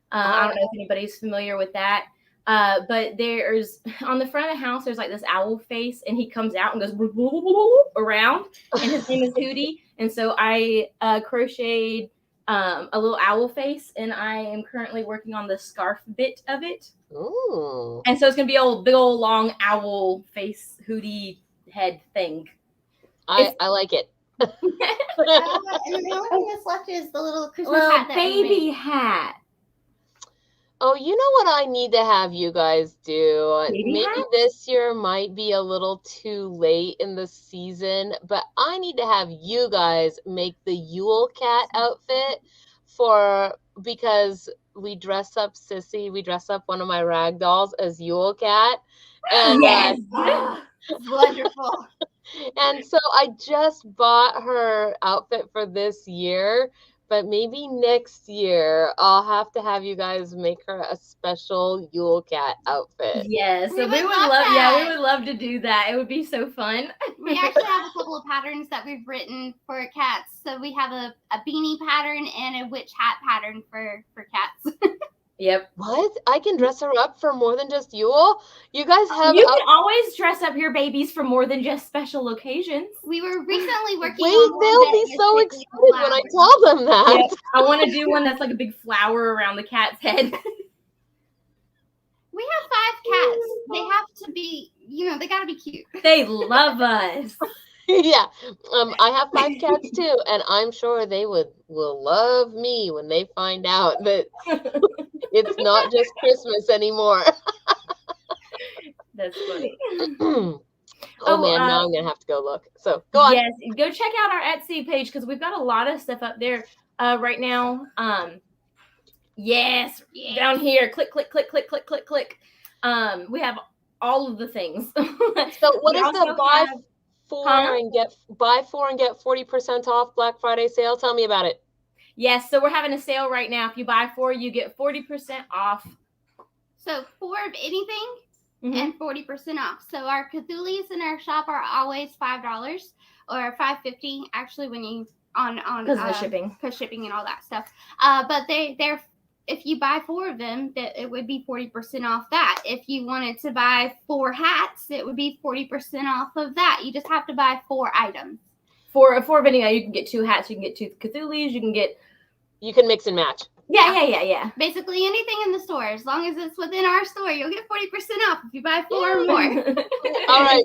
I don't know if anybody's familiar with that. But there's on the front of the house, there's like this owl face, and he comes out and goes blah, blah, blah, blah, around, and his name is Hootie. And so I crocheted a little owl face, and I am currently working on the scarf bit of it. Ooh. And so it's gonna be a big old long owl face Hootie head thing. I like it. And the only thing that's left is the little Christmas hat. Baby hat. Oh, you know what I need to have you guys do? Maybe this year might be a little too late in the season, but I need to have you guys make the Yule Cat outfit because we dress up Sissy. We dress up one of my rag dolls as Yule Cat. And, yes. Wonderful. And so I just bought her outfit for this year, but maybe next year I'll have to have you guys make her a special Yule cat outfit. Yes, so we would love that. we would love to do that. It would be so fun. We actually have a couple of patterns that we've written for cats. So we have a beanie pattern and a witch hat pattern for cats. Yep. What? I can dress her up for more than just Yule? You guys have... You can always dress up your babies for more than just special occasions. We were recently working Wait, on they'll be so excited when I tell them that. Yep. I want to do one that's like a big flower around the cat's head. We have 5 cats. They have to be, they got to be cute. They love us. Yeah. I have 5 cats too, and I'm sure they will love me when they find out that it's not just Christmas anymore. That's funny. Oh man, now I'm gonna have to go look. So go on. Yes, go check out our Etsy page because we've got a lot of stuff up there right now. Yes, down here. Click, click, click, click, click, click, click. We have all of the things. So what is the buy 4 and get 40% off Black Friday sale? Tell me about it. Yes, so we're having a sale right now. If you buy 4, you get 40% off. So 4 of anything and 40% off. So our Cthulhu's in our shop are always $5 or $5.50 actually when you on because of the shipping, and all that stuff. But they're if you buy 4 of them, that it would be 40% off that. If you wanted to buy 4 hats, it would be 40% off of that. You just have to buy 4 items. For video, you can get 2 hats, you can get 2 Cthulhu's, you can mix and match. Yeah. Basically anything in the store, as long as it's within our store, you'll get 40% off if you buy 4 or more. All right.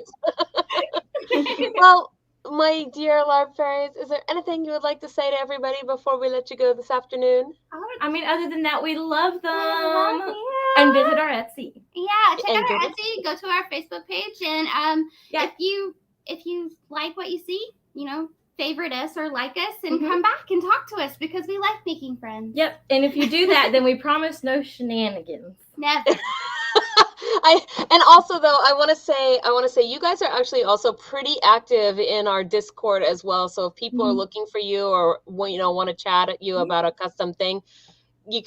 Well, my dear LARP fairies, is there anything you would like to say to everybody before we let you go this afternoon? I mean, other than that, we love them. And visit our Etsy. Yeah, check out our Etsy. Go to our Facebook page, and if you like what you see, favorite us or like us, and come back and talk to us because we like making friends. Yep, and if you do that, then we promise no shenanigans. Never. And also though, I want to say you guys are actually also pretty active in our Discord as well. So if people are looking for you or want to chat at you about a custom thing, you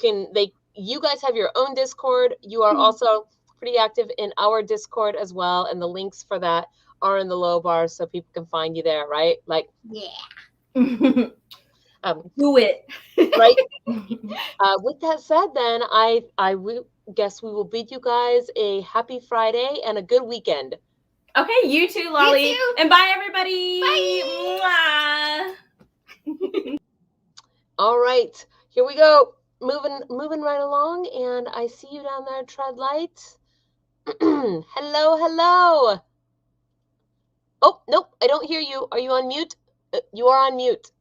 guys have your own Discord. You are also pretty active in our Discord as well, and the links for that are in the low bar so people can find you there, right? Like, do it. Right. With that said, then I guess we will bid you guys a happy Friday and a good weekend. Okay, you too, Lolly. You too. And bye, everybody. Bye. All right, here we go. Moving right along, and I see you down there, Treadlight. Hello. Oh, nope, I don't hear you. Are you on mute? You are on mute.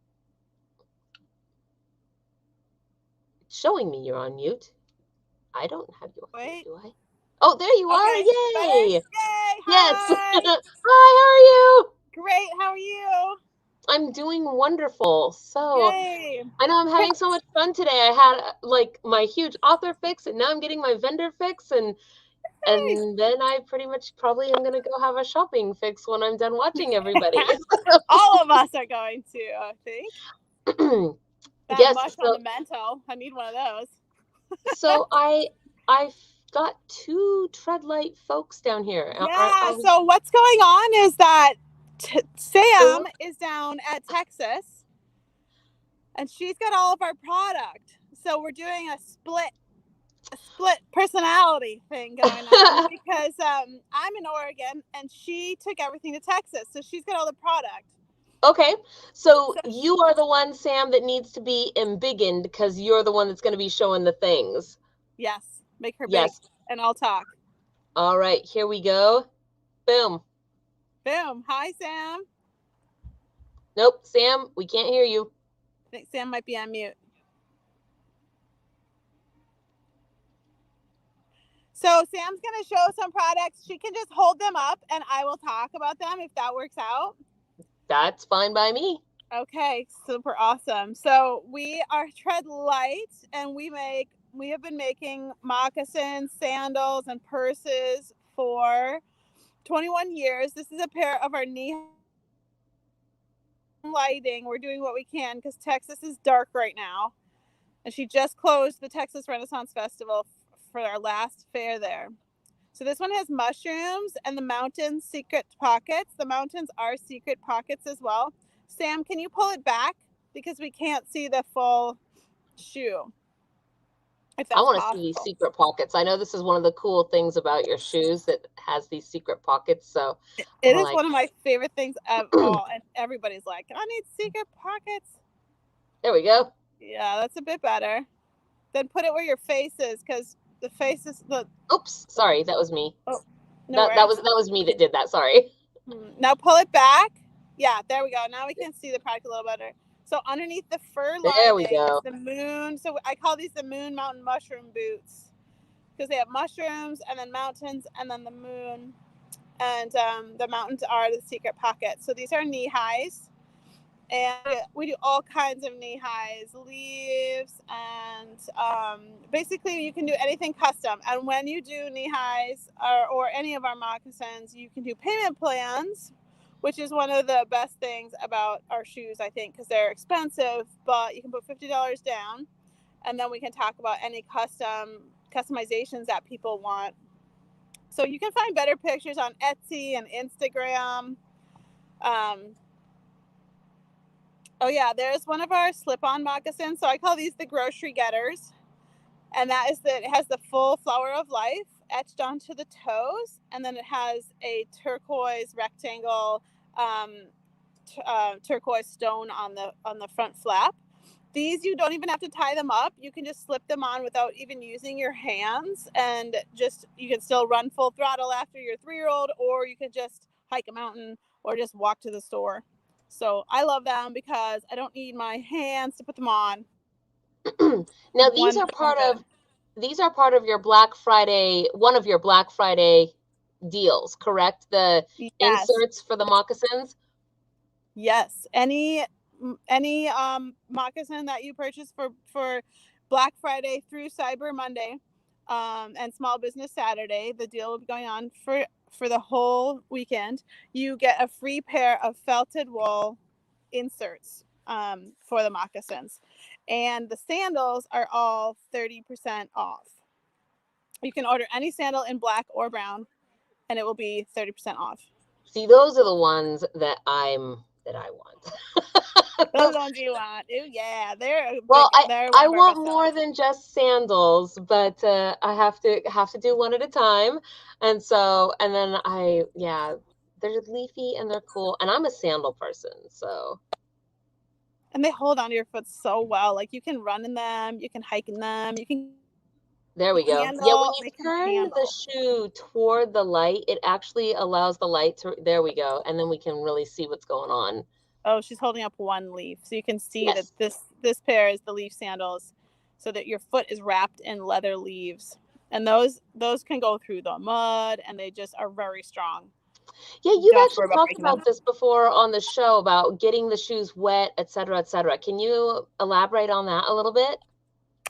It's showing me you're on mute. I don't have you on mute, do I? Oh, there you are. Yay. Yay. Yes. Hi. Hi, how are you? Great. How are you? I'm doing wonderful. So Yay. I know I'm having so much fun today. I had like my huge author fix, and now I'm getting my vendor fix, and then I pretty much probably am going to go have a shopping fix when I'm done watching everybody. All of us are going to, I think. That Yes. much on the mental. I need one of those. So I've got 2 Treadlight folks down here. Yeah. So what's going on is that Sam is down at Texas, and she's got all of our product. So we're doing a split personality thing going on because I'm in Oregon and she took everything to Texas, so she's got all the product. Okay, so you are the one, Sam, that needs to be embiggened because you're the one that's going to be showing the things. Yes, make her Yes. big, and I'll talk. All right, here we go. Boom. Boom. Hi, Sam. Nope, Sam, we can't hear you. I think Sam might be on mute. So Sam's going to show some products. She can just hold them up and I will talk about them if that works out. That's fine by me. Okay, super awesome. So we are Treadlight, and we have been making moccasins, sandals, and purses for 21 years. This is a pair of our knee lighting. We're doing what we can because Texas is dark right now. And she just closed the Texas Renaissance Festival for our last fair there. So this one has mushrooms and the mountains secret pockets. The mountains are secret pockets as well. Sam, can you pull it back? Because we can't see the full shoe. If that's I want to possible. see these secret pockets. I know this is one of the cool things about your shoes that has these secret pockets. So it is one of my favorite things of all. And everybody's like, I need secret pockets. There we go. Yeah, that's a bit better. Then put it where your face is, because the face is the. Oops, sorry, that was me. Oh, no that was me that did that. Sorry. Now pull it back. Yeah, there we go. Now we can see the product a little better. So underneath the fur lining, there we go. It's the moon. So I call these the moon mountain mushroom boots because they have mushrooms and then mountains and then the moon, and the mountains are the secret pockets. So these are knee highs, and we do all kinds of knee highs, leaves, and basically you can do anything custom. And when you do knee highs or any of our moccasins, you can do payment plans, which is one of the best things about our shoes, I think, because they're expensive, but you can put $50 down, and then we can talk about any customizations that people want. So you can find better pictures on Etsy and Instagram. Oh yeah, there's one of our slip-on moccasins. So I call these the grocery getters, and that is it has the full flower of life etched onto the toes, and then it has a turquoise rectangle turquoise stone on the front flap. These, you don't even have to tie them up. You can just slip them on without even using your hands, and just you can still run full throttle after your 3-year-old, or you can just hike a mountain or just walk to the store. So I love them because I don't need my hands to put them on. Now these are part of your Black Friday, one of your Black Friday deals, correct? The inserts for the moccasins? Yes. Any moccasin that you purchase for Black Friday through Cyber Monday and Small Business Saturday, the deal will be going on for the whole weekend. You get a free pair of felted wool inserts for the moccasins, and the sandals are all 30% off. You can order any sandal in black or brown, and it will be 30% off. See, those are the ones that I want. Those ones you want. Oh yeah, I want more than just sandals, but I have to do one at a time, and then they're leafy and they're cool, and I'm a sandal person, so. And they hold onto your foot so well. Like you can run in them, you can hike in them, you can. There we go. Yeah, when you turn the shoe toward the light, it actually allows the light to. There we go, and then we can really see what's going on. Oh, she's holding up one leaf, so you can see that this pair is the leaf sandals, so that your foot is wrapped in leather leaves, and those can go through the mud, and they just are very strong. Yeah, you've actually talked about this before on the show about getting the shoes wet, et cetera, et cetera. Can you elaborate on that a little bit?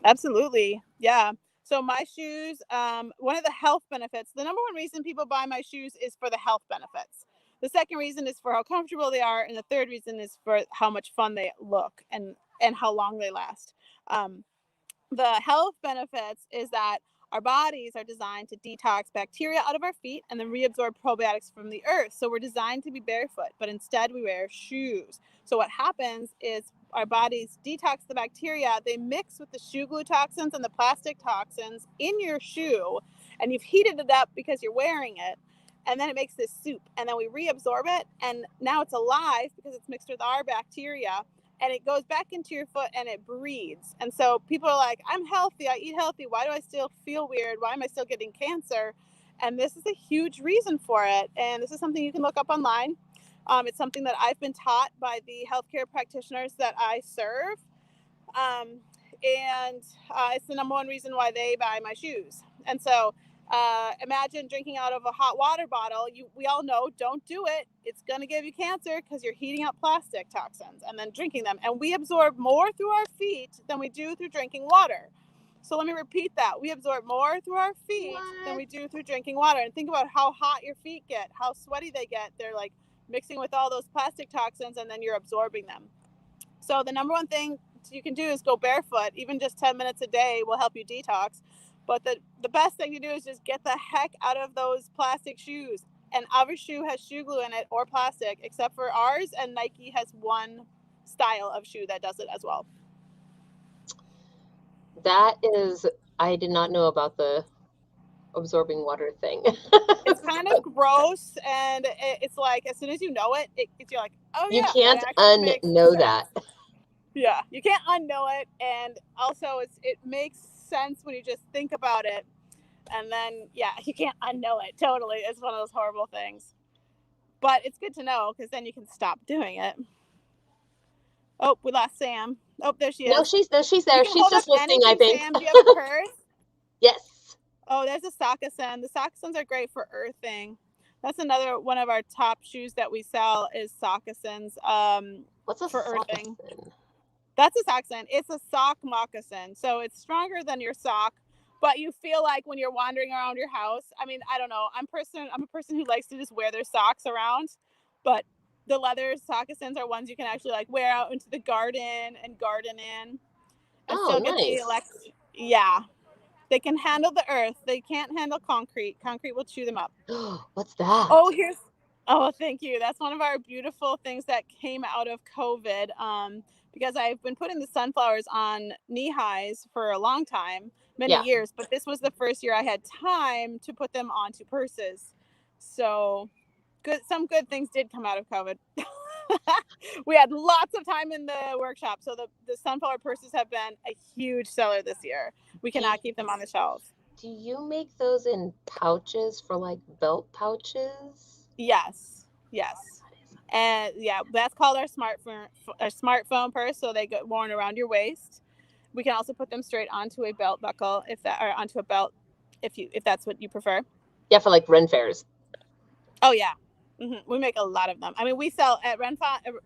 Absolutely, yeah. So my shoes, one of the health benefits, the number one reason people buy my shoes is for the health benefits. The second reason is for how comfortable they are. And the third reason is for how much fun they look and how long they last. The health benefits is that our bodies are designed to detox bacteria out of our feet and then reabsorb probiotics from the earth. So we're designed to be barefoot, but instead we wear shoes. So what happens is our bodies detox the bacteria. They mix with the shoe glue toxins and the plastic toxins in your shoe, and you've heated it up because you're wearing it. And then it makes this soup, and then we reabsorb it, and now it's alive because it's mixed with our bacteria, and it goes back into your foot and it breathes. And so people are like, I'm healthy, I eat healthy, why do I still feel weird? Why am I still getting cancer? And this is a huge reason for it. And this is something you can look up online. It's something that I've been taught by the healthcare practitioners that I serve. And it's the number one reason why they buy my shoes. And so imagine drinking out of a hot water bottle. We all know, don't do it. It's going to give you cancer because you're heating up plastic toxins and then drinking them. And we absorb more through our feet than we do through drinking water. So let me repeat that. We absorb more through our feet than we do through drinking water. And think about how hot your feet get, how sweaty they get. They're like mixing with all those plastic toxins, and then you're absorbing them. So the number one thing you can do is go barefoot. Even just 10 minutes a day will help you detox. But the best thing to do is just get the heck out of those plastic shoes. And every shoe has shoe glue in it or plastic, except for ours, and Nike has one style of shoe that does it as well. That is, I did not know about the absorbing water thing. It's kind of gross, and it's like as soon as you know it, you're like, oh yeah. You can't unknow that. Yeah, you can't unknow it, and also it makes sense when you just think about it, and then yeah, you can't unknow it. Totally, it's one of those horrible things, but it's good to know because then you can stop doing it. Oh, we lost Sam. Oh, there she is. No, she's there. She's just listening, I think. Sam, do you have a purse? Yes. Oh, there's a Soccasin. The Soccasins are great for earthing. That's another one of our top shoes that we sell is Soccasins. What's a for Soccassin? earthing? That's a Soccassin. It's a sock moccasin. So it's stronger than your sock, but you feel like when you're wandering around your house, I mean, I don't know. I'm a person who likes to just wear their socks around, but the leather Soccasins are ones you can actually like wear out into the garden and garden in. And oh, nice. Yeah. They can handle the earth. They can't handle concrete. Concrete will chew them up. What's that? Oh, thank you. That's one of our beautiful things that came out of COVID. Because I've been putting the sunflowers on knee highs for a long time, many years, but this was the first year I had time to put them onto purses. So some good things did come out of COVID. We had lots of time in the workshop. So the sunflower purses have been a huge seller this year. We cannot keep them on the shelves. Do you make those in pouches for like belt pouches? Yes. And yeah, that's called our smartphone purse. So they get worn around your waist. We can also put them straight onto a belt buckle onto a belt if that's what you prefer. Yeah, for like Ren fairs. Oh yeah. Mm-hmm. We make a lot of them. I mean, we sell at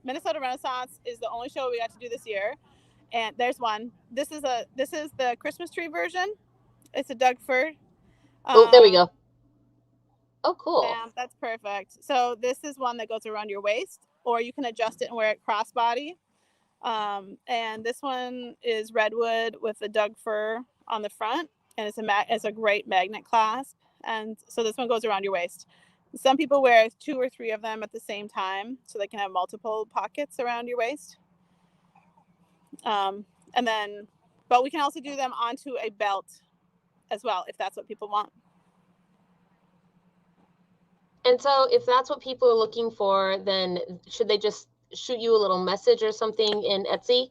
Minnesota Renaissance is the only show we got to do this year. And there's one. This is the Christmas tree version. It's a Doug fir. Oh, there we go. Oh, cool. Yeah, that's perfect. So this is one that goes around your waist, or you can adjust it and wear it crossbody. And this one is redwood with the Doug fir on the front, and it's a great magnet clasp. And so this one goes around your waist. Some people wear 2 or 3 of them at the same time, so they can have multiple pockets around your waist. But we can also do them onto a belt as well, if that's what people want. And so if that's what people are looking for, then should they just shoot you a little message or something in Etsy?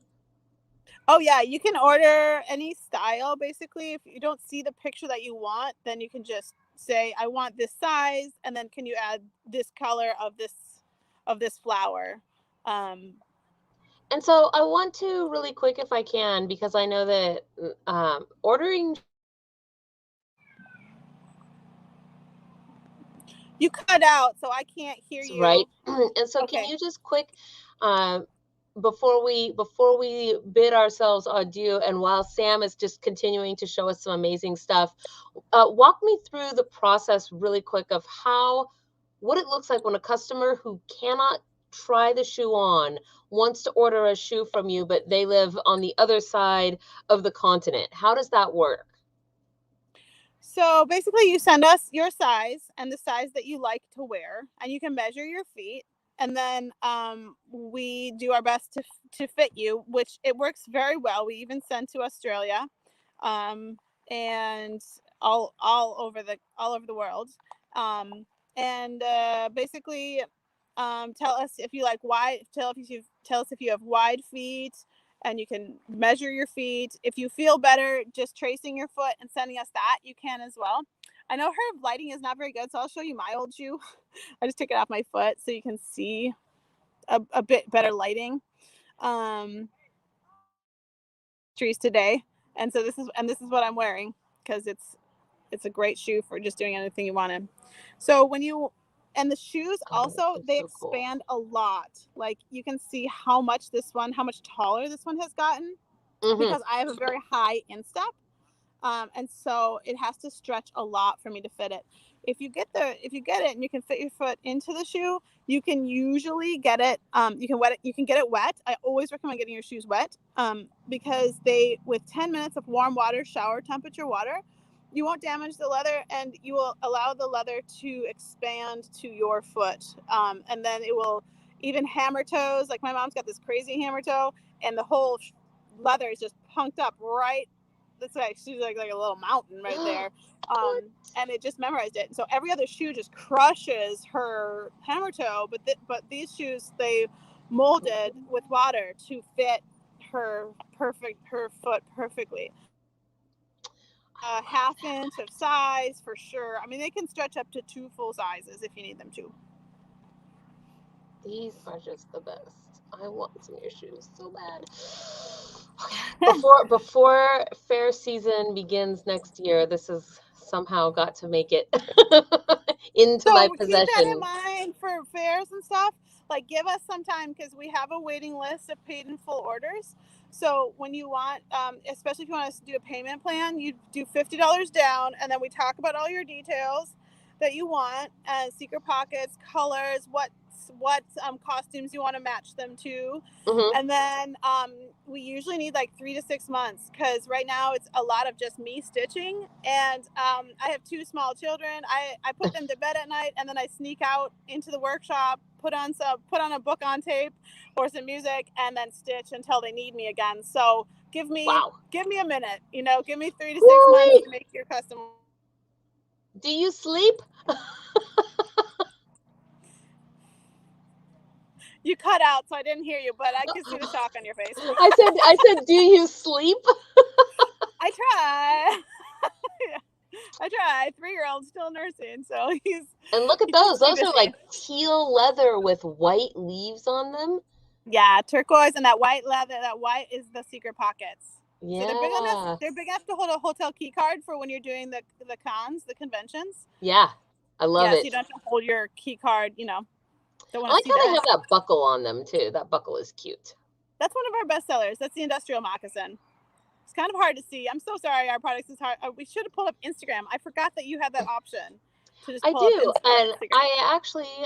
Oh yeah, you can order any style. Basically, if you don't see the picture that you want, then you can just say, I want this size, and then can you add this color of this flower? And so I want to really quick, if I can, because I know that ordering. You cut out, so I can't hear you. Right. And so okay. Can you just quick, before we bid ourselves adieu, and while Sam is just continuing to show us some amazing stuff, walk me through the process really quick of what it looks like when a customer who cannot try the shoe on wants to order a shoe from you, but they live on the other side of the continent. How does that work? So basically you send us your size and the size that you like to wear, and you can measure your feet. And then we do our best to fit you, which it works very well. We even send to Australia and all over the world. Basically tell us if you like wide. Tell us if you have wide feet, and you can measure your feet. If you feel better just tracing your foot and sending us that, you can as well. I know her lighting is not very good, so I'll show you my old shoe. I just took it off my foot so you can see a bit better lighting. Trees today, and so this is what I'm wearing, because it's a great shoe for just doing anything you wanted. So the shoes also, they expand a lot. Like you can see how much taller this one has gotten, because I have a very high instep. And so it has to stretch a lot for me to fit it. If you get it and you can fit your foot into the shoe, you can usually get it. You can get it wet. I always recommend getting your shoes wet, because with 10 minutes of warm water, shower temperature water, you won't damage the leather, and you will allow the leather to expand to your foot. And then it will even hammer toes. Like my mom's got this crazy hammer toe, and the whole leather is just punked up right. That's like she's like a little mountain right there. And it just memorized it. And so every other shoe just crushes her hammer toe, but these shoes, they molded with water to fit her foot perfectly. A half inch of size for sure. I mean, they can stretch up to 2 full sizes if you need them to. These are just the best. I want some of your shoes so bad. Before fair season begins next year, this has somehow got to make it into my possession. Keep that in mind for fairs and stuff. Like, give us some time, because we have a waiting list of paid in full orders. So when you want, especially if you want us to do a payment plan, you do $50 down, and then we talk about all your details that you want, secret pockets, colors, what costumes you want to match them to. Mm-hmm. And then we usually need like 3 to 6 months, because right now it's a lot of just me stitching, and I have 2 small children. I put them to bed at night, and then I sneak out into the workshop, put on a book on tape or some music, and then stitch until they need me again. So give me a minute, give me 3 to 6 months to make your custom. Do you sleep? You cut out, so I didn't hear you, but I could see the shock on your face. I said, do you sleep? I try. I try. 3-year-old still nursing, so he's. And look at those. Those are like teal leather with white leaves on them. Yeah, turquoise, and that white leather. That white is the secret pockets. Yeah. So they're big enough to hold a hotel key card for when you're doing the conventions. Yeah, I love it. So you don't have to hold your key card, I like how they have that buckle on them too. That buckle is cute. That's one of our best sellers. That's the industrial moccasin. It's kind of hard to see. I'm so sorry. Our products is hard. We should have pulled up Instagram. I forgot that you had that option. I do, and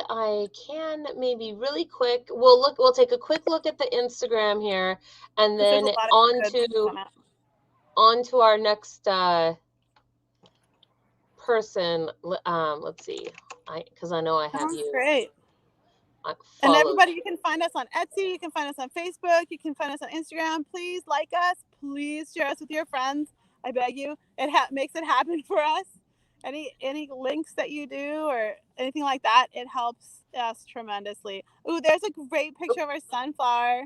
I can maybe really quick. We'll take a quick look at the Instagram here, and then onto our next person. Let's see, because I know I have you. Great. And everybody, you can find us on Etsy, you can find us on Facebook, you can find us on Instagram. Please like us, please share us with your friends. I beg you. It makes it happen for us. Any links that you do or anything like that, it helps us tremendously. Ooh, there's a great picture of our sunflower.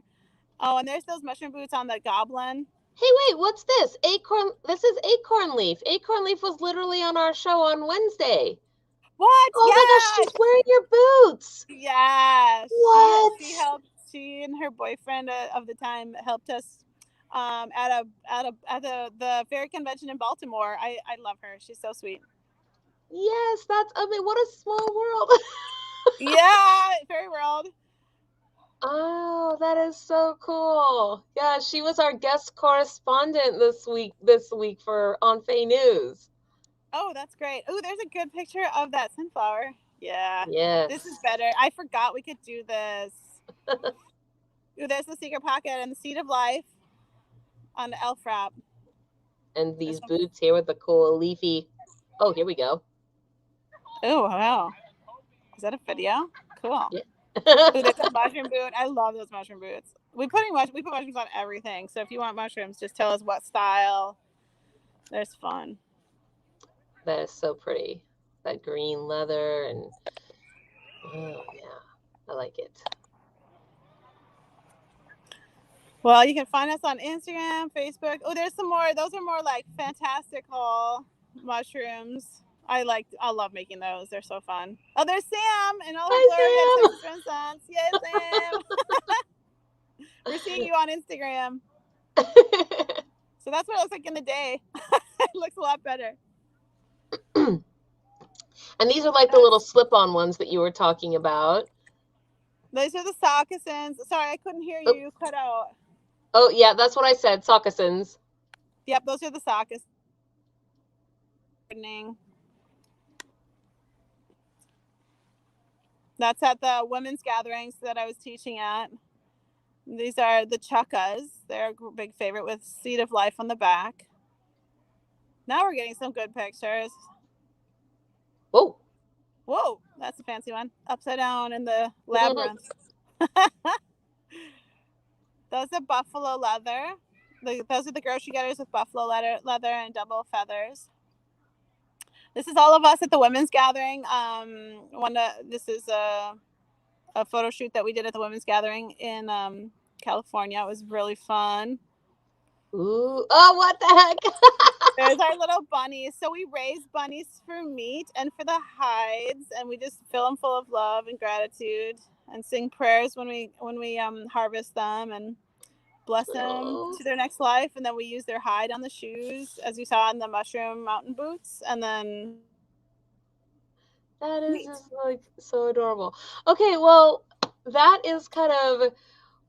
Oh, and there's those mushroom boots on the goblin. Hey, wait, what's this? Acorn. This is Acorn Leaf. Acorn Leaf was literally on our show on Wednesday. What? Oh my gosh, she's wearing your boots. Yeah. What? She and her boyfriend of the time helped us at the fair convention in Baltimore. I love her. She's so sweet. Yes, what a small world. Yeah, fairy world. Oh, that is so cool. Yeah, she was our guest correspondent this week on Faye News. Oh, that's great. Oh, there's a good picture of that sunflower. Yeah. Yes. This is better. I forgot we could do this. Ooh, there's the secret pocket and the seed of life on the elf wrap. And these boots here with the cool leafy. Oh, here we go. Oh, wow. Is that a video? Cool. Yeah. Ooh, there's a mushroom boot. I love those mushroom boots. We put mushrooms on everything. So if you want mushrooms, just tell us what style. There's fun. That is so pretty. That green leather and oh yeah, I like it. Well, you can find us on Instagram, Facebook. Oh, there's some more. Those are more like fantastical mushrooms. I love making those. They're so fun. Oh, there's Sam and all her glory at Sons. Yes, Sam. We're seeing you on Instagram. So that's what it looks like in the day. It looks a lot better. And these are like the little slip-on ones that you were talking about. Those are the sockasins. Sorry, I couldn't hear you. You cut out. Oh, yeah, that's what I said. Sockasins. Yep, those are the sockasins. gardening. That's at the women's gatherings that I was teaching at. These are the chukkas. They're a big favorite with Seed of Life on the back. Now we're getting some good pictures. Whoa. Whoa, that's a fancy one. Upside down in the labyrinth. Those are buffalo leather. Those are the grocery getters with buffalo leather and double feathers. This is all of us at the women's gathering. This is a photo shoot that we did at the women's gathering in California. It was really fun. Ooh, oh, what the heck? There's our little bunnies. So we raise bunnies for meat and for the hides, and we just fill them full of love and gratitude and sing prayers when we harvest them and bless them to their next life. And then we use their hide on the shoes, as you saw in the mushroom mountain boots. And then that is just like so adorable. Okay, well, that is kind of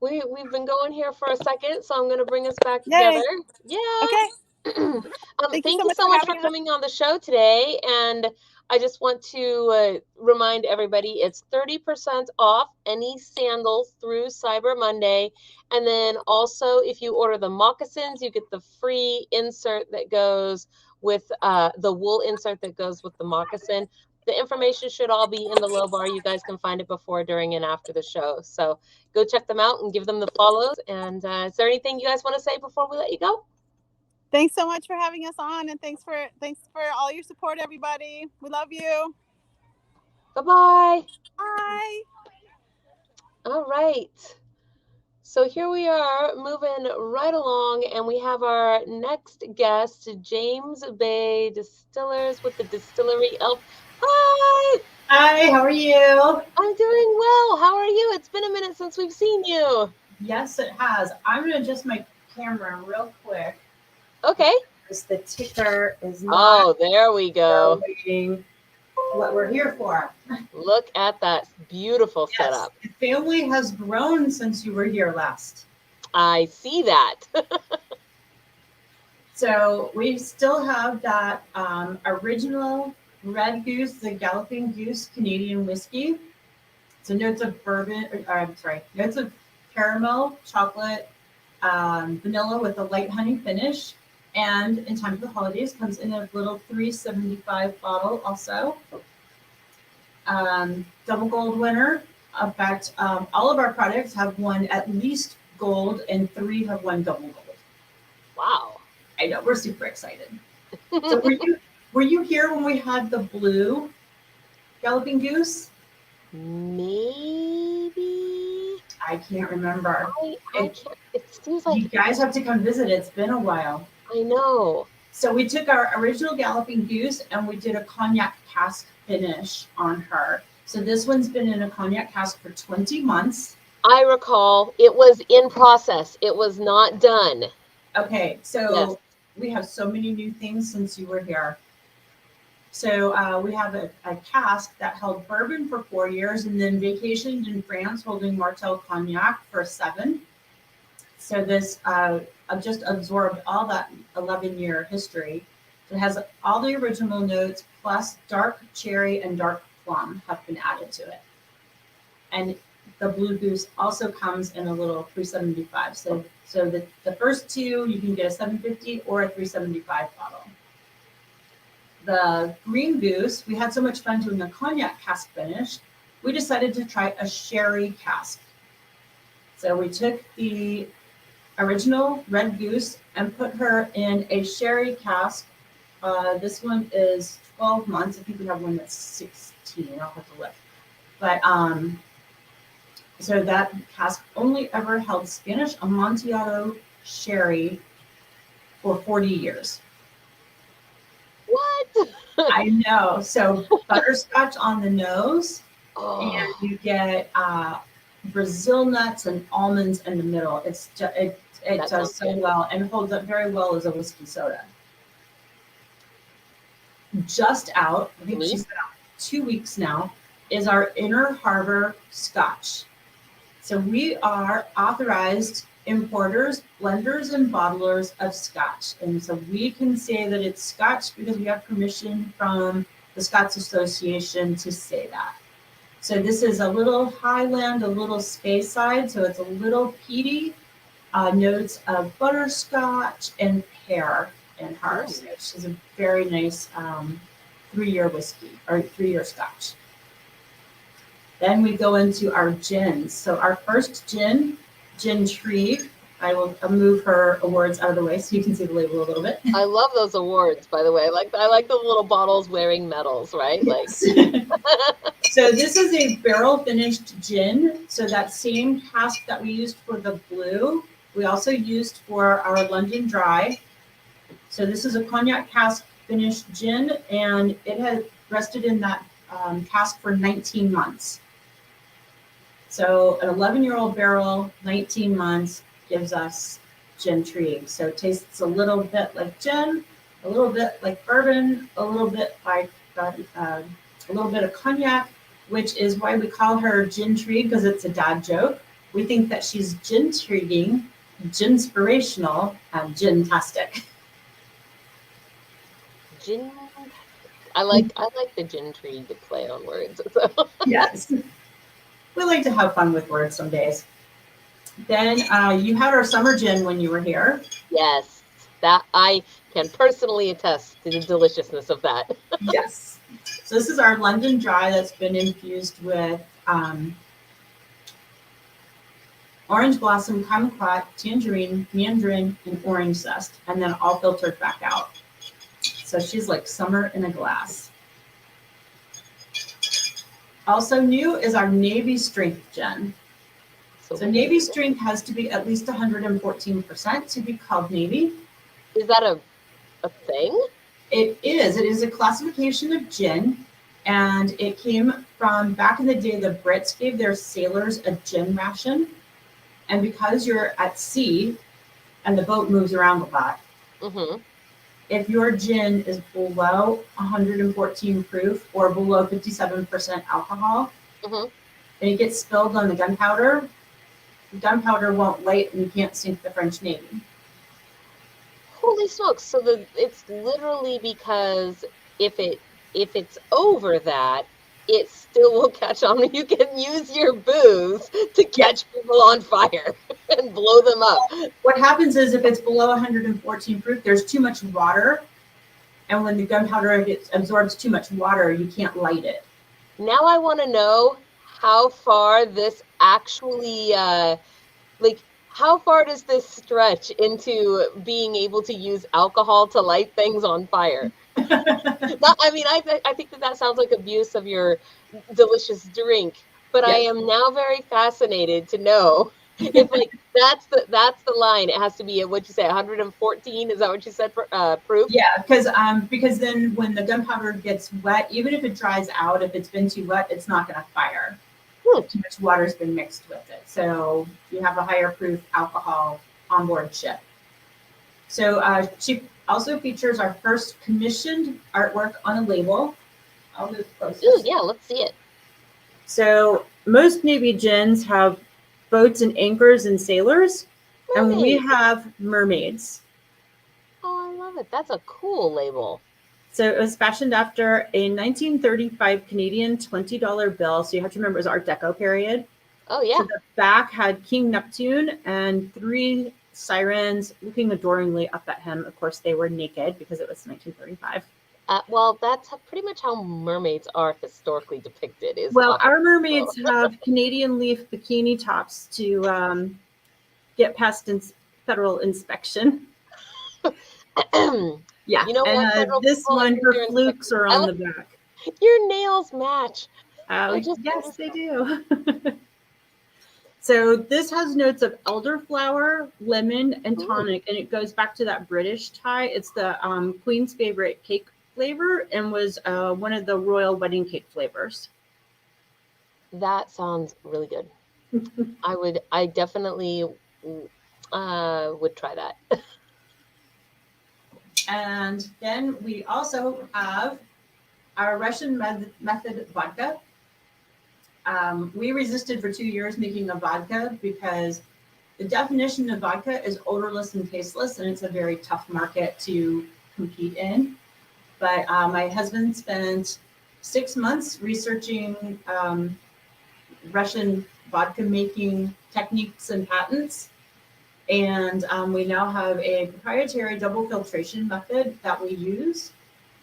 we've been going here for a second, so I'm going to us back together. Yeah. Okay. Thank you so much for coming on the show today. And I just want to remind everybody it's 30% off any sandals through Cyber Monday. And then also, if you order the moccasins, you get the free insert that goes with the wool insert that goes with the moccasin. The information should all be in the low bar. You guys can find it before, during, and after the show. So go check them out and give them the follows. And is there anything you guys want to say before we let you go? Thanks so much for having us on, and thanks for all your support, everybody. We love you. Bye-bye. Bye. All right. So here we are moving right along, and we have our next guest, James Bay Distillers with the Distillery Elf. Hi. Hi, how are you? I'm doing well. How are you? It's been a minute since we've seen you. Yes, it has. I'm going to adjust my camera real quick. Okay. Because the ticker is not. Oh, there we go. What we're here for. Look at that beautiful setup. The family has grown since you were here last. I see that. So we still have that original Red Goose, the Galloping Goose Canadian whiskey. So notes of notes of caramel, chocolate, vanilla with a light honey finish. And in time for the holidays, comes in a little 375 bottle also. Double gold winner. In fact, all of our products have won at least gold, and 3 have won double gold. Wow. I know, we're super excited. So were you here when we had the blue Galloping Goose? Maybe. I can't remember. I can't. It seems like you guys have to come visit. It's been a while. I know. So we took our original Galloping Goose and we did a cognac cask finish on her. So this one's been in a cognac cask for 20 months. I recall it was in process. It was not done. Okay, so we have so many new things since you were here. So we have a cask that held bourbon for 4 years and then vacationed in France holding Martell cognac for 7. So this just absorbed all that 11-year history. It has all the original notes plus dark cherry and dark plum have been added to it. And the Blue Goose also comes in a little 375. So the first 2, you can get a 750 or a 375 bottle. The Green Goose, we had so much fun doing the cognac cask finish, we decided to try a sherry cask. So we took the original Red Goose and put her in a sherry cask. This one is 12 months. I think we have one that's 16. I'll have to look. But so that cask only ever held Spanish Amontillado sherry for 40 years. What? I know. So butterscotch on the nose, and you get Brazil nuts and almonds in the middle. It's just, it does so well and holds up very well as a whiskey soda. Just out, I think she's been out 2 weeks now, is our Inner Harbor Scotch. So we are authorized importers, blenders, and bottlers of Scotch. And so we can say that it's Scotch because we have permission from the Scots Association to say that. So this is a little highland, a little Speyside, so it's a little peaty, notes of butterscotch and pear in her. So she's a very nice 3-year whiskey, or 3-year Scotch. Then we go into our gins. So our first gin, Gin-Trigue. I'll move her awards out of the way so you can see the label a little bit. I love those awards, by the way. I like the little bottles wearing medals, right? Yes. So this is a barrel finished gin. So that same cask that we used for the blue, we also used for our London Dry. So this is a cognac cask finished gin, and it had rested in that cask for 19 months. So an 11-year-old barrel, 19 months, gives us Gin-Trigue. So it tastes a little bit like gin, a little bit like bourbon, a little bit like a little bit of cognac, which is why we call her Gin-Trigue, because it's a dad joke. We think that she's gin-triguing, gin-spirational, and gin-tastic. Gin. I like the Gin-Trigue to play on words. So. Yes. We like to have fun with words some days. Then you had our summer gin when you were here. Yes, that I can personally attest to the deliciousness of that. Yes. So this is our London Dry that's been infused with orange blossom, kumquat, tangerine, mandarin, and orange zest, and then all filtered back out. So she's like summer in a glass. Also new is our Navy Strength Gin. So Navy Strength has to be at least 114% to be called Navy. Is that a thing? It is. It is a classification of gin, and it came from back in the day. The Brits gave their sailors a gin ration, and because you're at sea and the boat moves around a lot, if your gin is below 114 proof or below 57% alcohol, and it gets spilled on the gunpowder won't light and you can't sink the French Navy. Holy smokes! So it's literally because if it's over that, it still will catch on. You can use your booze to catch people on fire and blow them up. What happens is if it's below 114 proof, there's too much water, and when the gunpowder absorbs too much water, you can't light it. Now I want to know how far this actually, how far does this stretch into being able to use alcohol to light things on fire? I think that sounds like abuse of your delicious drink, but I am now very fascinated to know if that's the line. It has to be at, what'd you say, 114? Is that what you said for proof? Yeah, because then when the gunpowder gets wet, even if it dries out, if it's been too wet, it's not going to fire. Too much water's been mixed with it. So you have a higher proof alcohol on board ship. So she also features our first commissioned artwork on a label. I'll move closer. Ooh, yeah, let's see it. So most Navy gins have boats and anchors and sailors, and we have mermaids. Oh, I love it. That's a cool label. So it was fashioned after a 1935 Canadian $20 bill. So you have to remember it was Art Deco period. Oh, yeah. So the back had King Neptune and 3 sirens looking adoringly up at him. Of course, they were naked because it was 1935. Well, that's pretty much how mermaids are historically depicted. Our mermaids have Canadian leaf bikini tops to get past federal inspection. Yeah, you know and this one, her flukes are on the back. Your nails match. Yes, they do. So this has notes of elderflower, lemon, and tonic, and it goes back to that British tie. It's the Queen's favorite cake flavor and was one of the royal wedding cake flavors. That sounds really good. I definitely would try that. And then we also have our Russian method vodka. We resisted for 2 years making a vodka because the definition of vodka is odorless and tasteless, and it's a very tough market to compete in. But my husband spent 6 months researching Russian vodka making techniques and patents. And we now have a proprietary double filtration method that we use.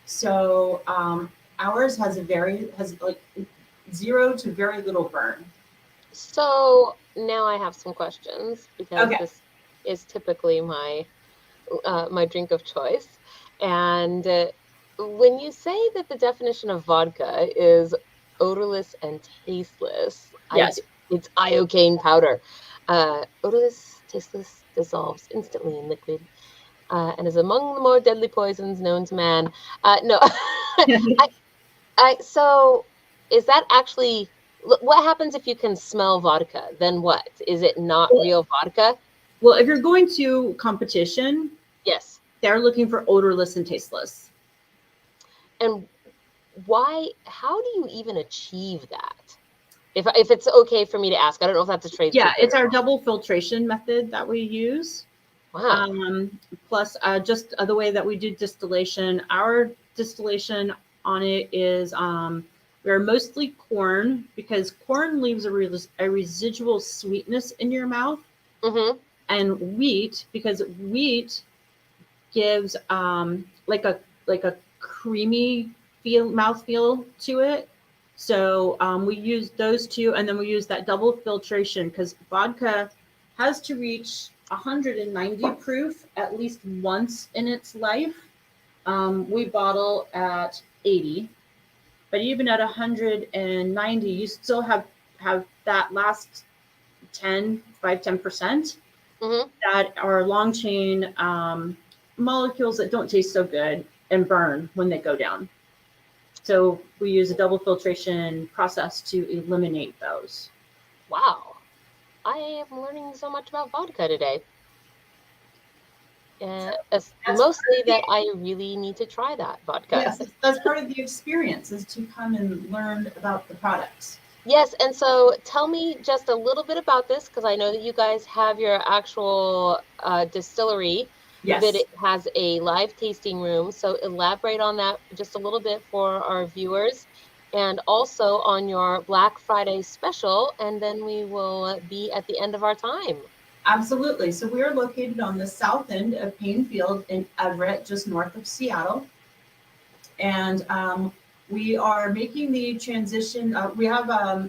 So ours has like 0 to very little burn. So now I have some questions, because Okay. this is typically my my drink of choice. And when you say that the definition of vodka is odorless and tasteless, Yes. it's iocane powder. Odorless, tasteless, dissolves instantly in liquid, and is among the more deadly poisons known to man. No, so is that actually, what happens if you can smell vodka? Then what? Is it not real vodka? Well, if you're going to competition, yes, they're looking for odorless and tasteless. And why? How do you even achieve that? If it's okay for me to ask, I don't know if that's a trade secret. Yeah, it's our double filtration method that we use. Wow. Plus, just the way that we do distillation. Our distillation on it is we're mostly corn, because corn leaves a residual sweetness in your mouth, and wheat, because wheat gives like a creamy mouthfeel to it. So we use those two, and then we use that double filtration, because vodka has to reach 190 proof at least once in its life. We bottle at 80, but even at 190, you still have that last 5-10% that are long chain molecules that don't taste so good and burn when they go down. So we use a double filtration process to eliminate those. Wow. I am learning so much about vodka today. Mostly that I really need to try that vodka. Yes, that's part of the experience, is to come and learn about the products. Yes, and so tell me just a little bit about this, because I know that you guys have your actual distillery. Yes. That it has a live tasting room. So elaborate on that just a little bit for our viewers, and also on your Black Friday special, and then we will be at the end of our time. Absolutely. So we are located on the south end of Payne Field in Everett, just north of Seattle. And we are making the transition. We have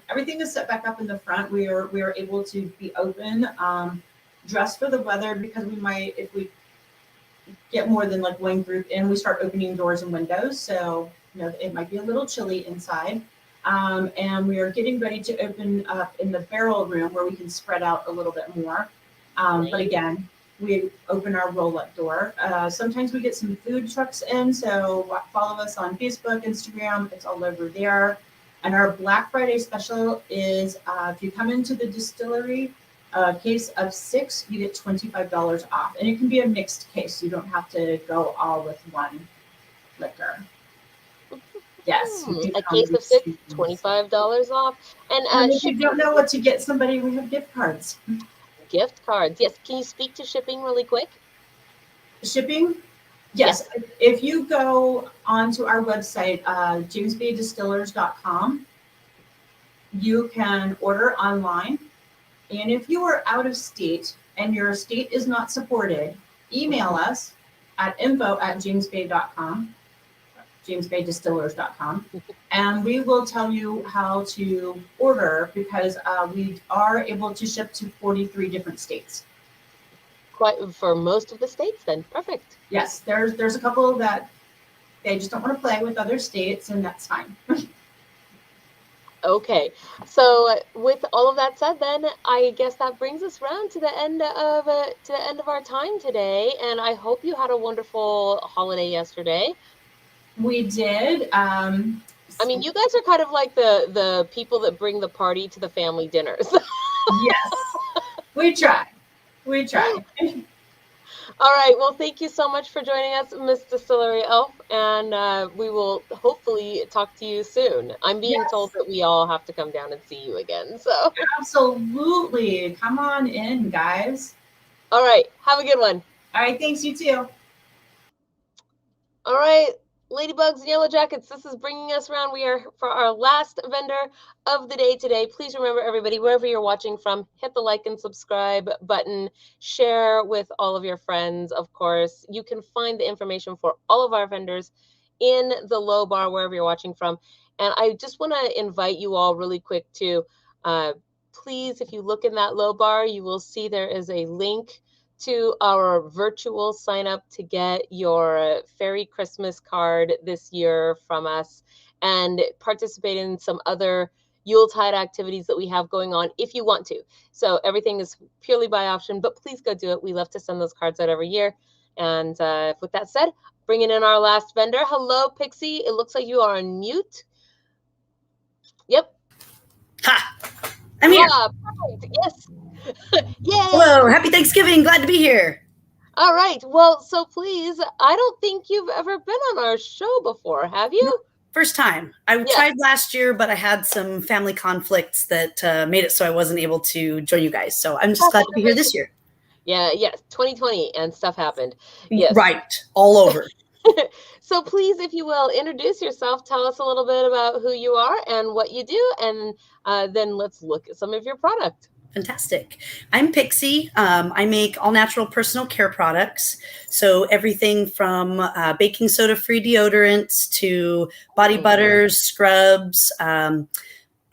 everything is set back up in the front. We are able to be open, dressed for the weather, because we might, if we get more than like one group in, we start opening doors and windows. So, it might be a little chilly inside. And we are getting ready to open up in the barrel room, where we can spread out a little bit more. But again, we open our roll-up door. Sometimes we get some food trucks in, so follow us on Facebook, Instagram. It's all over there. And our Black Friday special is if you come into the distillery, a case of 6, you get $25 off. And it can be a mixed case. You don't have to go all with one liquor. Yes. A case of 6, $25 off. And if you don't know what to get somebody, we have gift cards. Gift cards. Yes. Can you speak to shipping really quick? Shipping? Yes. If you go onto our website, jamesbaydistillers.com, you can order online. And if you are out of state and your state is not supported, email us at info@jamesbay.com, jamesbaydistillers.com, and we will tell you how to order, because we are able to ship to 43 different states. Quite for most of the states, then. Perfect. Yes, there's a couple that they just don't want to play with other states, and that's fine. Okay, so with all of that said, then I guess that brings us around to the end of our time today, and I hope you had a wonderful holiday yesterday. We did. I mean, you guys are kind of like the people that bring the party to the family dinners. Yes, we try. All right. Well, thank you so much for joining us, Miss Distillery Elf, and we will hopefully talk to you soon. I'm being told that we all have to come down and see you again. So Absolutely. Come on in, guys. All right. Have a good one. All right. Thanks. You too. All right. Ladybugs and Yellow Jackets, this is bringing us around. We are for our last vendor of the day today. Please remember, everybody, wherever you're watching from, hit the like and subscribe button. Share with all of your friends, of course. You can find the information for all of our vendors in the low bar, wherever you're watching from. And I just want to invite you all really quick to, please, if you look in that low bar, you will see there is a link to our virtual sign up to get your Fairy Christmas card this year from us and participate in some other Yuletide activities that we have going on if you want to. So everything is purely by option, but please go do it. We love to send those cards out every year. And with that said, bringing in our last vendor. Hello, Pixie. It looks like you are on mute. Yep. Ha! I'm here. Perfect. Yes. Yay! Hello, happy Thanksgiving. Glad to be here. All right. Well, so please, I don't think you've ever been on our show before, have you? No, first time. I tried last year, but I had some family conflicts that made it so I wasn't able to join you guys. So I'm just glad to be here this year. Yeah, 2020 and stuff happened. Yes. Right. All over. So please, if you will, introduce yourself. Tell us a little bit about who you are and what you do, and then let's look at some of your product. Fantastic. I'm Pixie. I make all natural personal care products. So everything from baking soda free deodorants to body butters, scrubs,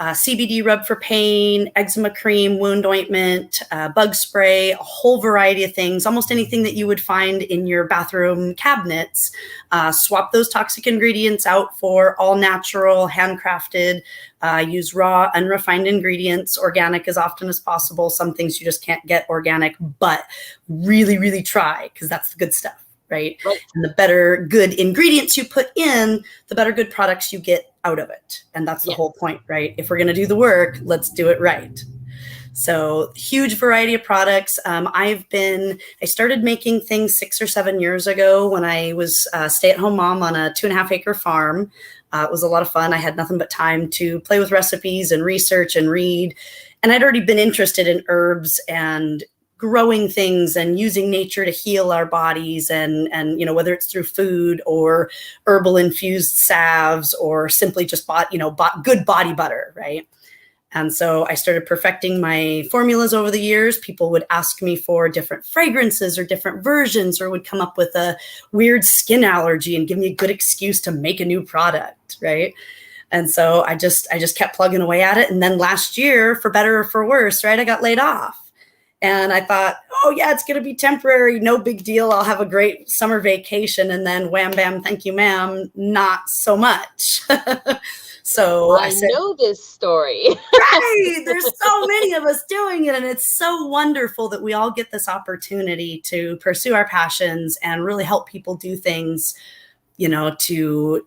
CBD rub for pain, eczema cream, wound ointment, bug spray, a whole variety of things, almost anything that you would find in your bathroom cabinets. Swap those toxic ingredients out for all natural, handcrafted, use raw, unrefined ingredients, organic as often as possible. Some things you just can't get organic, but really, really try because that's the good stuff, right? And the better good ingredients you put in, the better good products you get out of it. And that's the whole point, right? If we're going to do the work, let's do it right. So huge variety of products. I started making things 6 or 7 years ago when I was a stay-at-home mom on a 2.5 acre farm. It was a lot of fun. I had nothing but time to play with recipes and research and read. And I'd already been interested in herbs and growing things and using nature to heal our bodies and whether it's through food or herbal infused salves or simply just bought good body butter, right? And so I started perfecting my formulas over the years. People would ask me for different fragrances or different versions, or would come up with a weird skin allergy and give me a good excuse to make a new product, right? And so I just kept plugging away at it. And then last year, for better or for worse, right, I got laid off. And I thought, oh yeah, it's going to be temporary. No big deal. I'll have a great summer vacation. And then wham, bam, thank you, ma'am. Not so much. So I know this story. Right. There's so many of us doing it. And it's so wonderful that we all get this opportunity to pursue our passions and really help people do things, to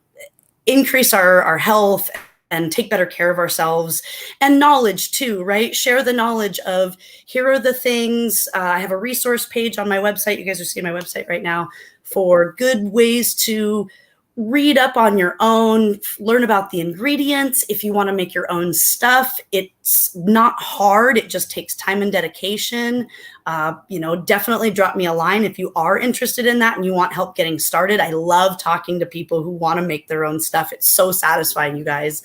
increase our health and take better care of ourselves, and knowledge too, right? Share the knowledge of, here are the things. I have a resource page on my website. You guys are seeing my website right now for good ways to read up on your own, learn about the ingredients. If you want to make your own stuff, it's not hard. It just takes time and dedication. Definitely drop me a line if you are interested in that and you want help getting started. I love talking to people who want to make their own stuff. It's so satisfying, you guys.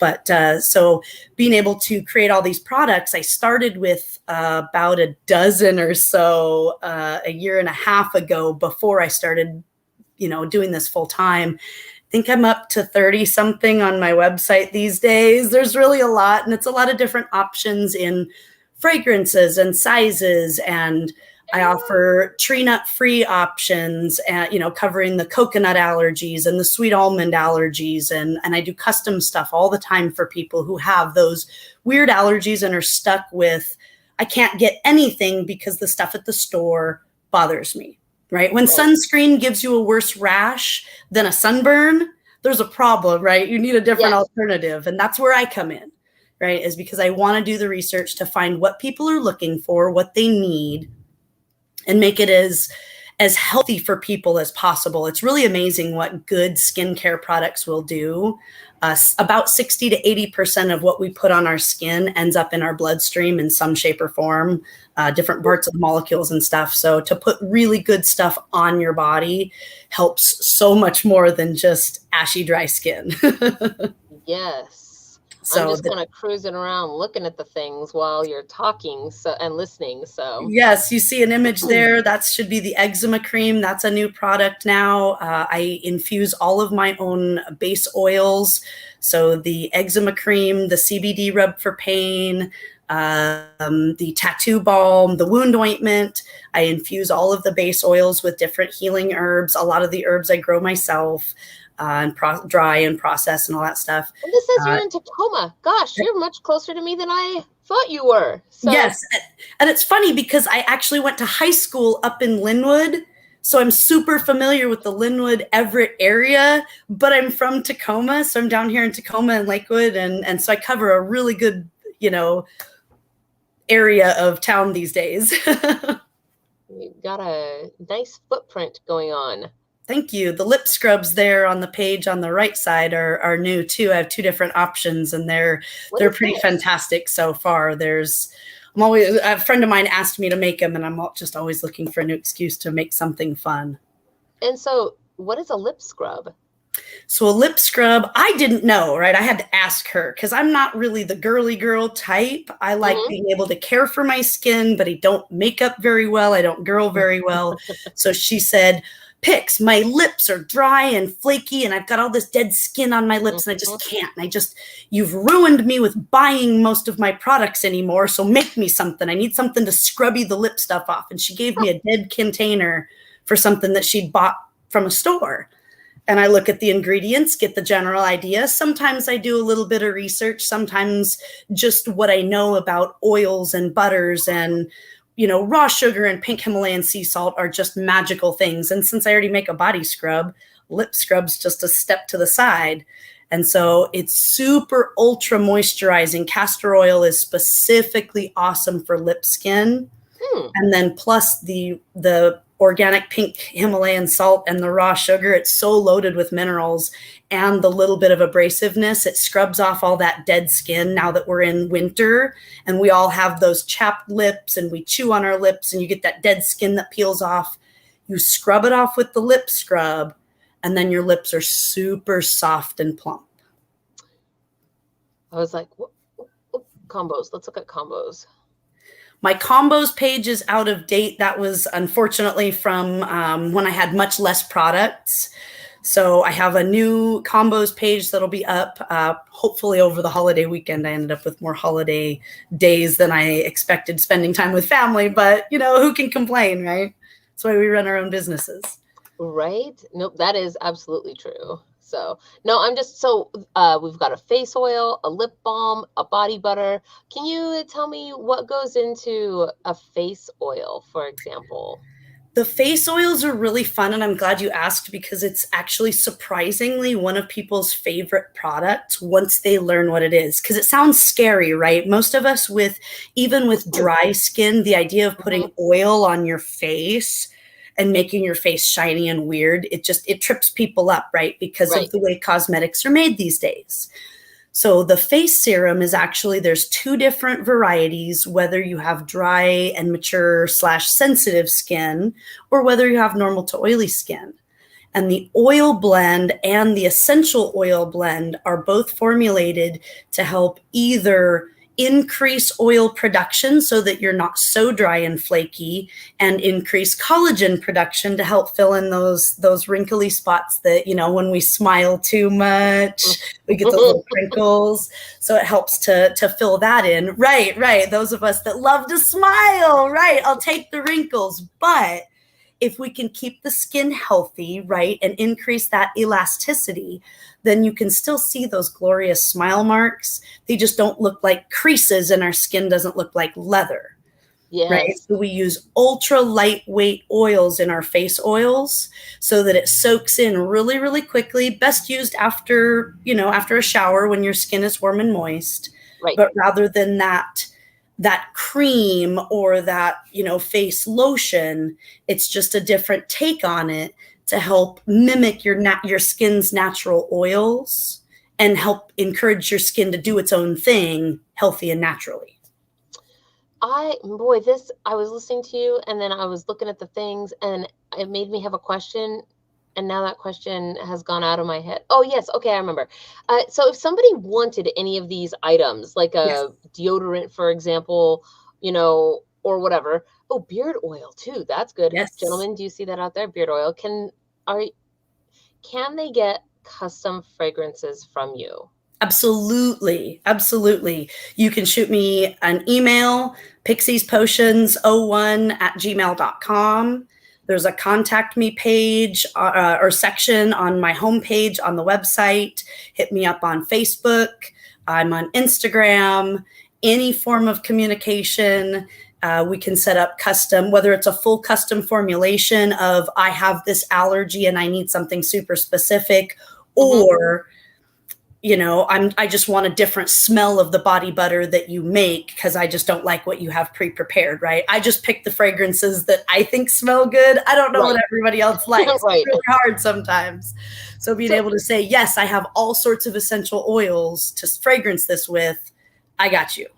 But so being able to create all these products, I started with about a dozen or so a year and a half ago before I started doing this full time. I think I'm up to 30 something on my website these days. There's really a lot, and it's a lot of different options in fragrances and sizes. And I offer tree nut free options, covering the coconut allergies and the sweet almond allergies. And I do custom stuff all the time for people who have those weird allergies and are stuck with, I can't get anything because the stuff at the store bothers me. Right? When sunscreen gives you a worse rash than a sunburn, there's a problem, right? You need a different alternative. And that's where I come in, right? Is because I want to do the research to find what people are looking for, what they need, and make it as as healthy for people as possible. It's really amazing what good skincare products will do. About 60 to 80% of what we put on our skin ends up in our bloodstream in some shape or form, different parts of the molecules and stuff. So to put really good stuff on your body helps so much more than just ashy, dry skin. Yes. So I'm just kind of cruising around looking at the things while you're talking and listening. So yes, you see an image there. That should be the eczema cream. That's a new product now. I infuse all of my own base oils. So the eczema cream, the CBD rub for pain, the tattoo balm, the wound ointment. I infuse all of the base oils with different healing herbs. A lot of the herbs I grow myself. And dry and process and all that stuff. And this says you're in Tacoma. Gosh, you're much closer to me than I thought you were. So. Yes. And it's funny because I actually went to high school up in Linwood. So I'm super familiar with the Linwood, Everett area, but I'm from Tacoma. So I'm down here in Tacoma and Lakewood. And so I cover a really good, area of town these days. You've got a nice footprint going on. Thank you. The lip scrubs there on the page on the right side are new too. I have 2 different options and they're pretty fantastic so far. A friend of mine asked me to make them and I'm just always looking for a new excuse to make something fun. And so what is a lip scrub? So a lip scrub, I didn't know, right? I had to ask her because I'm not really the girly girl type. I like being able to care for my skin, but I don't make up very well. I don't girl very well. So she said, Pix, my lips are dry and flaky and I've got all this dead skin on my lips and I just can't. And you've ruined me with buying most of my products anymore. So make me something. I need something to scrubby the lip stuff off. And she gave me a dead container for something that she'd bought from a store. And I look at the ingredients, get the general idea. Sometimes I do a little bit of research. Sometimes just what I know about oils and butters and raw sugar and pink Himalayan sea salt are just magical things. And since I already make a body scrub, lip scrub's just a step to the side. And so it's super ultra moisturizing. Castor oil is specifically awesome for lip skin. And then plus the organic pink Himalayan salt and the raw sugar, it's so loaded with minerals and the little bit of abrasiveness, it scrubs off all that dead skin now that we're in winter and we all have those chapped lips and we chew on our lips and you get that dead skin that peels off. You scrub it off with the lip scrub and then your lips are super soft and plump. I was like, what combos? Let's look at combos. My combos page is out of date. That was unfortunately from when I had much less products. So I have a new combos page that'll be up hopefully over the holiday weekend. I ended up with more holiday days than I expected spending time with family, but who can complain, right? That's why we run our own businesses. Right? Nope, that is absolutely true. So no, we've got a face oil, a lip balm, a body butter. Can you tell me what goes into a face oil, for example? The face oils are really fun, and I'm glad you asked because it's actually surprisingly one of people's favorite products once they learn what it is. Because it sounds scary, right? Most of us even with dry skin, the idea of putting oil on your face and making your face shiny and weird, it trips people up, right? Because of the way cosmetics are made these days. So the face serum is actually, there's 2 different varieties, whether you have dry and mature / sensitive skin, or whether you have normal to oily skin. And the oil blend and the essential oil blend are both formulated to help either increase oil production so that you're not so dry and flaky, and increase collagen production to help fill in those wrinkly spots that, when we smile too much, we get those little crinkles. So it helps to fill that in. Right. Those of us that love to smile, right? I'll take the wrinkles. But if we can keep the skin healthy, right, and increase that elasticity, then you can still see those glorious smile marks. They just don't look like creases and our skin doesn't look like leather. Yes. Right? So we use ultra lightweight oils in our face oils so that it soaks in really, really quickly. Best used after a shower when your skin is warm and moist. Right. But rather than that that cream or that, face lotion. It's just a different take on it to help mimic your skin's natural oils and help encourage your skin to do its own thing, healthy and naturally. I was listening to you, and then I was looking at the things, and it made me have a question, and now that question has gone out of my head. Oh, yes. Okay, I remember. So if somebody wanted any of these items, like a deodorant, for example, or whatever. Oh, beard oil too. That's good. Yes. Gentlemen, do you see that out there? Beard oil. Can they get custom fragrances from you? Absolutely. Absolutely. You can shoot me an email, pixiespotions01@gmail.com. There's a contact me page or section on my homepage on the website. Hit me up on Facebook. I'm on Instagram. Any form of communication. We can set up custom, whether it's a full custom formulation of I have this allergy and I need something super specific, or I just want a different smell of the body butter that you make because I just don't like what you have pre-prepared, right? I just pick the fragrances that I think smell good. I don't know what everybody else likes. Right. It's really hard sometimes. So being able to say, yes, I have all sorts of essential oils to fragrance this with, I got you.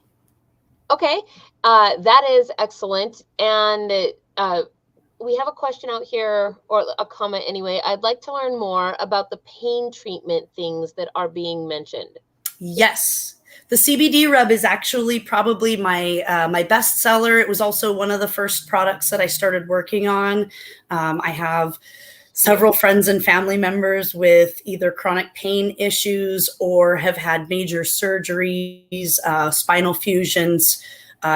Okay, that is excellent. And we have a question out here, or a comment anyway. I'd like to learn more about the pain treatment things that are being mentioned. Yes. The CBD rub is actually probably my best seller. It was also one of the first products that I started working on. I have several friends and family members with either chronic pain issues or have had major surgeries, spinal fusions,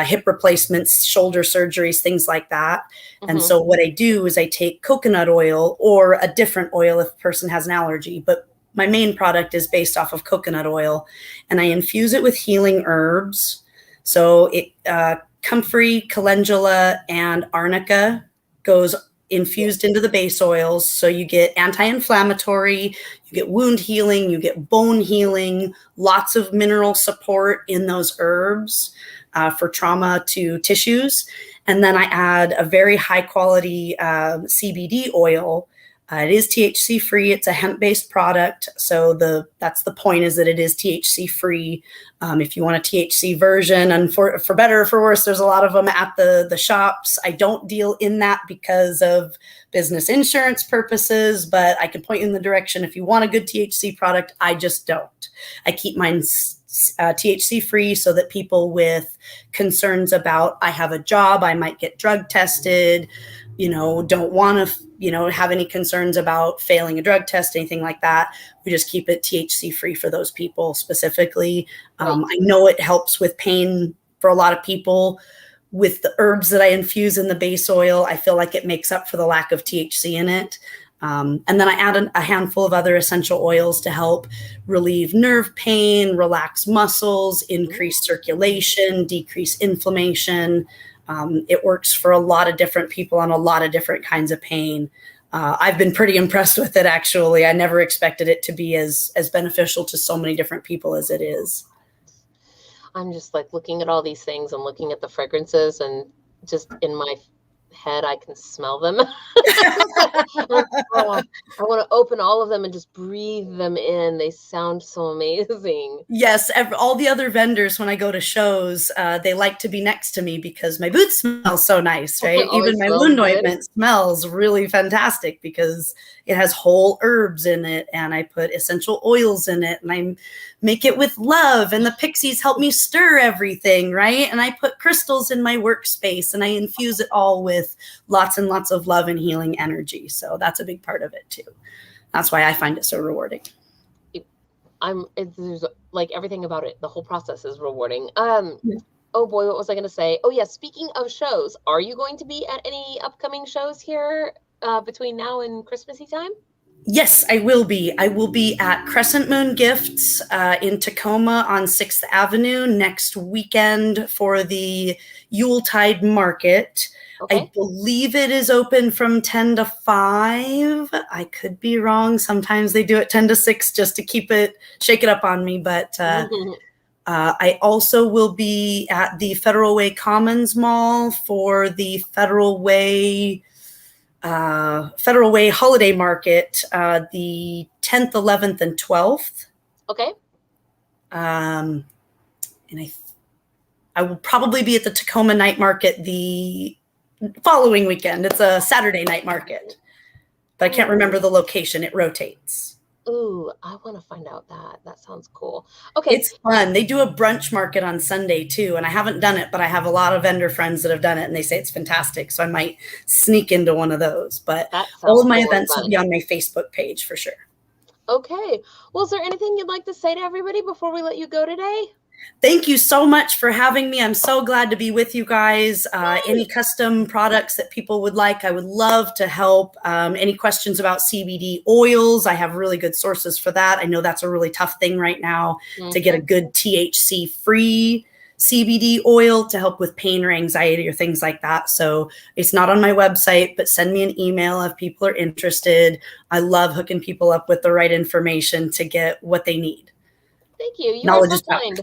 hip replacements, shoulder surgeries, things like that. And so what I do is I take coconut oil or a different oil if a person has an allergy, but my main product is based off of coconut oil, and I infuse it with healing herbs. So it comfrey, calendula, and arnica goes infused into the base oils. So you get anti-inflammatory, you get wound healing, you get bone healing, lots of mineral support in those herbs for trauma to tissues. And then I add a very high quality CBD oil. It is THC free. It's a hemp-based product. So that's the point, is that it is THC free. If you want a THC version, and for better or for worse, there's a lot of them at the shops. I don't deal in that because of business insurance purposes, but I can point you in the direction. If you want a good THC product, I just don't. I keep mine THC free so that people with concerns about, I have a job, I might get drug tested, don't want to, have any concerns about failing a drug test, anything like that. We just keep it THC free for those people specifically. I know it helps with pain for a lot of people. With the herbs that I infuse in the base oil, I feel like it makes up for the lack of THC in it. And then I add a handful of other essential oils to help relieve nerve pain, relax muscles, increase circulation, decrease inflammation. It works for a lot of different people on a lot of different kinds of pain. I've been pretty impressed with it, actually. I never expected it to be as beneficial to so many different people as it is. I'm just like looking at all these things and looking at the fragrances, and just in my head, I can smell them. I want to open all of them and just breathe them in. They sound so amazing. Yes, all the other vendors, when I go to shows, they like to be next to me because my boots smell so nice, right? Even my wound ointment smells really fantastic because it has whole herbs in it, and I put essential oils in it, and I make it with love, and the pixies help me stir everything, right? And I put crystals in my workspace, and I infuse it all with lots and lots of love and healing energy. So that's a big part of it too. That's why I find it so rewarding. There's like everything about it. The whole process is rewarding. Oh boy, what was I going to say? Oh yeah, speaking of shows, are you going to be at any upcoming shows here between now and Christmassy time? Yes, I will be. I will be at Crescent Moon Gifts in Tacoma on 6th Avenue next weekend for the Yuletide Market. Okay. I believe it is open from 10 to 5. I could be wrong. Sometimes they do it 10 to 6 just to shake it up on me. But I also will be at the Federal Way Commons Mall for the Federal Way Holiday Market, the 10th, 11th, and 12th. Okay. And I will probably be at the Tacoma Night Market the following weekend. It's a Saturday night market, but I can't remember the location. It rotates. Ooh, I want to find out that. That sounds cool. Okay. It's fun. They do a brunch market on Sunday too, and I haven't done it, but I have a lot of vendor friends that have done it, and they say it's fantastic. So I might sneak into one of those. But all of my events will be on my Facebook page for sure. Okay. Well, is there anything you'd like to say to everybody before we let you go today? Thank you so much for having me. I'm so glad to be with you guys. Any custom products that people would like, I would love to help. Any questions about CBD oils, I have really good sources for that. I know that's a really tough thing right now to get a good THC-free CBD oil to help with pain or anxiety or things like that. So it's not on my website, but send me an email if people are interested. I love hooking people up with the right information to get what they need. Thank you. You Knowledge are is so power. kind.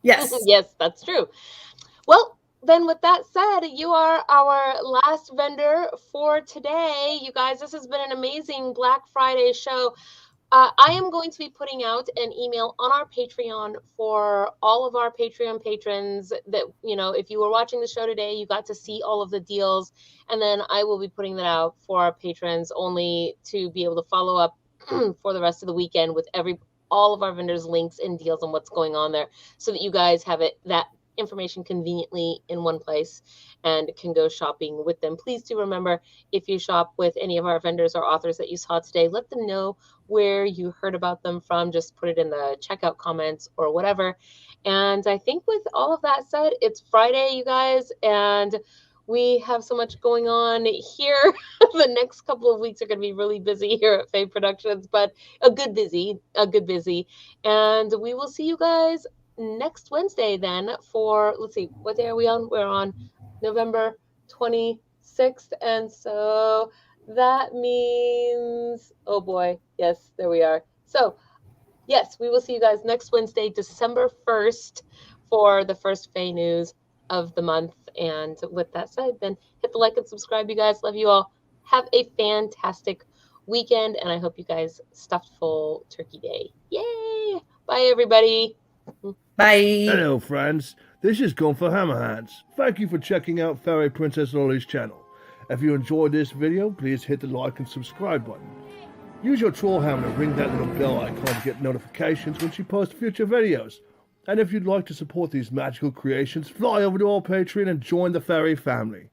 Yes. Yes, that's true. Well, then with that said, you are our last vendor for today. You guys, this has been an amazing Black Friday show. I am going to be putting out an email on our Patreon for all of our Patreon patrons that, you know, if you were watching the show today, you got to see all of the deals. And then I will be putting that out for our patrons only to be able to follow up for the rest of the weekend with all of our vendors' links and deals and what's going on there, so that you guys have that information conveniently in one place and can go shopping with them. Please do remember, if you shop with any of our vendors or authors that you saw today, let them know where you heard about them from. Just put it in the checkout comments or whatever. And I think with all of that said, it's Friday, you guys, and we have so much going on here. The next couple of weeks are going to be really busy here at Faye Productions, but a good busy. And we will see you guys next Wednesday then for, let's see, what day are we on? We're on November 26th. And so that means, oh boy, yes, there we are. So yes, we will see you guys next Wednesday, December 1st for the first Faye News of the month. And with that said, then hit the like and subscribe, you guys. Love you all. Have a fantastic weekend, and I hope you guys stuffed full turkey day. Yay! Bye, everybody. Bye. Hello, friends. This is Gunther Hammerhands. Thank you for checking out Fairy Princess Lolly's channel. If you enjoyed this video, please hit the like and subscribe button. Use your troll hammer to ring that little bell icon to get notifications when she posts future videos. And if you'd like to support these magical creations, fly over to our Patreon and join the fairy family.